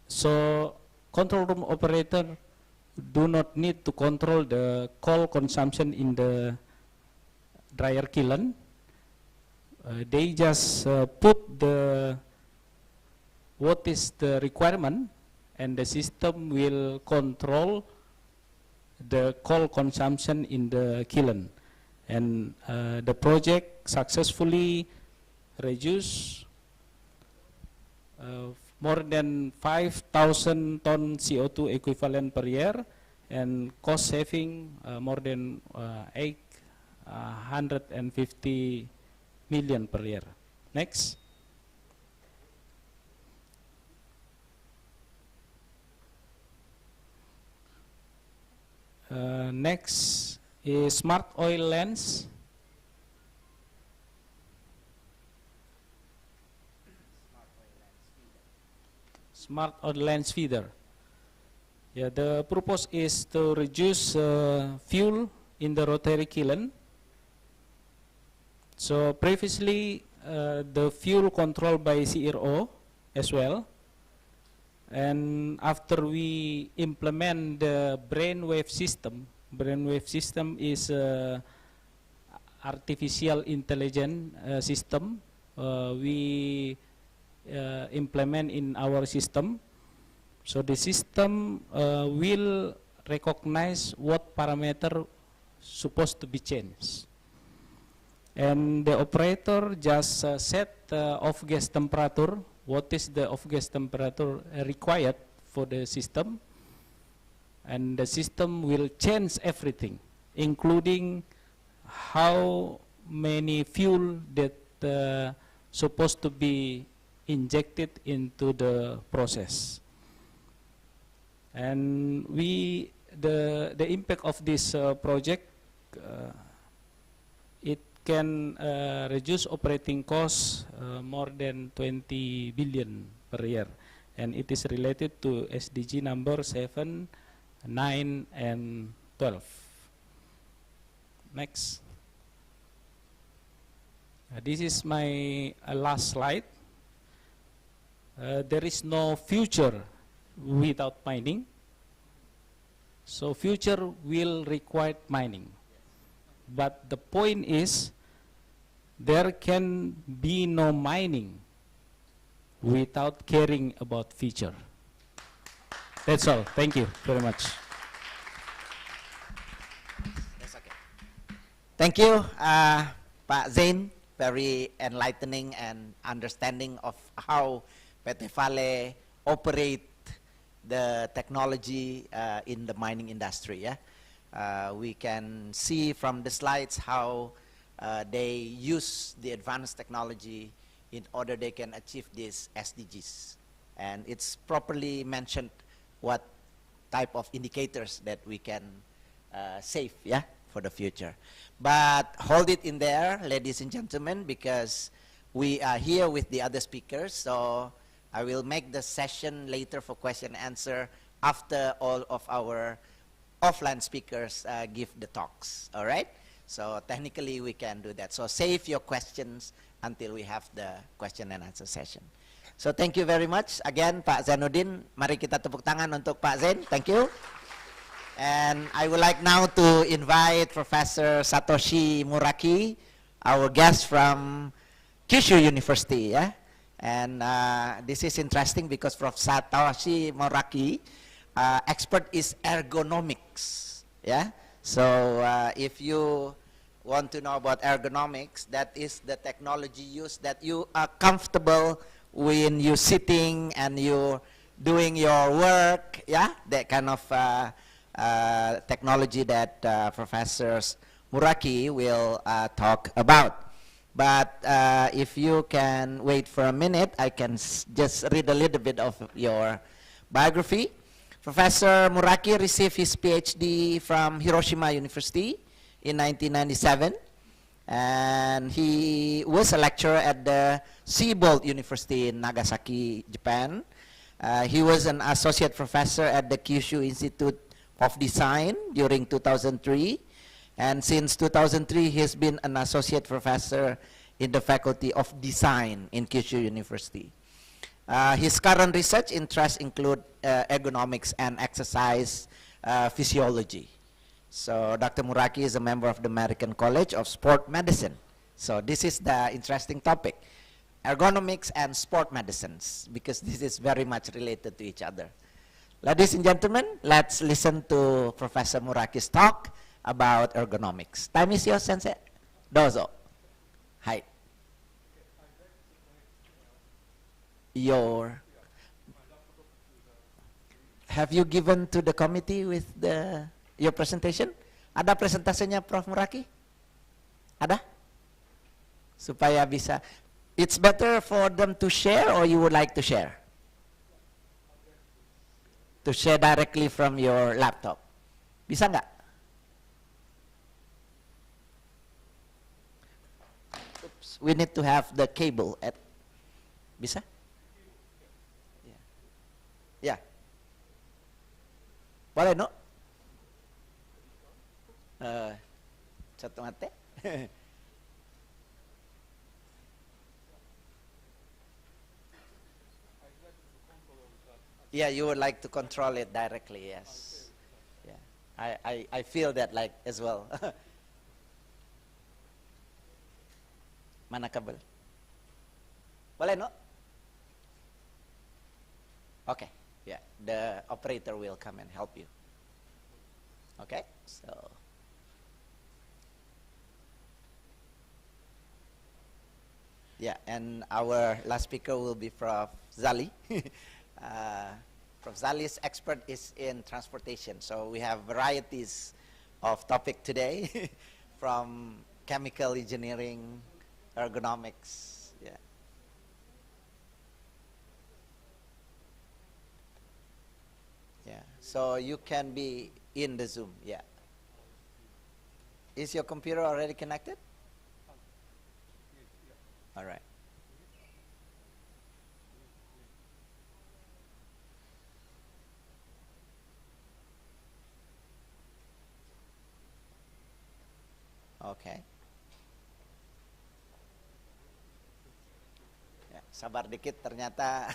So control room operator do not need to control the coal consumption in the dryer kiln. They just put what is the requirement, and the system will control the coal consumption in the kiln. And the project successfully reduced more than 5,000 ton CO2 equivalent per year, and cost saving more than 850 million per year. Next. Next is smart oil lens. Smart oil lens feeder. Yeah, the purpose is to reduce fuel in the rotary kiln. So previously the fuel controlled by CRO as well, and after we implement the brainwave system is artificial intelligence system we implement in our system. So the system will recognize what parameter supposed to be changed, and the operator just set off gas temperature, what is the off gas temperature required for the system, and the system will change everything, including how many fuel that supposed to be injected into the process. And the impact of this project, it can reduce operating costs more than 20 billion per year, and it is related to SDG number 7, 9, and 12. Next. This is my last slide. There is no future without mining. So future will require mining. But the point is, there can be no mining without caring about future. That's all. Thank you very much. That's okay. Thank you, Pak Zain. Very enlightening and understanding of how PT Vale operate the technology in the mining industry. Yeah, we can see from the slides how they use the advanced technology in order they can achieve these SDGs, and it's properly mentioned what type of indicators that we can save, yeah, for the future. But hold it in there, ladies and gentlemen, because we are here with the other speakers, so I will make the session later for question and answer after all of our offline speakers give the talks, all right? So technically we can do that. So save your questions until we have the question and answer session. So thank you very much. Again, Pak Zainuddin, mari kita tepuk tangan untuk Pak Zain. Thank you. And I would like now to invite Professor Satoshi Muraki, our guest from Kyushu University. Yeah? And this is interesting because Prof. Satoshi Muraki, expert is ergonomics. Yeah? So if you want to know about ergonomics, that is the technology used that you are comfortable when you're sitting and you're doing your work, yeah, that kind of technology that Professor Muraki will talk about. But if you can wait for a minute, I can just read a little bit of your biography. Professor Muraki received his PhD from Hiroshima University in 1997. And he was a lecturer at the Siebold University in Nagasaki, Japan. He was an associate professor at the Kyushu Institute of Design during 2003. And since 2003, he has been an associate professor in the Faculty of Design in Kyushu University. His current research interests include ergonomics and exercise physiology. So Dr. Muraki is a member of the American College of Sport Medicine. So this is the interesting topic, ergonomics and sport medicines, because this is very much related to each other. Ladies and gentlemen, let's listen to Professor Muraki's talk about ergonomics. Time is yours, Sensei. Dozo. Hi. Have you given to the committee with your presentation? Ada presentasenya Prof. Muraki? Ada? Supaya bisa. It's better for them to share, or you would like to share? To share directly from your laptop. Bisa nggak? Oops, we need to have the cable at. Bisa? Yeah. Yeah. Boleh, no? Satu mate. Yeah, you would like to control it directly, yes. Yeah, I feel that like as well. Mana kabel? Boleh, no? Okay, yeah, the operator will come and help you. Okay, so. Yeah, and our last speaker will be Prof. Zali. Prof. Zali's expert is in transportation, so we have varieties of topic today from chemical engineering, ergonomics, yeah. Yeah, so you can be in the Zoom, yeah. Is your computer already connected? All right. Okay. Ya, sabar dikit ternyata.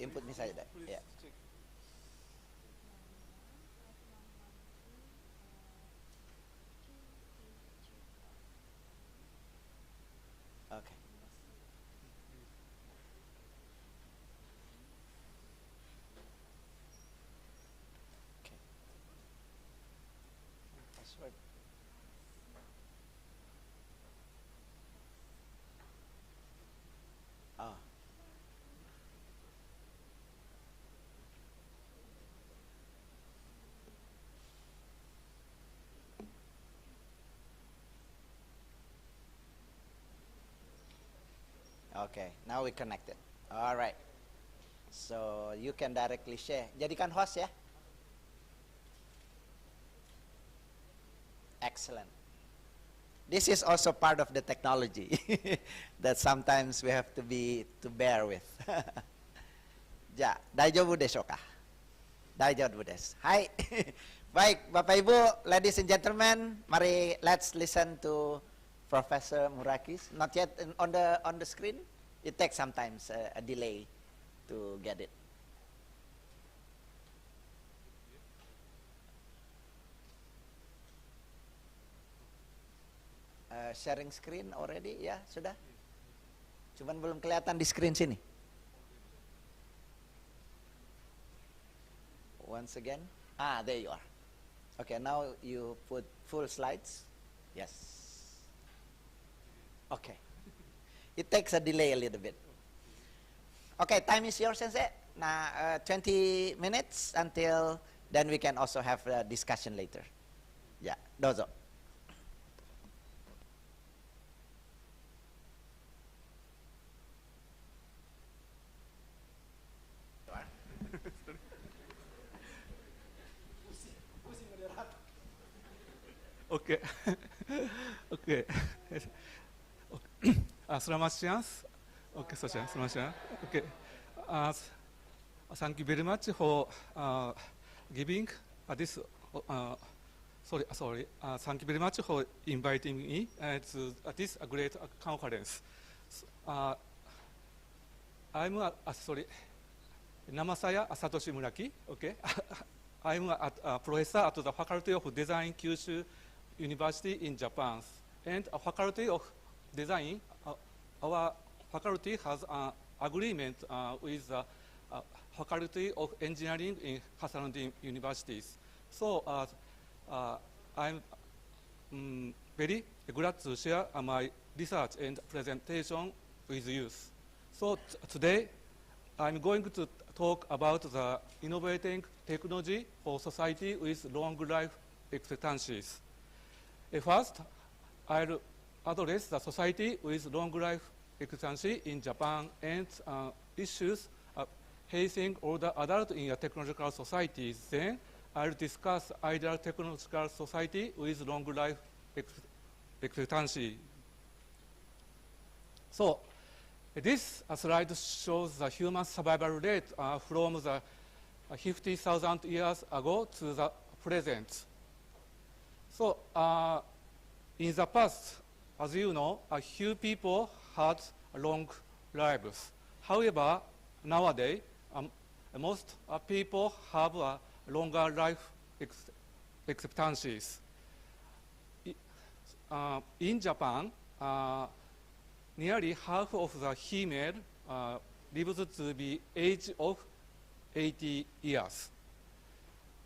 Input me saja, ya. Okay. Okay. Password. Okay, now we connected. All right. So you can directly share. Jadikan host ya. Excellent. This is also part of the technology that sometimes we have to bear with. Ja, daijoubu desho ka? Daijoubu desu. Hai. Baik, Bapak Ibu, ladies and gentlemen, mari let's listen to Professor Murakis. Not yet on the screen. It takes sometimes a delay to get it. Sharing screen already ya, sudah? Cuman belum kelihatan di screen sini. Once again. Ah, there you are. Okay, now you put full slides. Yes. Okay. It takes a delay a little bit. Okay, time is yours, Sensei. Now, 20 minutes until then we can also have a discussion later. Yeah, dozo. Oke, oke. Selamat siang. Oke, selamat siang. Oke. Thank you very much for giving this. Sorry. Thank you very much for inviting me to this great conference. I'm sorry. Nama saya Satoshi Muraki. Okay. I'm a professor at the Faculty of Design Kyushu University in Japan, and a Faculty of Design. Our faculty has an agreement with the Faculty of Engineering in Hasanuddin Universities. So I'm very glad to share my research and presentation with you. So today I'm going to talk about the innovating technology for society with long life expectancies. First, I'll address the society with long life expectancy in Japan and issues facing older adults in a technological society. Then I'll discuss ideal technological society with long life expectancy. So this slide shows the human survival rate from the 50,000 years ago to the present. So in the past, as you know, a few people had long lives. However, nowadays, most people have longer life expectancies. In Japan, nearly half of the female lives to the age of 80 years.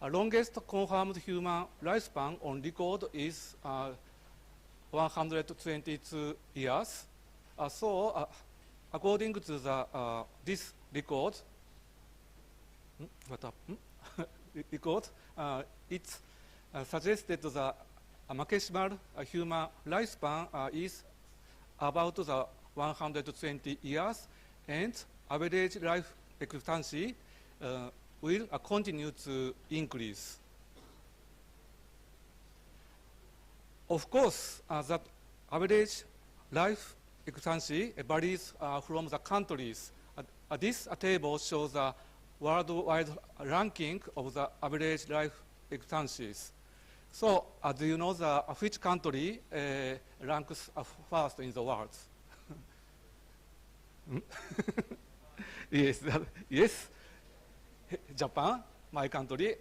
Longest confirmed human lifespan on record is 122 years. So, according to this record, it suggested the maximal human lifespan is about the 120 years, and average life expectancy will continue to increase. Of course, that average life expectancy varies from the countries. This table shows the worldwide ranking of the average life expectancies. So, do you know which country ranks first in the world? Yes, Japan, my country,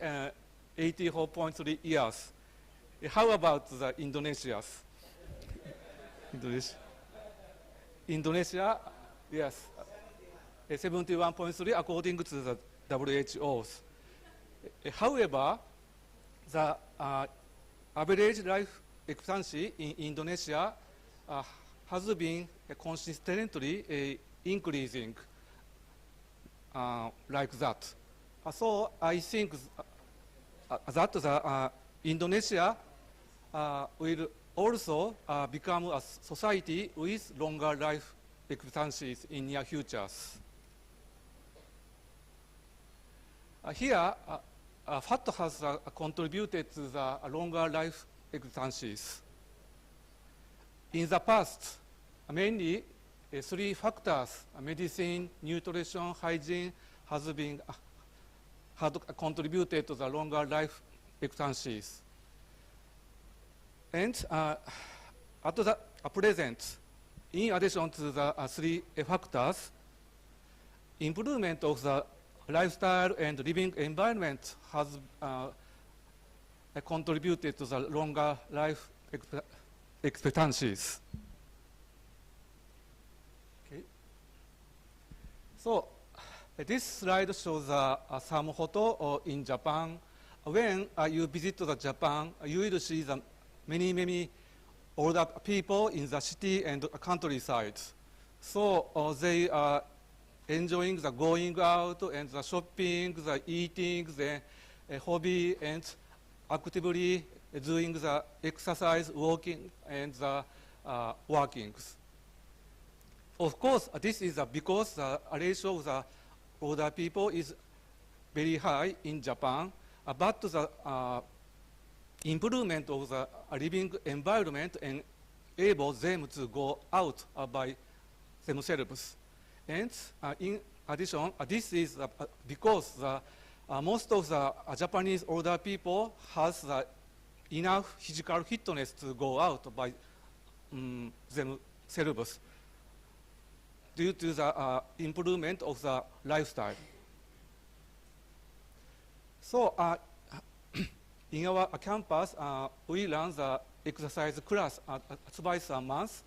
84.3 years. How about the Indonesia's? Indonesia, yes, 71.3 according to the WHO's. However, the average life expectancy in Indonesia has been consistently increasing like that. So I think that the Indonesia will also become a society with longer life expectancies in near futures. Here, what has contributed to the longer life expectancies? In the past, mainly three factors, medicine, nutrition, hygiene, had contributed to the longer life expectancies. And at the present, in addition to the three factors, improvement of the lifestyle and living environment has contributed to the longer life expectancies. Okay. So this slide shows some photo in Japan. When you visit the Japan, you will see the many older people in the city and countryside. So they are enjoying the going out and the shopping, the eating, the hobby, and actively doing the exercise, walking, and the workings. Of course, this is because the ratio of the older people is very high in Japan, but the improvement of the living environment enables them to go out by themselves. And in addition, this is because most of the Japanese older people has enough physical fitness to go out by themselves due to the improvement of the lifestyle. So in our campus, we run the exercise class twice a month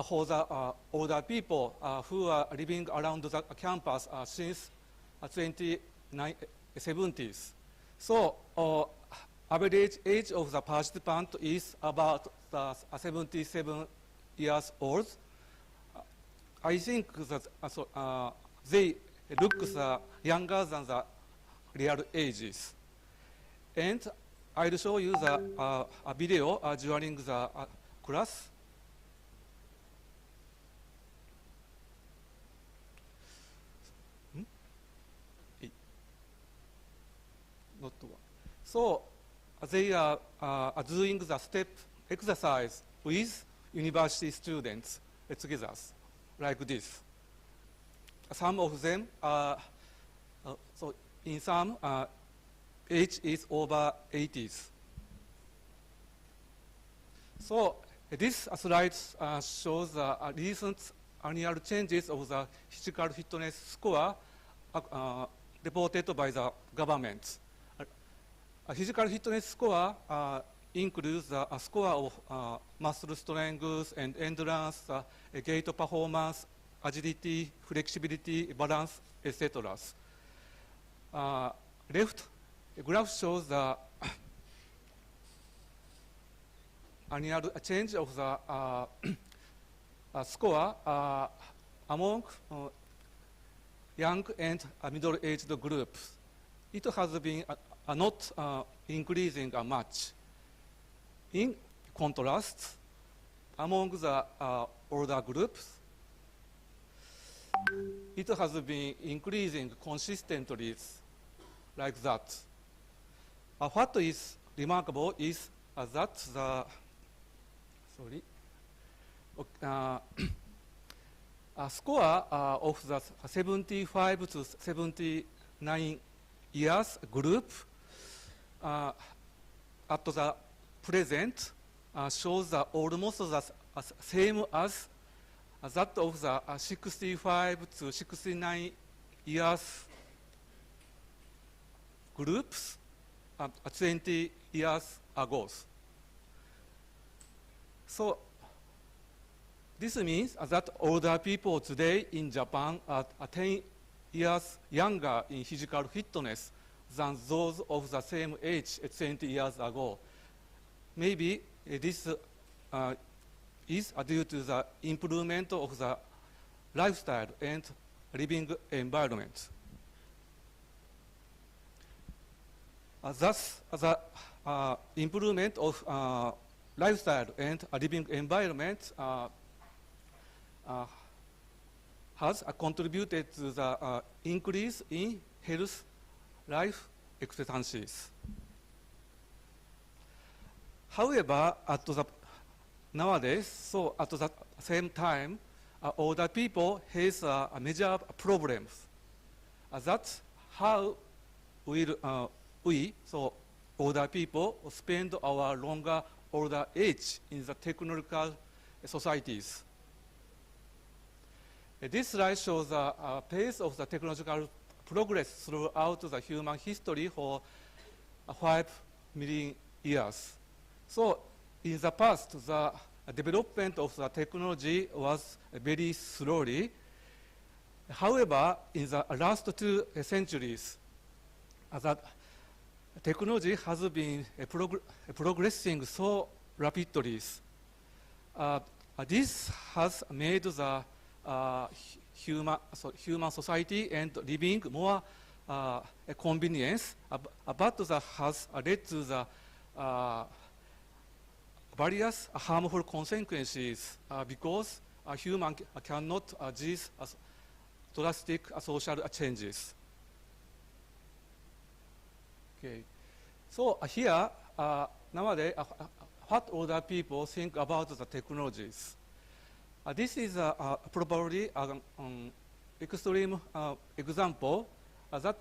for the older people who are living around the campus since 1970s. So average age of the participant is about 77 years old. I think that they look younger than the real ages. And I'll show you the a video during the class. Not one. So they are doing the step exercise with university students together, like this. Some of them are, so in some, age is over 80s. So this slide shows recent annual changes of the physical fitness score reported by the government. A physical fitness score includes a score of muscle strength and endurance, gait performance, agility, flexibility, balance, etc. Left graph shows the annual change of the score among young and middle-aged groups. It has been not increasing much. In contrast, among the older groups, it has been increasing consistently like that. What is remarkable is that the score of the 75 to 79 years group at the present shows almost the same as that of the 65 to 69 years groups 20 years ago. So this means that older people today in Japan are 10 years younger in physical fitness than those of the same age 20 years ago. Maybe this is due to the improvement of the lifestyle and living environment. Thus, the improvement of lifestyle and living environment has contributed to the increase in health life expectancies. However, nowadays, so at the same time, older people face major problems. That's how we, so older people, spend our longer older age in the technological societies. This slide shows the pace of the technological progress throughout the human history for 5 million years. So in the past, the development of the technology was very slowly. However, in the last 2 centuries, the technology has been progressing so rapidly. This has made the human society and living more convenience, but that has led to the various harmful consequences because a human cannot these drastic social changes. Okay, so here nowadays, what older people think about the technologies? This is probably an extreme example that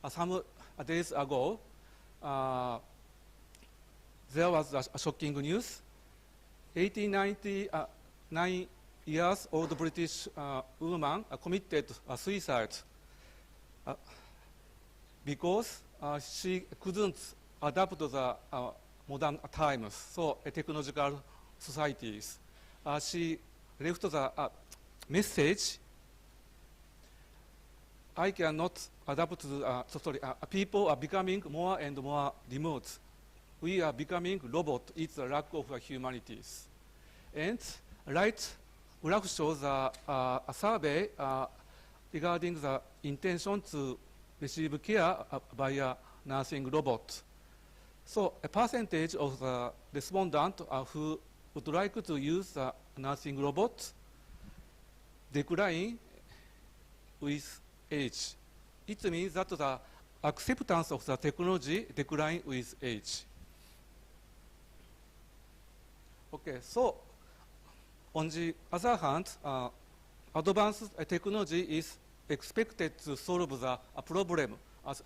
some days ago there was a shocking news. 89 years old British woman committed suicide because she couldn't adapt to the modern times, so technological societies. She left the message, I cannot adapt to people are becoming more and more remote. We are becoming robots. It's a lack of humanities. And right graph shows a survey regarding the intention to receive care by a nursing robot. So a percentage of the respondents who would like to use the nursing robot decline with age. It means that the acceptance of the technology decline with age. Okay, so on the other hand, advanced technology is expected to solve the problem as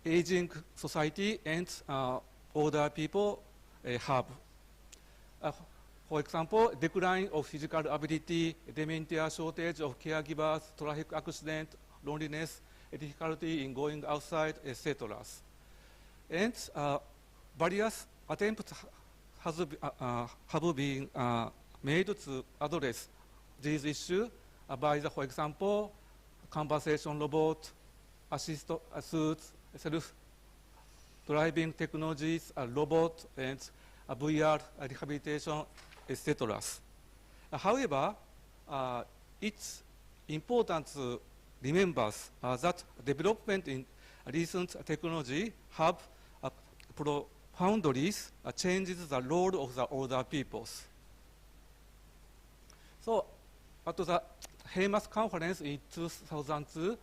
aging society and older people have. For example, decline of physical ability, dementia, shortage of caregivers, traffic accident, loneliness, difficulty in going outside, etc. And various attempts have been made to address these issues by, for example, conversation robot, suits, self-driving technologies, robot, and VR rehabilitation, etc. However, it's important to remember that development in recent technology have profoundly changes the role of the older peoples. So, at the famous conference in 2002,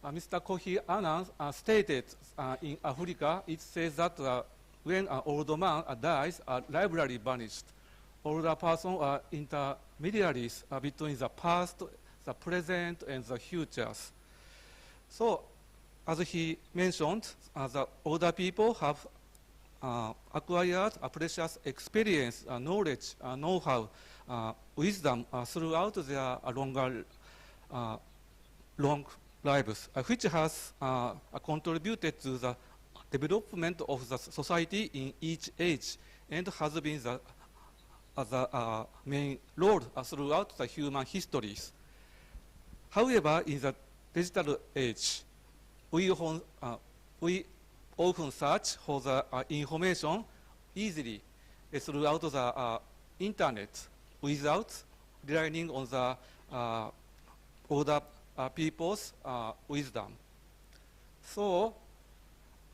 Mr. Kofi Annan stated in Africa, it says that when an old man dies, a library vanished. Older persons are intermediaries between the past, the present, and the futures. So, as he mentioned, the older people have acquired a precious experience, knowledge, know-how, wisdom throughout their long lives, which has contributed to the development of the society in each age and has been the main role throughout the human histories. However, in the digital age, we often search for the information easily throughout the internet without relying on the older people's wisdom. So,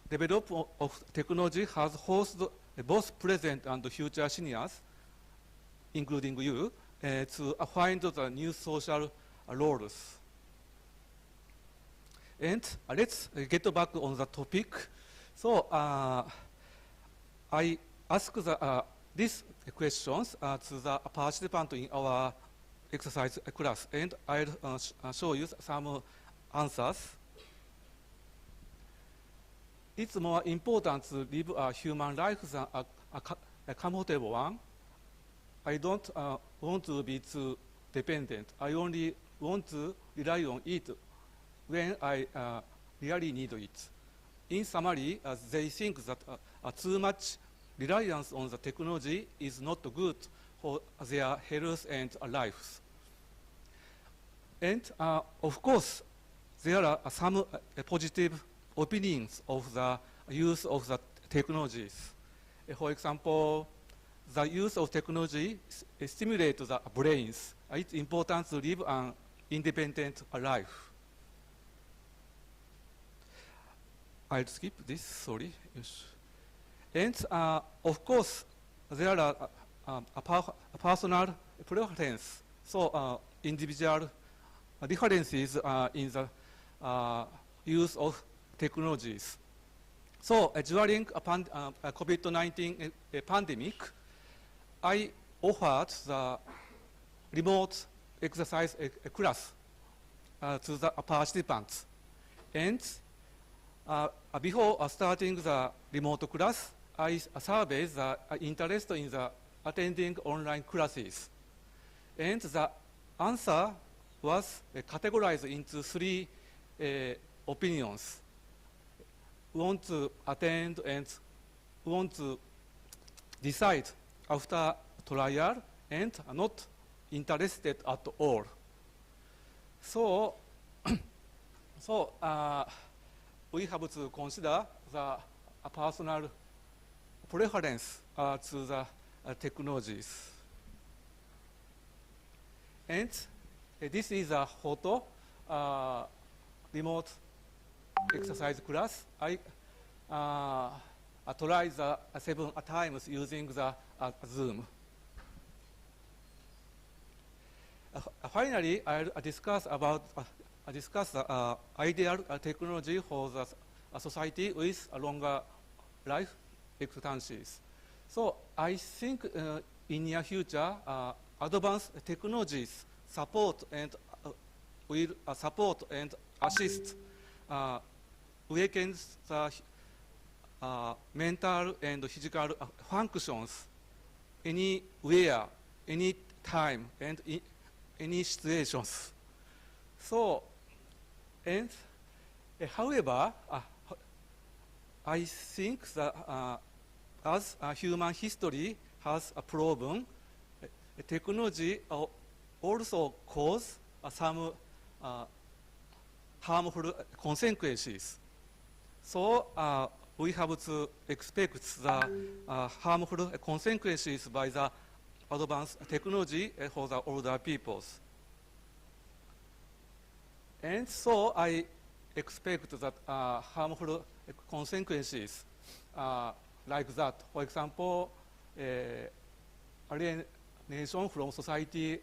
development of technology has hosted both present and future seniors including you, to find the new social roles. And let's get back on the topic. So I ask these questions to the participant in our exercise class, and I'll show you some answers. It's more important to live a human life than a comfortable one. I don't want to be too dependent. I only want to rely on it when I really need it. In summary, they think that too much reliance on the technology is not good for their health and lives. And of course, there are some positive opinions of the use of the technologies. For example, the use of technology stimulates the brains. It's important to live an independent life. I'll skip this, sorry. Yes. And of course, there are a personal preference. So individual differences in the use of technologies. So during a COVID-19 pandemic, I offered the remote exercise class to the participants. And before starting the remote class, I surveyed the interest in the attending online classes. And the answer was categorized into three opinions. Want to attend and want to decide after trial and not interested at all. So, we have to consider the personal preference to the technologies. And this is a photo remote exercise class. I tried 7 times using the Zoom. Finally, I'll discuss the ideal technology for the society with a longer life expectancies. So I think in near future, advanced technologies support and will support and assist awakens the mental and physical functions anywhere, any time, and in any situations. So, and however, I think that as human history has proven, technology also cause some harmful consequences. So we have to expect the harmful consequences by the advanced technology for the older peoples. And so I expect that harmful consequences like that. For example, alienation from society,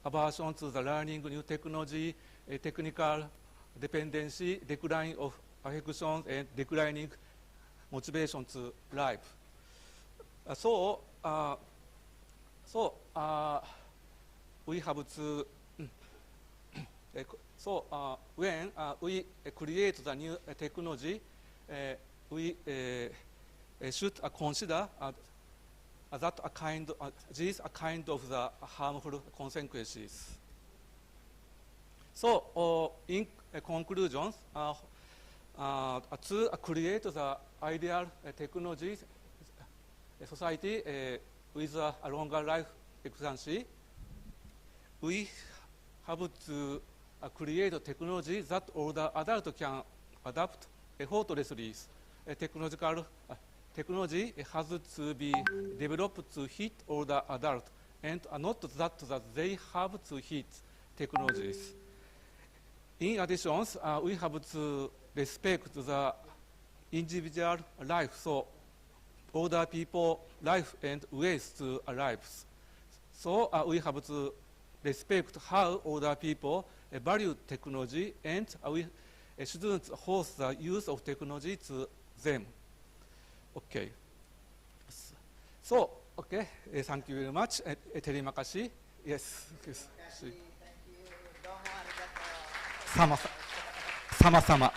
aversion to the learning new technology, technical dependency, decline of affections, and declining motivation to life. We have to. When we create the new technology, we should consider that these are kind of the harmful consequences. So, in conclusion, to create the ideal technology society with a longer life expectancy, we have to create a technology that older adults can adapt effortlessly. Technology has to be developed to hit older adults, and not that they have to hit technologies. In addition, we have to respect the individual life, so older people life and ways to lives. So we have to respect how older people value technology, and we shouldn't force the use of technology to them. Okay. So, okay, thank you very much. Terima kasih. Yes. Yes. Thank you. Don't worry that, Sama-sama.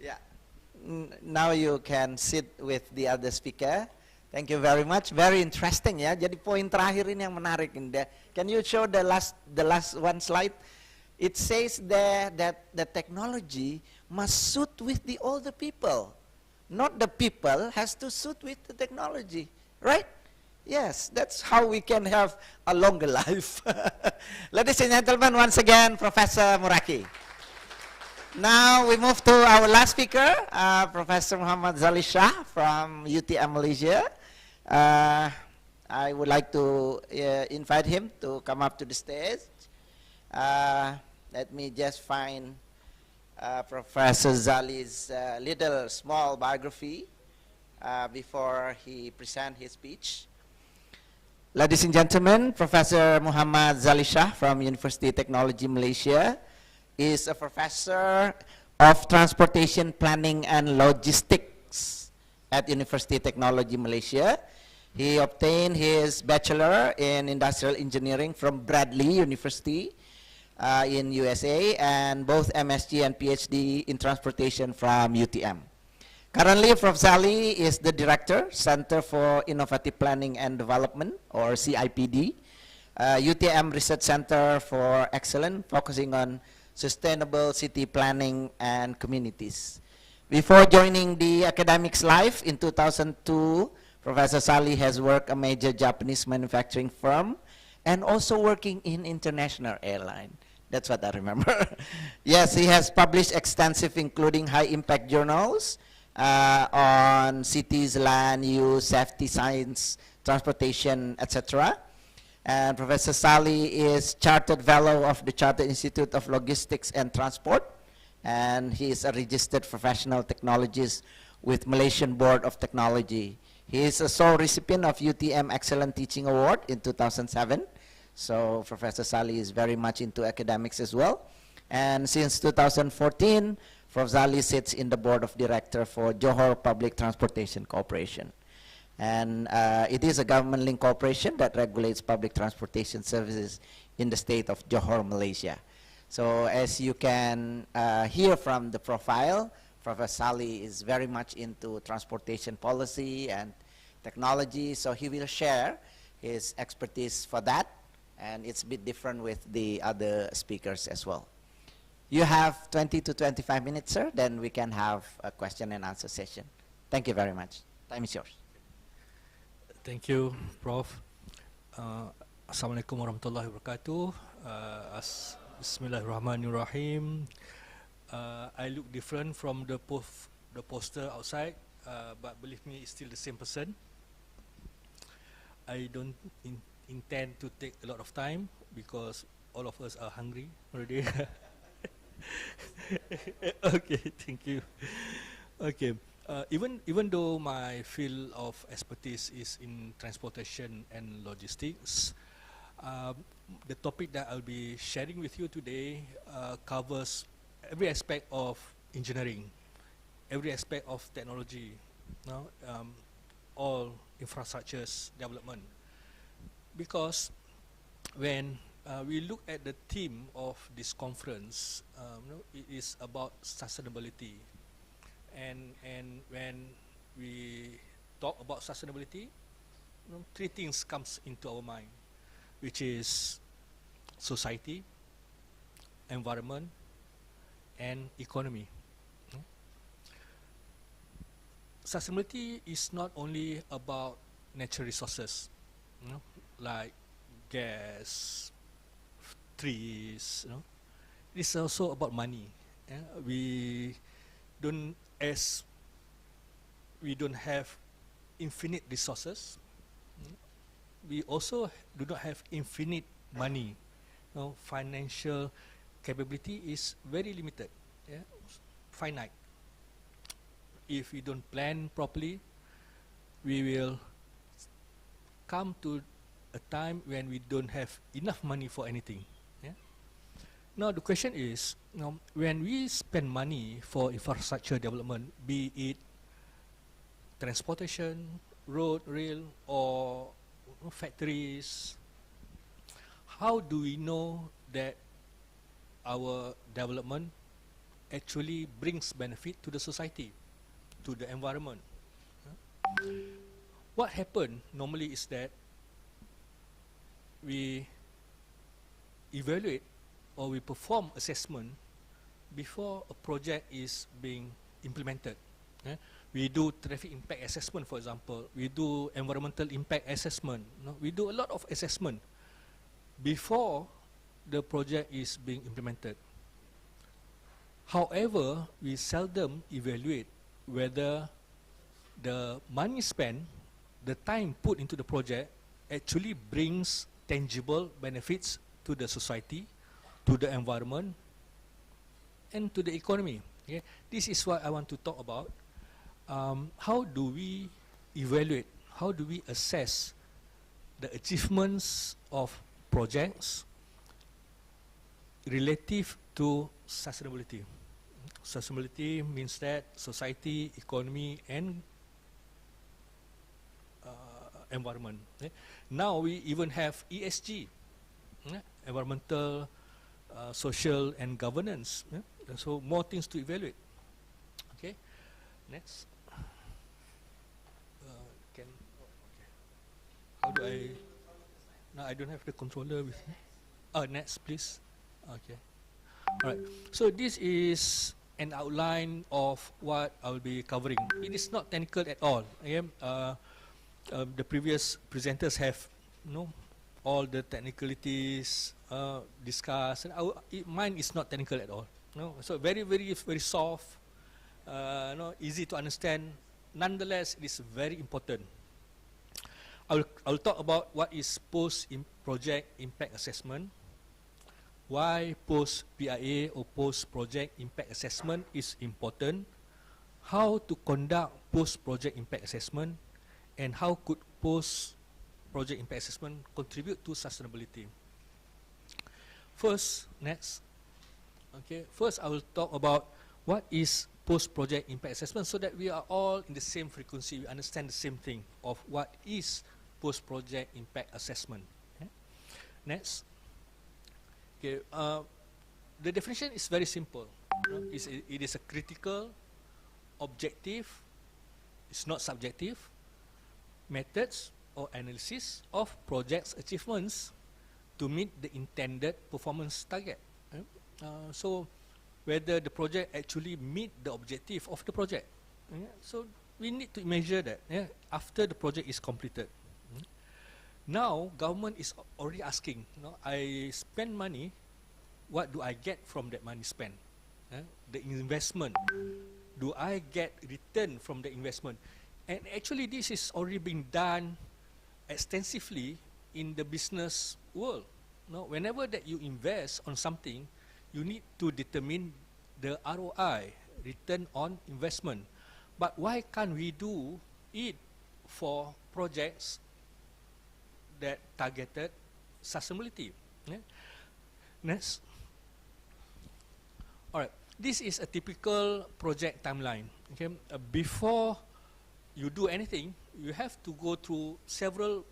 yeah. Now you can sit with the other speaker. Thank you very much. Very interesting ya. Jadi poin terakhir ini yang menarik. Can you show the last one slide? It says there that the technology must suit with the older people. Not the people has to suit with the technology, right? Yes, that's how we can have a longer life. Ladies and gentlemen, once again, Professor Muraki. Now we move to our last speaker, Professor Muhammad Zali Shah from UTM Malaysia. I would like to invite him to come up to the stage. Let me just find Professor Zali's little small biography before he presents his speech. Ladies and gentlemen, Professor Muhammad Zali Shah from University Technology Malaysia is a professor of transportation planning and logistics at University Technology Malaysia. He obtained his bachelor in industrial engineering from Bradley University in USA, and both MSc and PhD in transportation from UTM. Currently, Prof. Zali is the director, Center for Innovative Planning and Development, or CIPD, UTM Research Center for Excellence, focusing on sustainable city planning and communities. Before joining the academics life in 2002, Professor Zali has worked a major Japanese manufacturing firm and also working in international airline. That's what I remember. Yes, he has published extensive, including high-impact journals on cities, land use, safety science, transportation, etc. And Professor Zali is Chartered Fellow of the Chartered Institute of Logistics and Transport, and he is a registered professional technologist with Malaysian Board of Technology. He is a sole recipient of UTM Excellent Teaching Award in 2007. So Professor Zali is very much into academics as well. And since 2014, Prof. Zali sits in the board of director for Johor Public Transportation Corporation. And it is a government-linked corporation that regulates public transportation services in the state of Johor, Malaysia. So as you can hear from the profile, Professor Zali is very much into transportation policy and technology, so he will share his expertise for that, and it's a bit different with the other speakers as well. You have 20 to 25 minutes, sir, then we can have a question and answer session. Thank you very much. Time is yours. Thank you, Prof. Assalamualaikum warahmatullahi wabarakatuh. Bismillahirrahmanirrahim. I look different from the poster outside, but believe me, it's still the same person. I don't intend to take a lot of time because all of us are hungry already. Okay, thank you. Okay, even though my field of expertise is in transportation and logistics, the topic that I'll be sharing with you today covers every aspect of engineering, every aspect of technology, all infrastructures development. Because when we look at the theme of this conference, it is about sustainability, and when we talk about sustainability, three things comes into our mind, which is society, environment, and economy. Sustainability is not only about natural resources, like gas, trees. It's also about money. We don't have infinite resources. We also do not have infinite money. Financial capability is very limited, finite. If we don't plan properly, we will come to a time when we don't have enough money for anything. Yeah? Now the question is, when we spend money for infrastructure development, be it transportation, road, rail, or factories, how do we know that our development actually brings benefit to the society, to the environment? What happens normally is that we evaluate or we perform assessment before a project is being implemented. We do traffic impact assessment, for example. We do environmental impact assessment. We do a lot of assessment before the project is being implemented. However, we seldom evaluate whether the money spent, the time put into the project actually brings tangible benefits to the society, to the environment, and to the economy. Okay? This is what I want to talk about. How do we evaluate, how do we assess the achievements of projects relative to sustainability? Sustainability means that society, economy, and environment. Now we even have ESG, environmental, social, and governance. So more things to evaluate. Okay, next. How do I? No, I don't have the controller with me. Next, please. Okay. All right. So this is an outline of what I'll be covering. It is not technical at all. The previous presenters have, all the technicalities discussed. And mine is not technical at all. So very soft, easy to understand. Nonetheless, it is very important. I'll talk about what is post-project impact assessment, why post-PIA or post-project impact assessment is important, how to conduct post-project impact assessment, and how could post-project impact assessment contribute to sustainability. First, next. Okay, first I will talk about what is post-project impact assessment so that we are all in the same frequency, we understand the same thing of what is post-project impact assessment. Okay. Next. Okay, the definition is very simple. It is a critical, objective, it's not subjective, methods or analysis of projects' achievements to meet the intended performance target. So whether the project actually meet the objective of the project. So we need to measure that after the project is completed. Now government is already asking, I spend money, what do I get from that money spent? The investment, do I get return from the investment? And actually this is already being done extensively in the business world. Whenever that you invest on something, you need to determine the ROI, return on investment. But why can't we do it for projects that targeted sustainability? Next. Alright, this is a typical project timeline. Okay, before you do anything, you have to go through several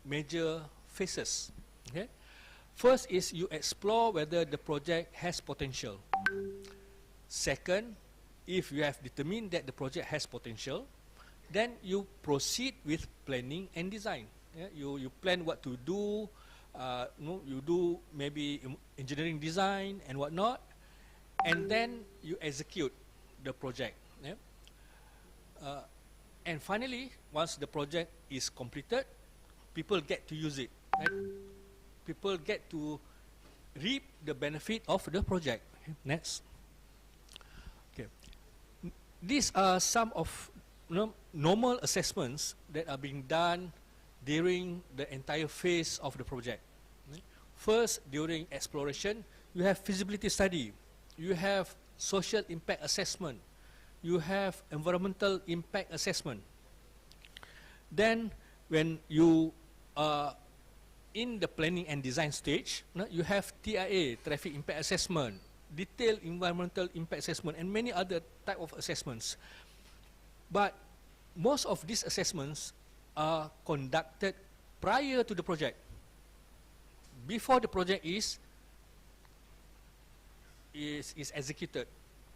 major phases. Okay, first is you explore whether the project has potential. Second, if you have determined that the project has potential, then you proceed with planning and design. You plan what to do. You do maybe engineering design and whatnot, and then you execute the project. And finally, once the project is completed, people get to use it. People get to reap the benefit of the project. Next. Okay. These are some of normal assessments that are being done during the entire phase of the project. First, during exploration, you have feasibility study, you have social impact assessment, you have environmental impact assessment. Then, when you in the planning and design stage, you have TIA, traffic impact assessment, detailed environmental impact assessment, and many other type of assessments. But most of these assessments are conducted prior to the project, before the project is executed.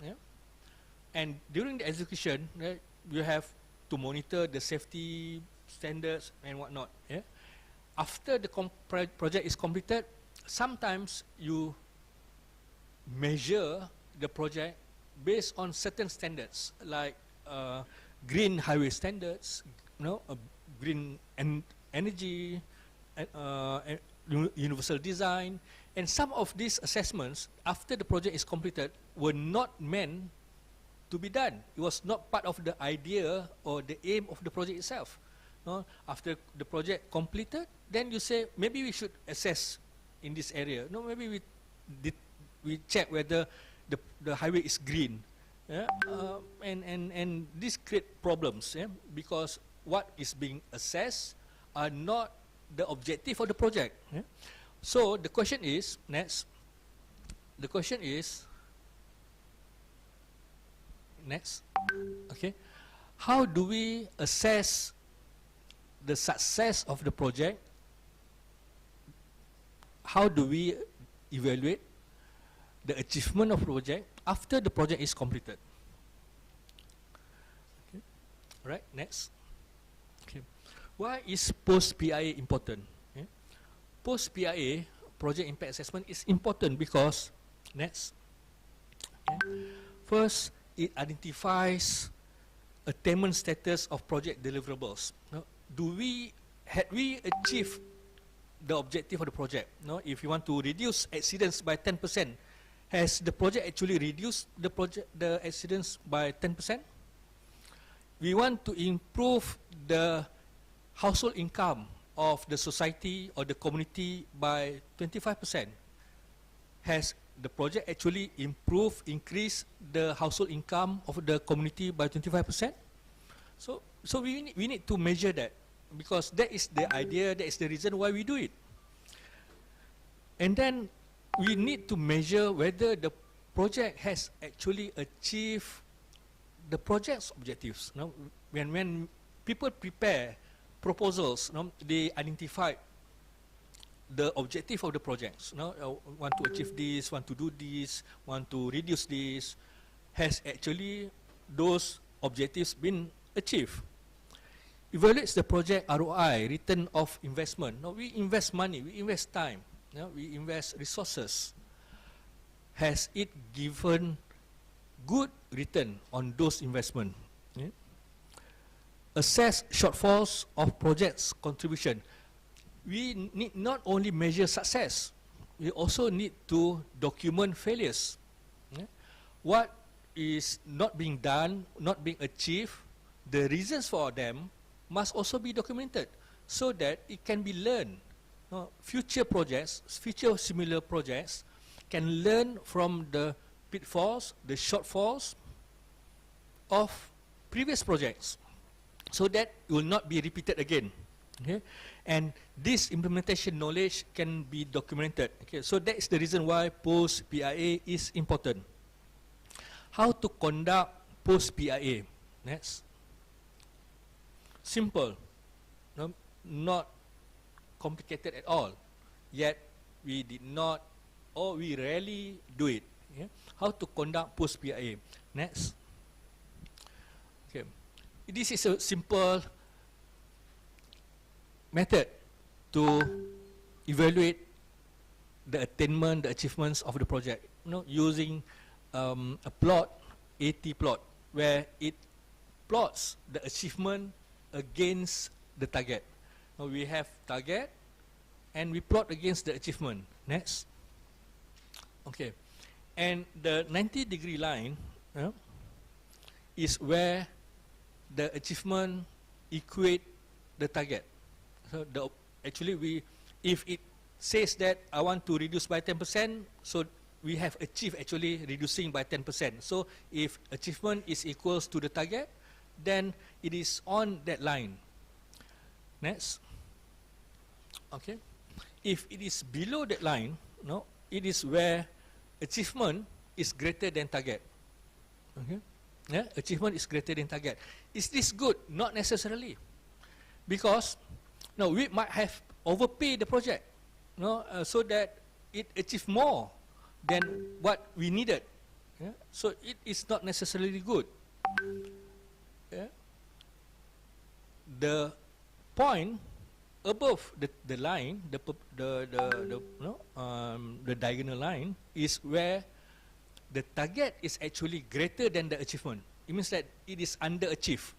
Yeah? And during the execution, you have to monitor the safety standards and whatnot. Yeah? After the project is completed, sometimes you measure the project based on certain standards, like green highway standards, green energy, universal design, and some of these assessments, after the project is completed, were not meant to be done. It was not part of the idea or the aim of the project itself. After the project completed, then you say, maybe we should assess in this area. Maybe we check whether the highway is green. Yeah? And this create problems, yeah? Because what is being assessed are not the objective of the project. Yeah? So the question is, next, okay, how do we assess the success of the project? How do we evaluate the achievement of project after the project is completed? Okay. Right, next. Okay. Why is post-PIA important? Okay. Post-PIA, project impact assessment, is important because, next, okay, first, it identifies attainment status of project deliverables. Had we achieved the objective of the project? If you want to reduce accidents by 10%, has the project actually reduced the accidents by 10%? We want to improve the household income of the society or the community by 25%. Has the project actually increased the household income of the community by 25%? So we need to measure that, because that is the idea, that is the reason why we do it. And then we need to measure whether the project has actually achieved the project's objectives. When people prepare proposals, they identify the objective of the projects. Want to achieve this, want to do this, want to reduce this. Has actually those objectives been achieved? Evaluates the project ROI, return of investment. We invest money, we invest time, we invest resources. Has it given good return on those investment? Yeah? Assess shortfalls of project's contribution. We need not only measure success, we also need to document failures. Yeah? What is not being done, not being achieved, the reasons for them must also be documented so that it can be learned. Future projects, future similar projects can learn from the pitfalls, the shortfalls of previous projects, so that it will not be repeated again. Okay? And this implementation knowledge can be documented. Okay? So that is the reason why post-PIA is important. How to conduct post-PIA? Next. Simple, not complicated at all. Yet we did not, or we rarely do it. Yeah? How to conduct post-PIA? Next. Okay. This is a simple method to evaluate the attainment, the achievements of the project. Using a plot, AT plot, where it plots the achievement against the target. Now we have target and we plot against the achievement. Next. Okay. And the 90-degree line is where the achievement equate the target. So actually if it says that I want to reduce by 10%, so we have achieved actually reducing by 10%. So if achievement is equals to the target, then it is on that line. Next. Okay, if it is below that line, no, it is where achievement is greater than target. Okay, yeah, achievement is greater than target. Is this good? Not necessarily, because no, we might have overpaid the project, no, so that it achieved more than what we needed. Yeah? So it is not necessarily good. Yeah? The point above the line, the diagonal line is where the target is actually greater than the achievement. It means that it is underachieved.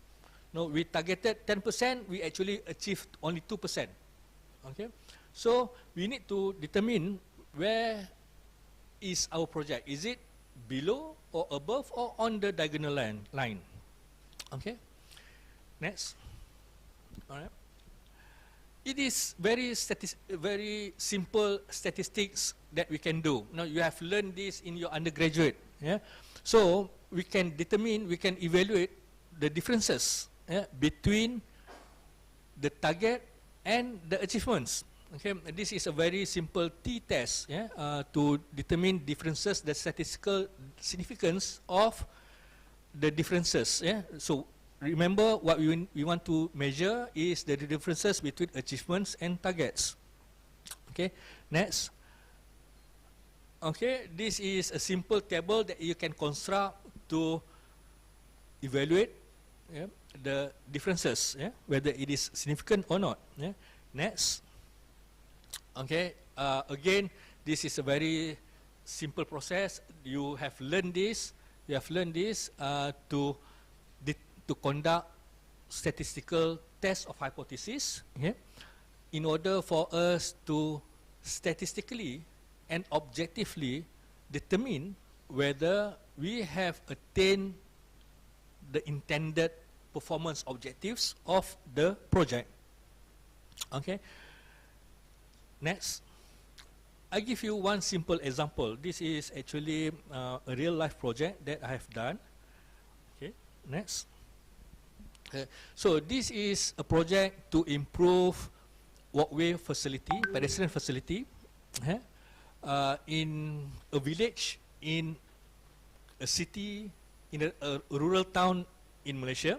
No, we targeted 10%, we actually achieved only 2%. Okay, so we need to determine where is our project. Is it below or above or on the diagonal line? Okay, next. All right. It is very simple statistics that we can do. Now you have learned this in your undergraduate. Yeah, so we can determine, we can evaluate the differences, yeah, between the target and the achievements. Okay, this is a very simple t-test, yeah, to determine differences, the statistical significance of the differences. Yeah, so remember what we want to measure is the differences between achievements and targets. Okay, next. Okay, this is a simple table that you can construct to evaluate, yeah, the differences, yeah, whether it is significant or not. Yeah. Next. Okay, again, this is a very simple process. You have learned this. To conduct statistical test of hypothesis, okay, in order for us to statistically and objectively determine whether we have attained the intended performance objectives of the project. Okay. Next, I give you one simple example. This is actually a real life project that I have done. Okay. Next. So this is a project to improve walkway facility, pedestrian facility, in a village, in a city, in a rural town in Malaysia.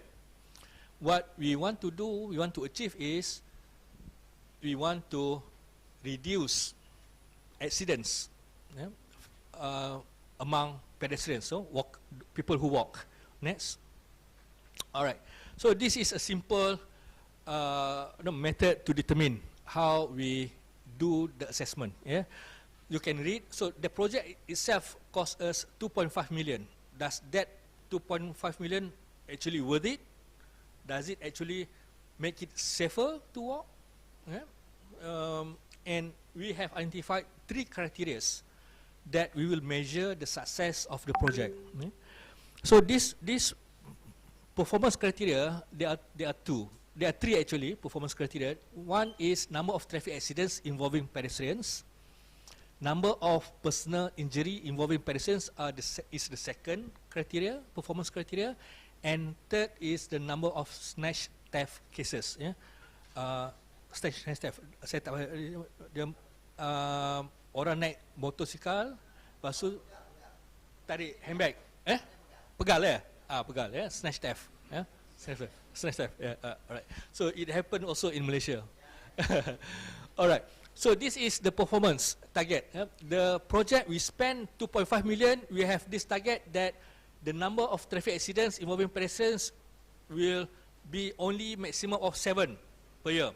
What we want to do, we want to achieve is, we want to reduce accidents, yeah, among pedestrians, so people who walk. Next. All right. So this is a simple method to determine how we do the assessment. Yeah, you can read. So the project itself cost us 2.5 million. Does that 2.5 million actually worth it? Does it actually make it safer to walk? Yeah? And we have identified 3 criteria that we will measure the success of the project. Yeah? So this performance criteria, there are 2. There are 3 actually performance criteria. One is number of traffic accidents involving pedestrians. Number of personal injury involving pedestrians is the second criteria, performance criteria, and third is the number of snatch theft cases. Yeah, snatch theft. Saya tak dia orang naik motosikal, lepas tu tarik handbag, pegal ya, pegal ya, snatch theft, ya, snatch theft. Yeah, alright. So it happened also in Malaysia. Alright. So this is the performance target. The project we spent 2.5 million. We have this target that the number of traffic accidents involving pedestrians will be only maximum of 7 per year.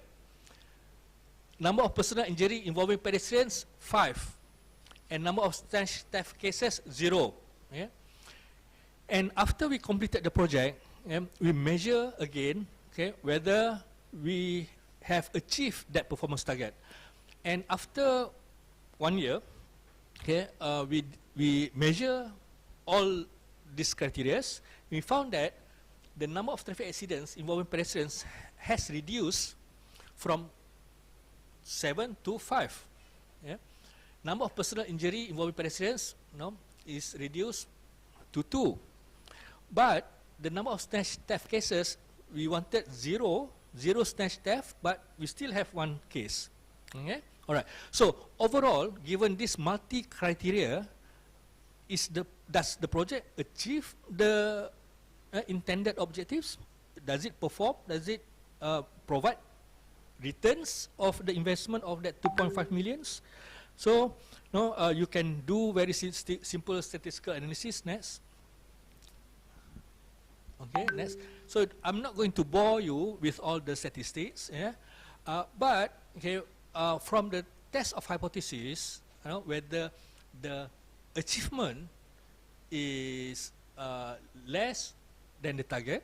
Number of personal injury involving pedestrians 5, and number of snatch theft cases 0. Yeah? And after we completed the project, we measure again, okay, whether we have achieved that performance target. And after 1 year, okay, we measure all these criteria. We found that the number of traffic accidents involving pedestrians has reduced from 7 to 5. Yeah? Number of personal injury involving pedestrians, is reduced to 2. But the number of snatch theft cases, we wanted zero snatch theft, but we still have 1 case. Okay, all right. So overall, given this multi-criteria, does the project achieve the intended objectives? Does it perform? Does it provide returns of the investment of that 2.5 millions? So, you can do very simple statistical analysis next. Okay, next. So I'm not going to bore you with all the statistics, yeah. But okay, from the test of hypothesis, whether the achievement is less than the target,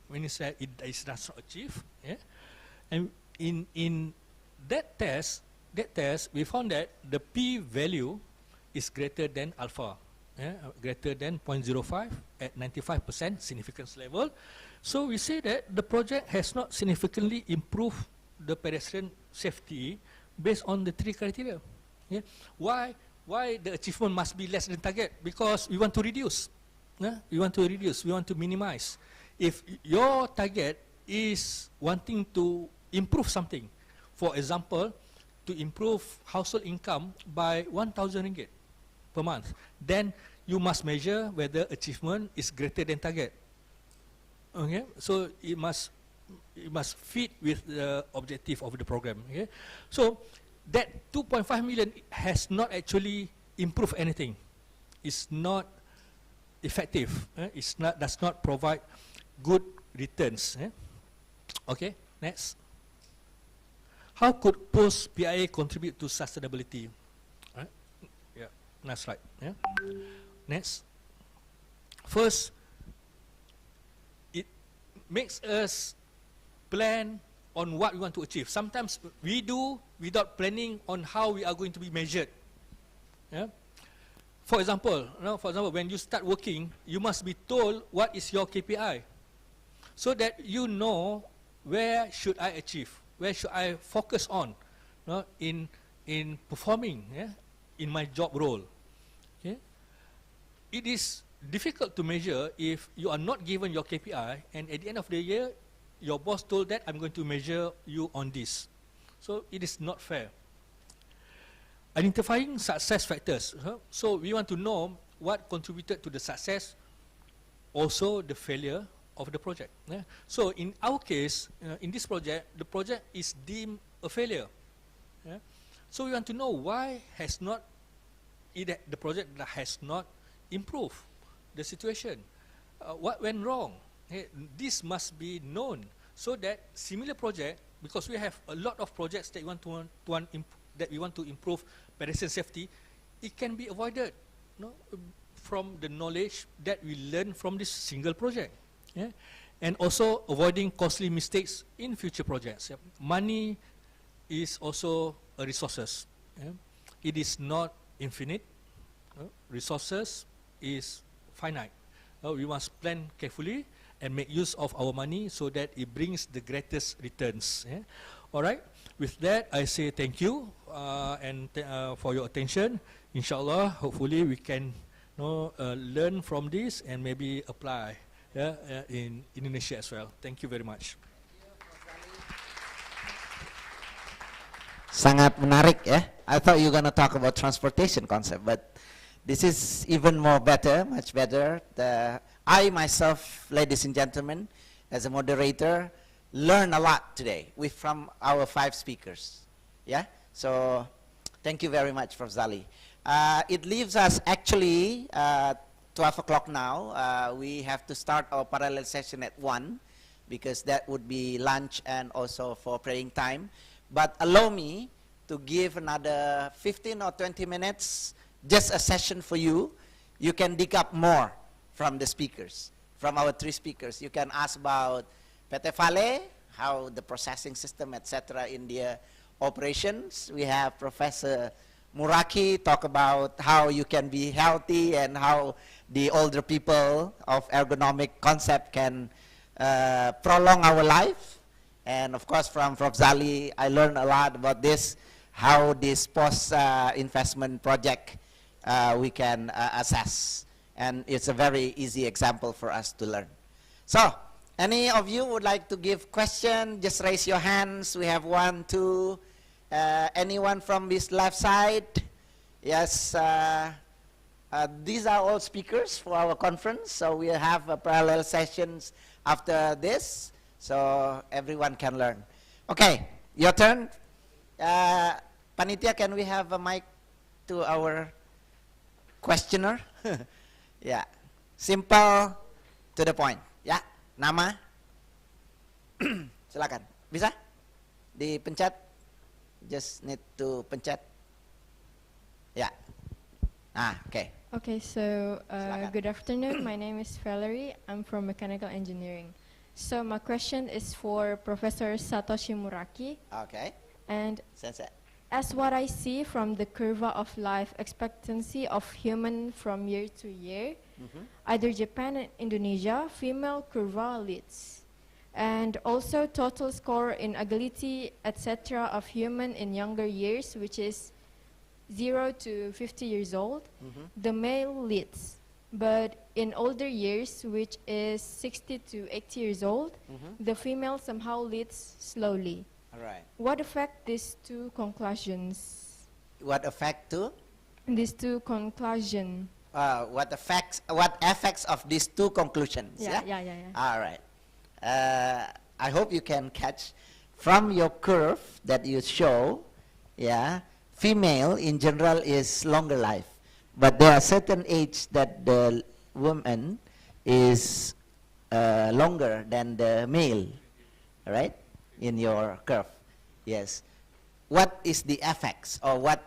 when you say it is not achieved, yeah. And in that test, we found that the p-value is greater than alpha, greater than 0.05 at 95% significance level. So we say that the project has not significantly improved the pedestrian safety based on the 3 criteria. Yeah. Why the achievement must be less than target? Because we want to reduce. We want to reduce, we want to minimize. If your target is wanting to improve something, for example, to improve household income by 1,000 ringgit per month, then you must measure whether achievement is greater than target. Okay, so it must fit with the objective of the program. Okay, so that 2.5 million has not actually improved anything. It's not effective. Does not provide good returns. Okay, next. How could post-PIA contribute to sustainability? Right? Yeah, next slide. Yeah. Next. First, it makes us plan on what we want to achieve. Sometimes we do without planning on how we are going to be measured. Yeah. For example, when you start working, you must be told what is your KPI, so that you know where should I achieve, where should I focus on, in performing, in my job role. Okay, it is difficult to measure if you are not given your KPI, and at the end of the year, your boss told that I'm going to measure you on this. So it is not fair. Identifying success factors. So we want to know what contributed to the success, also the failure of the project. So in our case, in this project, the project is deemed a failure. So we want to know why the project has not improved the situation. What went wrong? This must be known, so that similar project, because we have a lot of projects that we want to improve pedestrian safety, it can be avoided from the knowledge that we learn from this single project. And also avoiding costly mistakes in future projects. Money is also a resources. It is not infinite. Resources is finite. We must plan carefully and make use of our money so that it brings the greatest returns. All right. With that, I say thank you and for your attention. Inshallah, hopefully we can learn from this and maybe apply in Indonesia as well. Thank you very much. Sangat menarik ya. I thought you were going to talk about transportation concept, but this is even more better, much better. I myself, ladies and gentlemen, as a moderator, learn a lot today from our 5 speakers. Yeah, so thank you very much, Prof. Zali. It leaves us actually 12 o'clock now. We have to start our parallel session at 1 because that would be lunch and also for praying time. But allow me to give another 15 or 20 minutes, just a session for you. You can dig up more from the speakers, from our 3 speakers. You can ask about PT Vale, how the processing system, etc. in their operations. We have Professor Muraki talk about how you can be healthy and how the older people of ergonomic concept can prolong our life. And of course from Prof. Zali, I learned a lot about this, how this post-investment project we can assess. And it's a very easy example for us to learn. So, any of you would like to give question? Just raise your hands. We have 1, 2, Anyone from this left side? Yes. These are all speakers for our conference, so we'll have parallel sessions after this, so everyone can learn. Okay, your turn. Panitia, can we have a mic to our questioner? Yeah, simple, to the point. Ya, nama. Silakan. Bisa? Dipencet. Just need to pencet. Ya. Okay. Okay, so good afternoon. My name is Valerie. I'm from Mechanical Engineering. So my question is for Professor Satoshi Muraki. Okay. And Sensei. as what I see from the curve of life expectancy of human from year to year, either Japan and Indonesia, female curva leads. And also total score in agility, etc. of human in younger years, which is 0 to 50 years old, the male leads. But in older years, which is 60 to 80 years old, the female somehow leads slowly. All right. What affect these two conclusions? What affect to? These two conclusions. What effects of these two conclusions? Yeah. All right. I hope you can catch from your curve that you show. Yeah. Female in general is longer life, but there are certain age that the woman is longer than the male, right? In your curve, yes. What is the effects, or what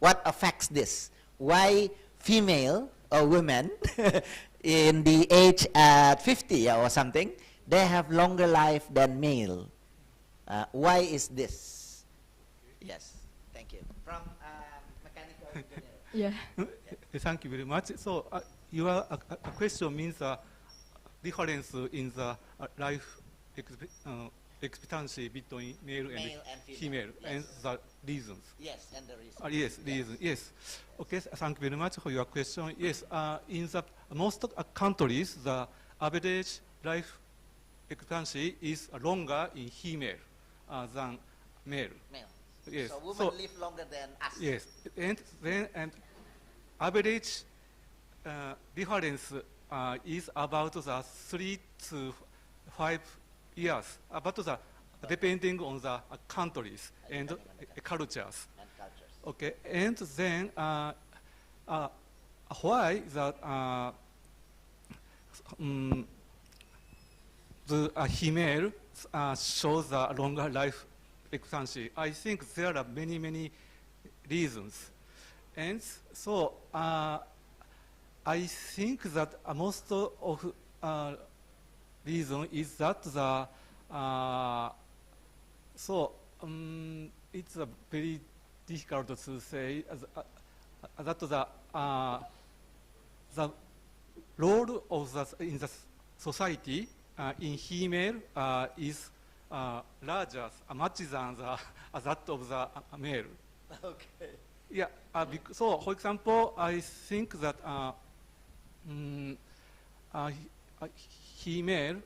affects this? Why female or women in the age at 50 or something, they have longer life than male? Why is this? Yes. Thank you. From Mechanical Engineering. Yeah. Thank you very much. So your question means difference in the life expectancy between male and female, yes. and the reasons. Yes, and the reason. Yes, reason. Yes. Okay. Thank you very much for your question. Yes. In the most countries, the average life expectancy is longer in female than male. Yes. So women live longer than us. Yes, and average difference is about the 3 to 5 years, about the depending on the countries and cultures. Okay, and then why the female shows a longer life expectancy? I think there are many reasons, and so I think that most of reason is that the it's a very difficult to say that the role of in the society in female is larger, much than that of the male. Okay. Yeah. So, for example, I think that female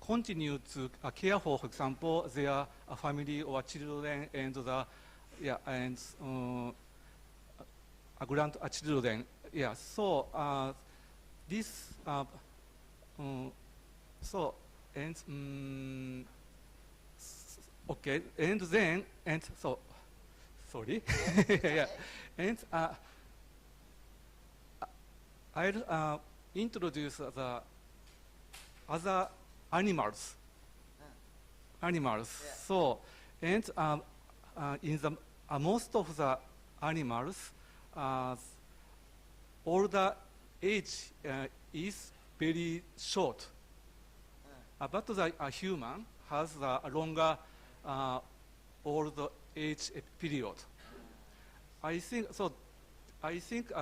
continue to care for example, their family or children and grandchildren. Yeah. So this okay, and then sorry, yeah, and I'll introduce the other animals. Yeah. So, and in the most of the animals, older age is very short. But the human has a longer old age period. I think so. I think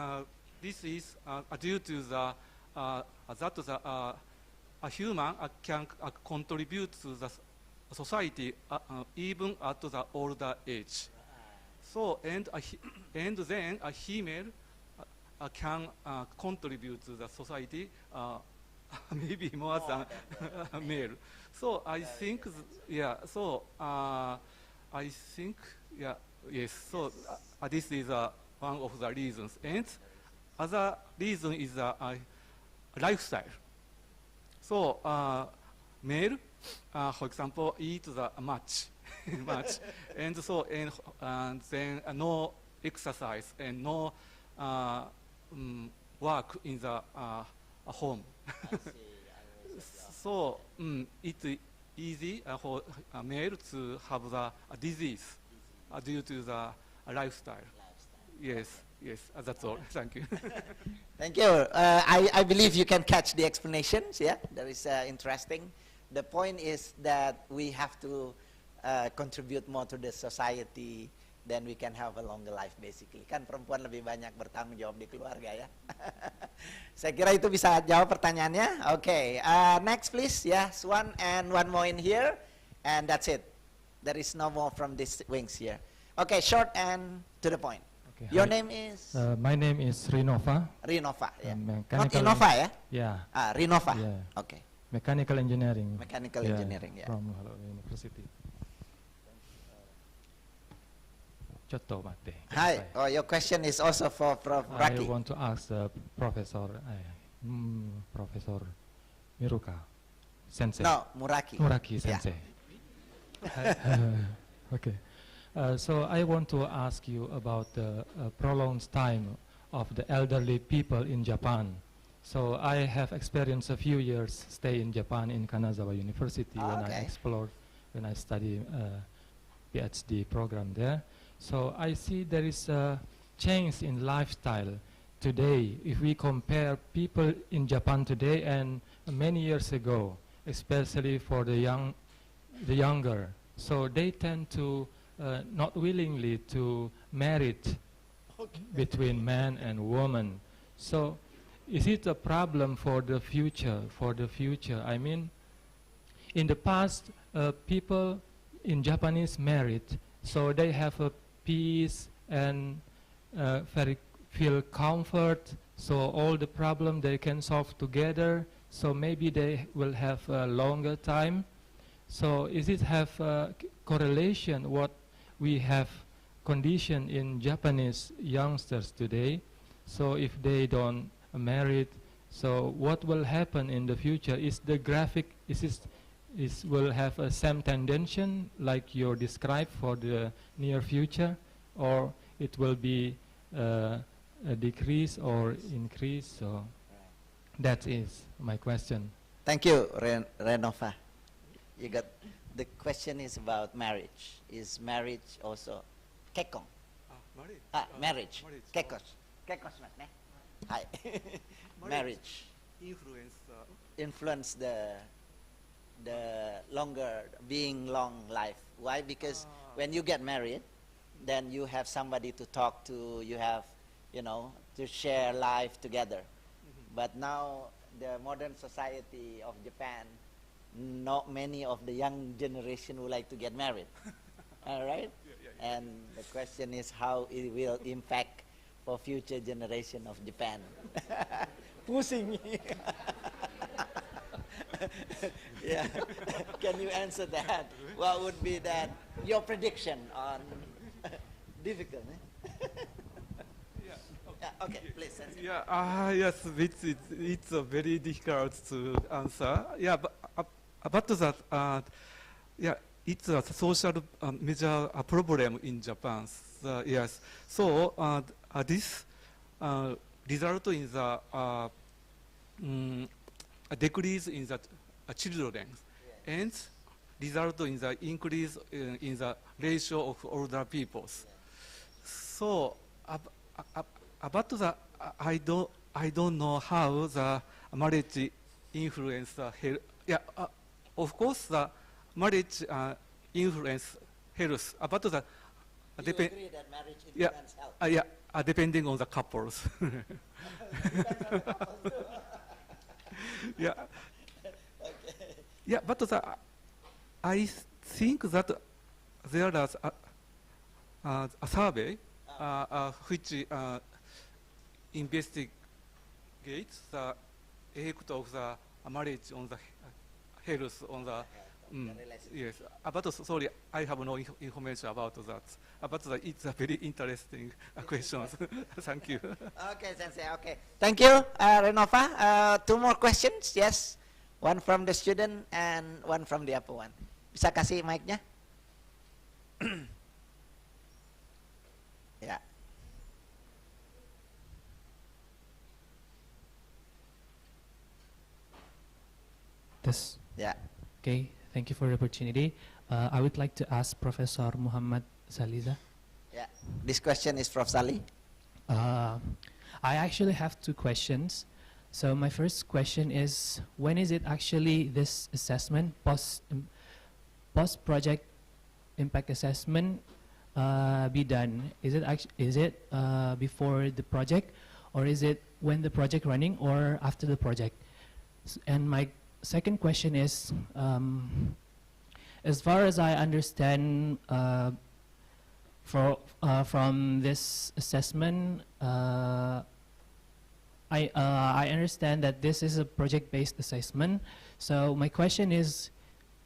this is due to the that a human can contribute to the society even at the older age. So and then a female can contribute to the society maybe more than male. So I think, yeah. So I think, yeah, yes. So this is one of the reasons, and other reason is lifestyle. So male, for example, eat the much, much, and so and then no exercise and no work in the home. So it's easy for a male to have the disease due to the lifestyle. Yes, yes, that's all. Thank you. Thank you. I believe you can catch the explanations. Yeah, that is interesting. The point is that we have to contribute more to the society, then we can have a longer life basically. Kan perempuan lebih banyak bertanggung jawab di keluarga ya. Saya kira itu bisa jawab pertanyaannya. Okay, next please. Yes, one and one more in here, and that's it. There is no more from these wings here. Okay, short and to the point. Okay, Your hi. name is? My name is Rinova. Rinova, yeah. Not Mechanical Innova ya? Yeah. Rinova. Yeah. Okay. Mechanical engineering. Mechanical engineering, yeah. From Hello University. ちょっと待って。 Hi. Oh, your question is also for Prof. I Raki. want to ask Professor Professor Miruka Sensei. No, Muraki. Muraki Yeah. Sensei. Okay. So I want to ask you about the prolonged time of the elderly people in Japan. So I have experienced a few years stay in Japan in Kanazawa University when I explored, when I study PhD program there. So I see there is a change in lifestyle today if we compare people in Japan today and many years ago, especially for the younger. So they tend to not willingly to marry between man and woman. So is it a problem for the future? I mean, in the past, people in Japanese married, so they have a peace and very feel comfort. So all the problem they can solve together. So maybe they will have a longer time. So is it have a correlation what we have condition in Japanese youngsters today? So if they don't married, so what will happen in the future? Is the graphic will have a same tendency like you described for the near future, or it will be a decrease or increase? So that is my question. Thank you, Renova. You got the question is about marriage. Is marriage also kekong? Marriage. Kekos. Kekos mas ne? Hi. Marriage. Influence the longer being long life. Why? Because when you get married, then you have somebody to talk to. You have, to share life together. But now the modern society of Japan, not many of the young generation would like to get married. All right? And the question is how it will impact for future generation of Japan. Pusing. Yeah. Can you answer that? What would be that your prediction on difficult? Okay, please answer. Yeah, yes, it's very difficult to answer. Yeah, but about that, it's a social major problem in Japan. Yes, so this result in the a decrease in the children, and result in the increase in the ratio of older peoples. So about the I don't know how the marriage influence the health. Yeah, of course the marriage influence health. About the you agree that marriage influence health? Depending on the couples. Yeah. Okay. Yeah, but I think that there is a survey which investigates the effect of the marriage on the health on the yes. But sorry, I have no information about that. But it's a very interesting question. Thank you. Okay, Sensei. Okay, thank you, Renova. Two more questions. Yes, one from the student and one from the upper one. Bisa kasih mic-nya? Yeah. This. Yeah. Okay, thank you for the opportunity. I would like to ask Professor Muhammad Saliza. Yeah. This question is from Sali. I actually have two questions. So my first question is, when is it actually this assessment, post-project impact assessment be done? Is it before the project, or is it when the project running, or after the project? And my second question is, as far as I understand from this assessment, I understand that this is a project-based assessment. So my question is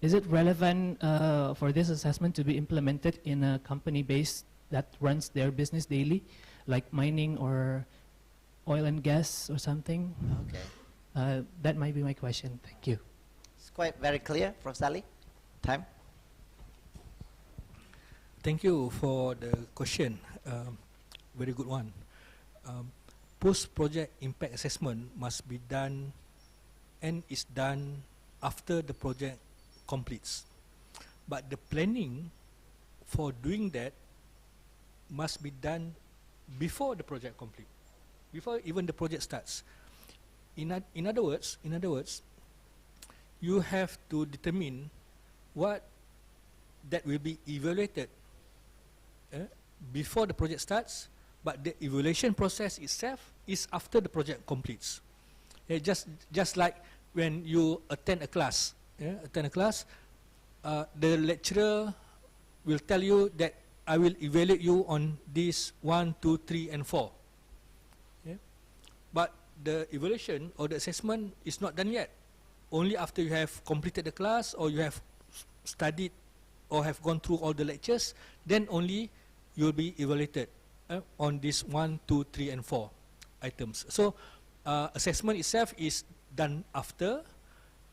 it relevant for this assessment to be implemented in a company base that runs their business daily, like mining or oil and gas or something? Okay. That might be my question. Thank you. It's quite very clear, Prof. Sali. Time. Thank you for the question. Very good one. Post-project impact assessment must be done and is done after the project completes. But the planning for doing that must be done before the project complete, before even the project starts. In other words, you have to determine what that will be evaluated before the project starts, but the evaluation process itself is after the project completes. Just like when you attend a class, the lecturer will tell you that I will evaluate you on this 1, 2, 3, and 4. But the evaluation or the assessment is not done yet. Only after you have completed the class, or you have studied or have gone through all the lectures, then only you will be evaluated on this 1, 2, 3, and 4 items. So assessment itself is done after.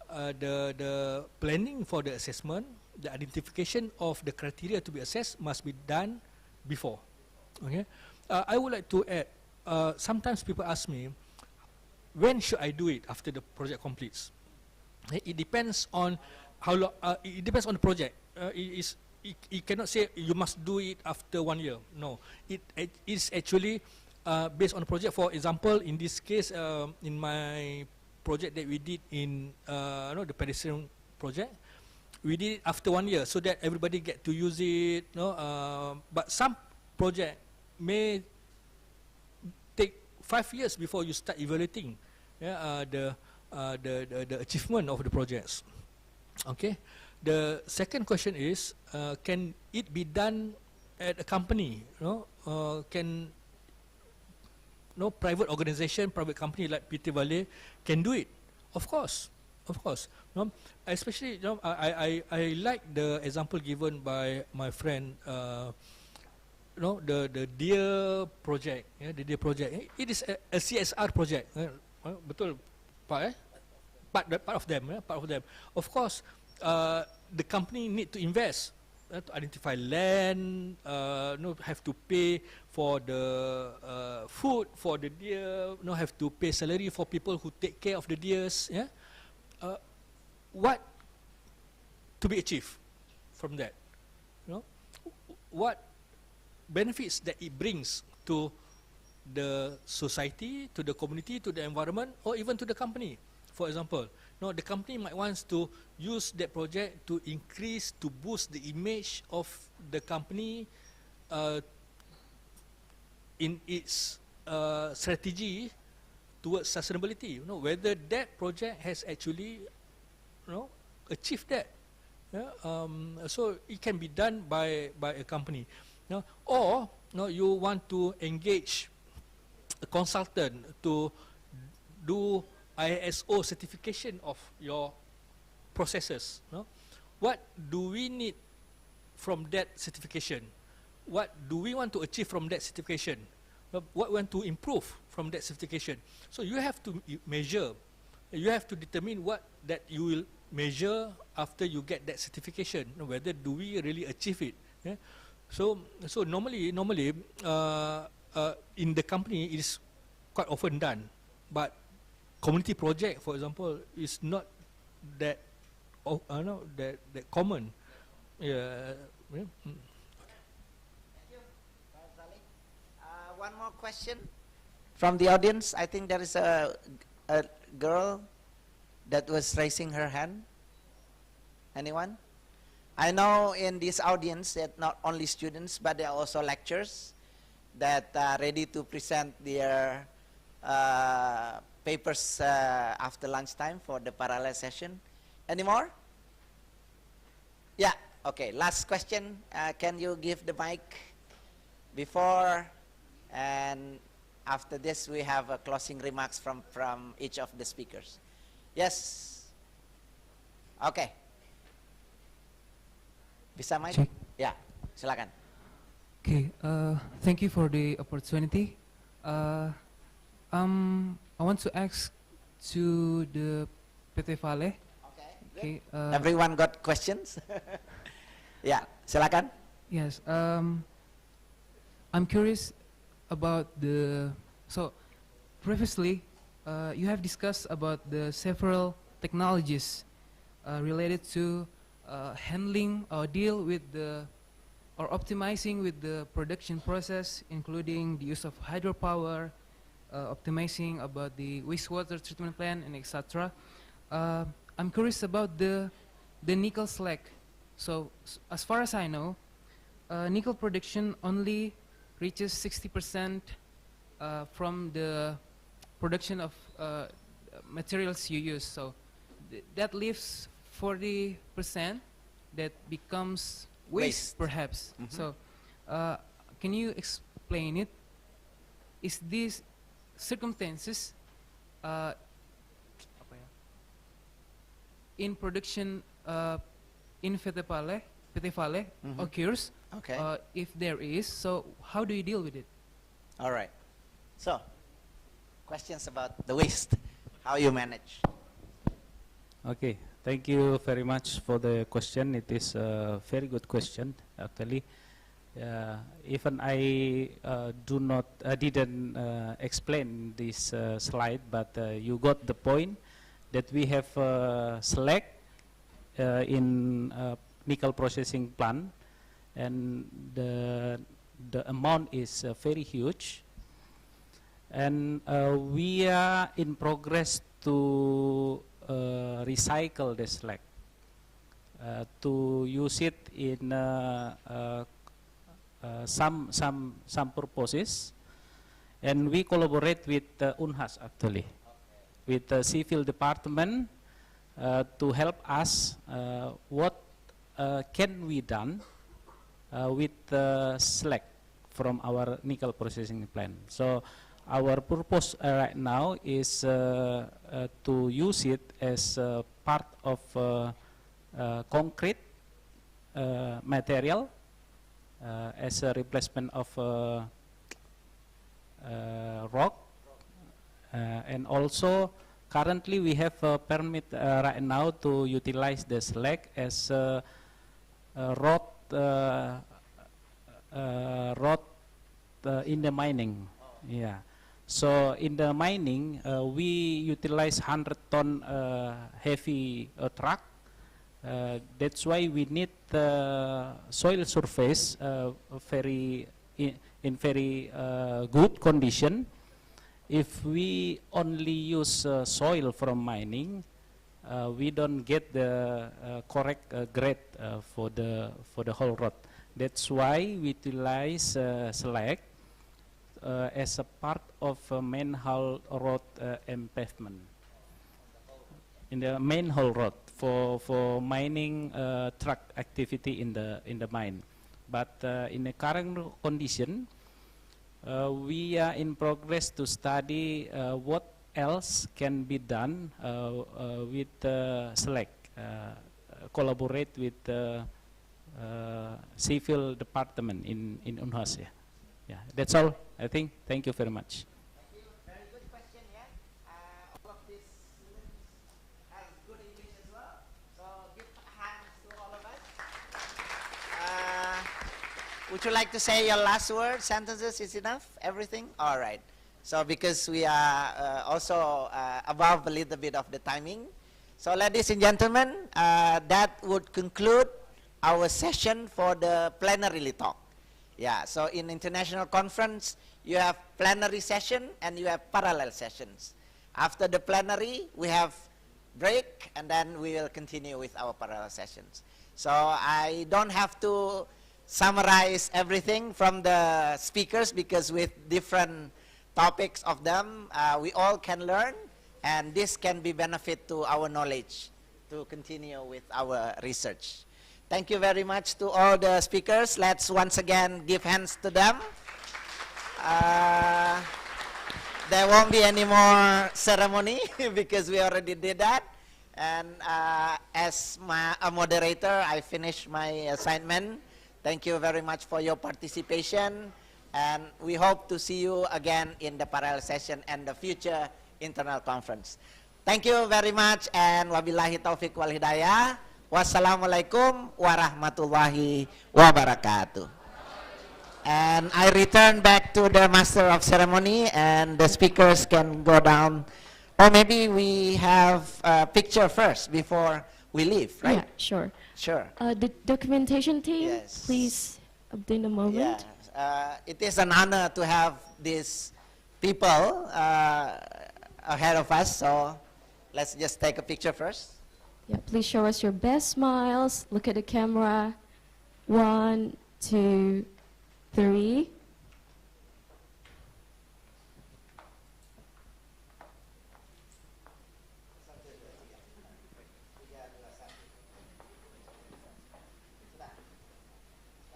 The planning for the assessment, the identification of the criteria to be assessed must be done before. Okay. I would like to add, sometimes people ask me, when should I do it after the project completes? It depends on how long. It depends on the project. You cannot say you must do it after 1 year. No, it is actually based on the project. For example, in this case, in my project that we did in the pedestrian project, we did it after 1 year so that everybody get to use it. But some project may take 5 years before you start evaluating the achievement of the projects. Okay. The second question is, can it be done at a company? Can private organization, private company like PT Vale can do it? Of course, of course. Especially, I like the example given by my friend. The Dear project, the Dear project. It is a CSR project. Betul, Pak? Part of them. Of course. The company need to invest to identify land, have to pay for the food for the deer, have to pay salary for people who take care of the deers. What to be achieved from that? What benefits that it brings to the society, to the community, to the environment, or even to the company? For example, the company might want to use that project to increase, to boost the image of the company in its strategy towards sustainability. Whether that project has actually achieved that. So it can be done by a company. Or you want to engage a consultant to do ISO certification of your processes. No? What do we need from that certification? What do we want to achieve from that certification? What we want to improve from that certification? So you have to measure. You have to determine what that you will measure after you get that certification. Whether do we really achieve it? Yeah? So normally in the company it is quite often done, but community project, for example, is not that that common. Yeah. Thank you, Zali. One more question from the audience. I think there is a girl that was raising her hand. Anyone? I know in this audience that not only students, but there are also lecturers that are ready to present their papers after lunchtime for the parallel session. Any more? Yeah, okay, last question. Can you give the mic before and after this we have closing remarks from each of the speakers. Yes. Okay. Bisa mic? Check. Ya, silakan. Okay, thank you for the opportunity. I want to ask to the PT Vale. Okay, everyone got questions? Ya, silakan. Yes, I'm curious about so previously you have discussed about the several technologies related to handling or deal with or optimizing with the production process, including the use of hydropower, optimizing about the wastewater treatment plant, and etc. I'm curious about the nickel slag. So as far as I know, nickel production only reaches 60% from the production of materials you use. So that leaves 40% that becomes waste. Perhaps. Mm-hmm. So can you explain it? Is these circumstances in production in PT Vale Mm-hmm. occurs? Okay. If there is, so how do you deal with it? All right. So, questions about the waste, how you manage. Okay, thank you very much for the question. It is a very good question, actually. Even I didn't explain this slide, but you got the point that we have slag in nickel processing plant, and the amount is very huge, and we are in progress to recycle the slag to use it in some purposes, and we collaborate with UNHAS actually, with the civil department to help us what can we done with slag from our nickel processing plant. So our purpose right now is to use it as part of concrete material as a replacement of rock, and also currently we have a permit right now to utilize the slag as rod in the mining. Yeah. So in the mining, we utilize 100-ton heavy truck. That's why we need soil surface in very good condition. If we only use soil from mining, we don't get the correct grade for the whole rod. That's why we utilize slag as a part of manhole road pavement. In the manhole road for mining truck activity in the mine. But in the current condition, we are in progress to study what else can be done with select collaborate with the civil department in Unhas. Yeah, that's all. I think. Thank you very much. Very good question, yeah. All of these students has good English as well. So give hands to all of us. Would you like to say your last word, sentences is enough? Everything? All right. So because we are also above a little bit of the timing. So ladies and gentlemen, that would conclude our session for the plenary talk. Yeah, so in international conference, you have plenary session and you have parallel sessions. After the plenary, we have break and then we will continue with our parallel sessions. So I don't have to summarize everything from the speakers because with different topics of them, we all can learn and this can be benefit to our knowledge to continue with our research. Thank you very much to all the speakers. Let's once again give hands to them. There won't be any more ceremony because we already did that. And as a moderator, I finished my assignment. Thank you very much for your participation. And we hope to see you again in the parallel session and the future internal conference. Thank you very much and wabillahi taufiq wal hidayah. Wassalamualaikum warahmatullahi wabarakatuh. And I return back to the master of ceremony and the speakers can go down. Or maybe we have a picture first before we leave, right? Yeah, sure. Sure. The documentation team, Yes. please obtain a moment. Yeah. It is an honor to have these people ahead of us, so let's just take a picture first. Yeah, please show us your best smiles. Look at the camera. 1, 2, 3.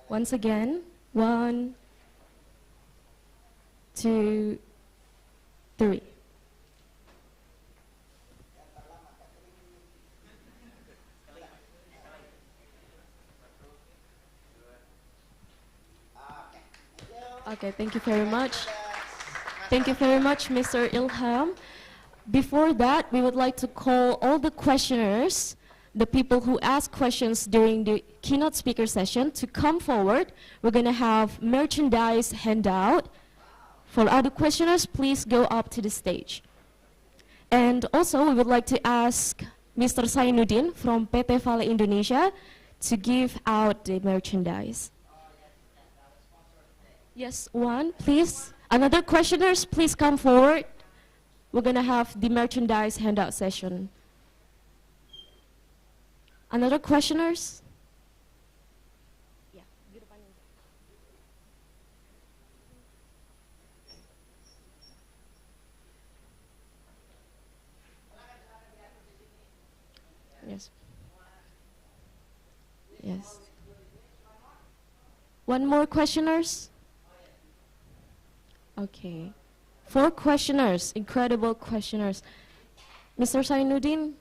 Once again, 1, 2, 3. Okay, thank you very much. Thank you very much, Mr. Ilham. Before that, we would like to call all the questioners, the people who ask questions during the keynote speaker session, to come forward. We're going to have merchandise handout. For other questioners, please go up to the stage. And also, we would like to ask Mr. Sainuddin from PT Vale Indonesia to give out the merchandise. Yes, one, please. Another questioners, please come forward. We're going to have the merchandise handout session. Another questioners? Yeah. Yes. Yes. One more questioners? Okay. 4 questioners, incredible questioners. Mr. Sainuddin,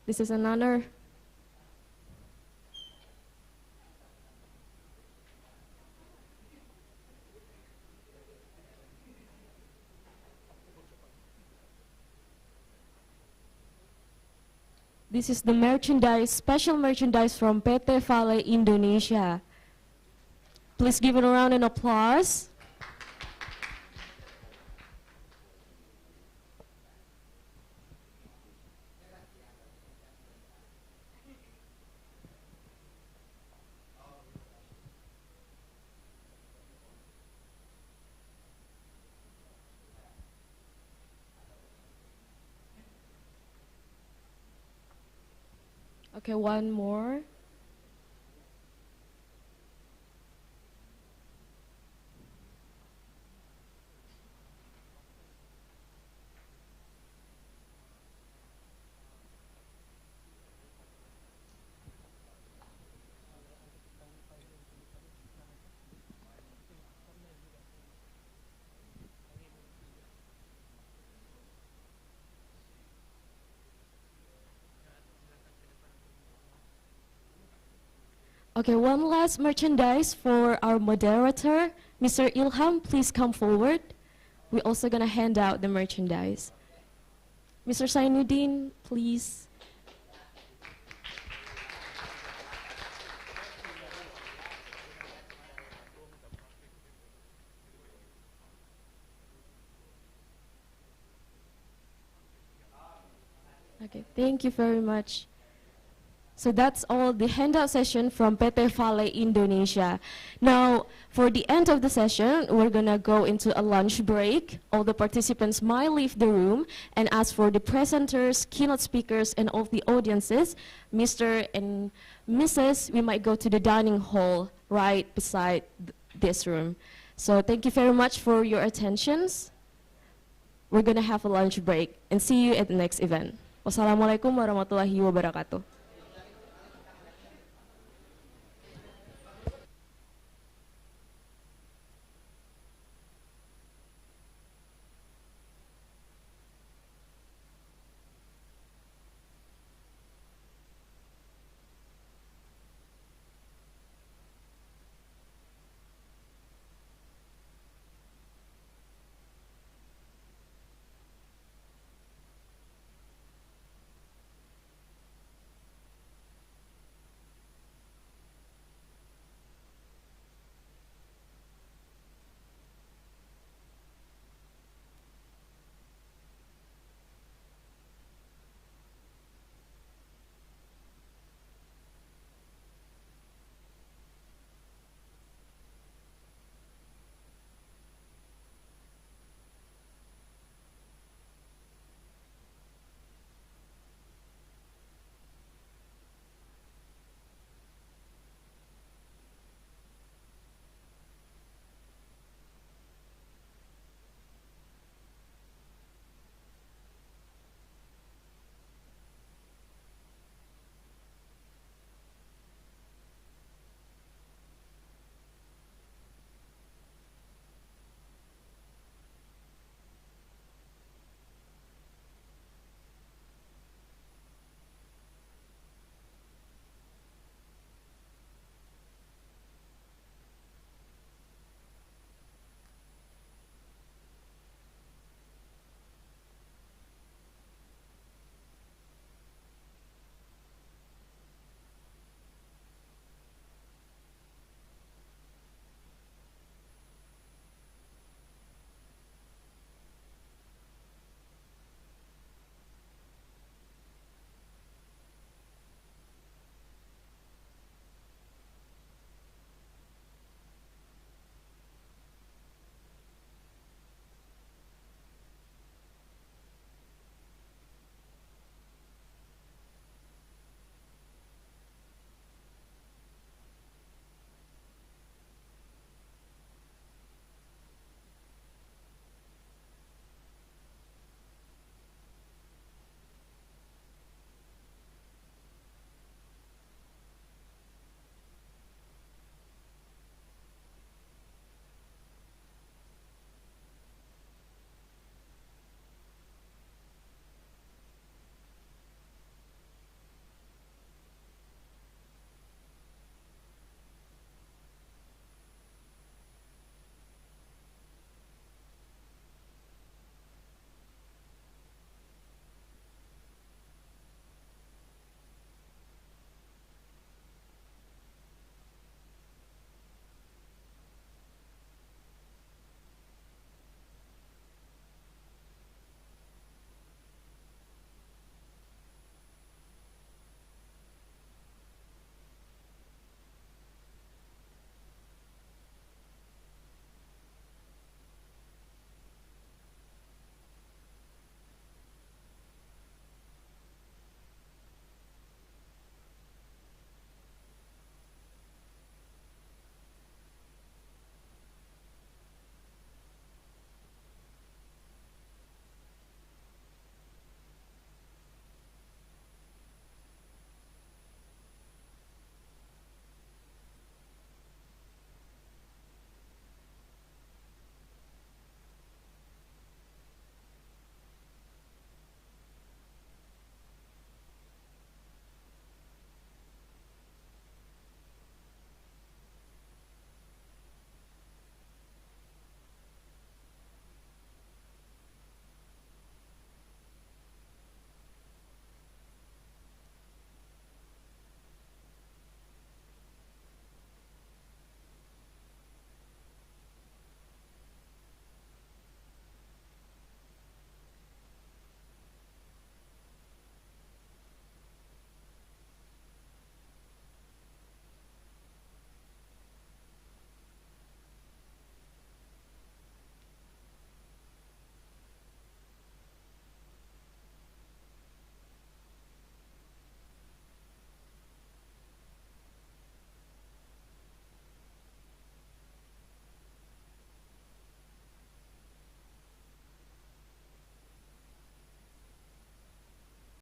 this is an honor. This is the merchandise, special merchandise from PT Vale Indonesia. Please give it a round of applause. Okay, one more. Okay, one last merchandise for our moderator. Mr. Ilham, please come forward. We're also going to hand out the merchandise. Mr. Sainuddin, please. Okay, thank you very much. So that's all the handout session from PT Vale Indonesia. Now, for the end of the session, we're gonna go into a lunch break. All the participants might leave the room, and as for the presenters, keynote speakers, and all the audiences, Mr. and Mrs., we might go to the dining hall right beside this room. So thank you very much for your attentions. We're gonna have a lunch break, and see you at the next event. Wassalamualaikum warahmatullahi wabarakatuh.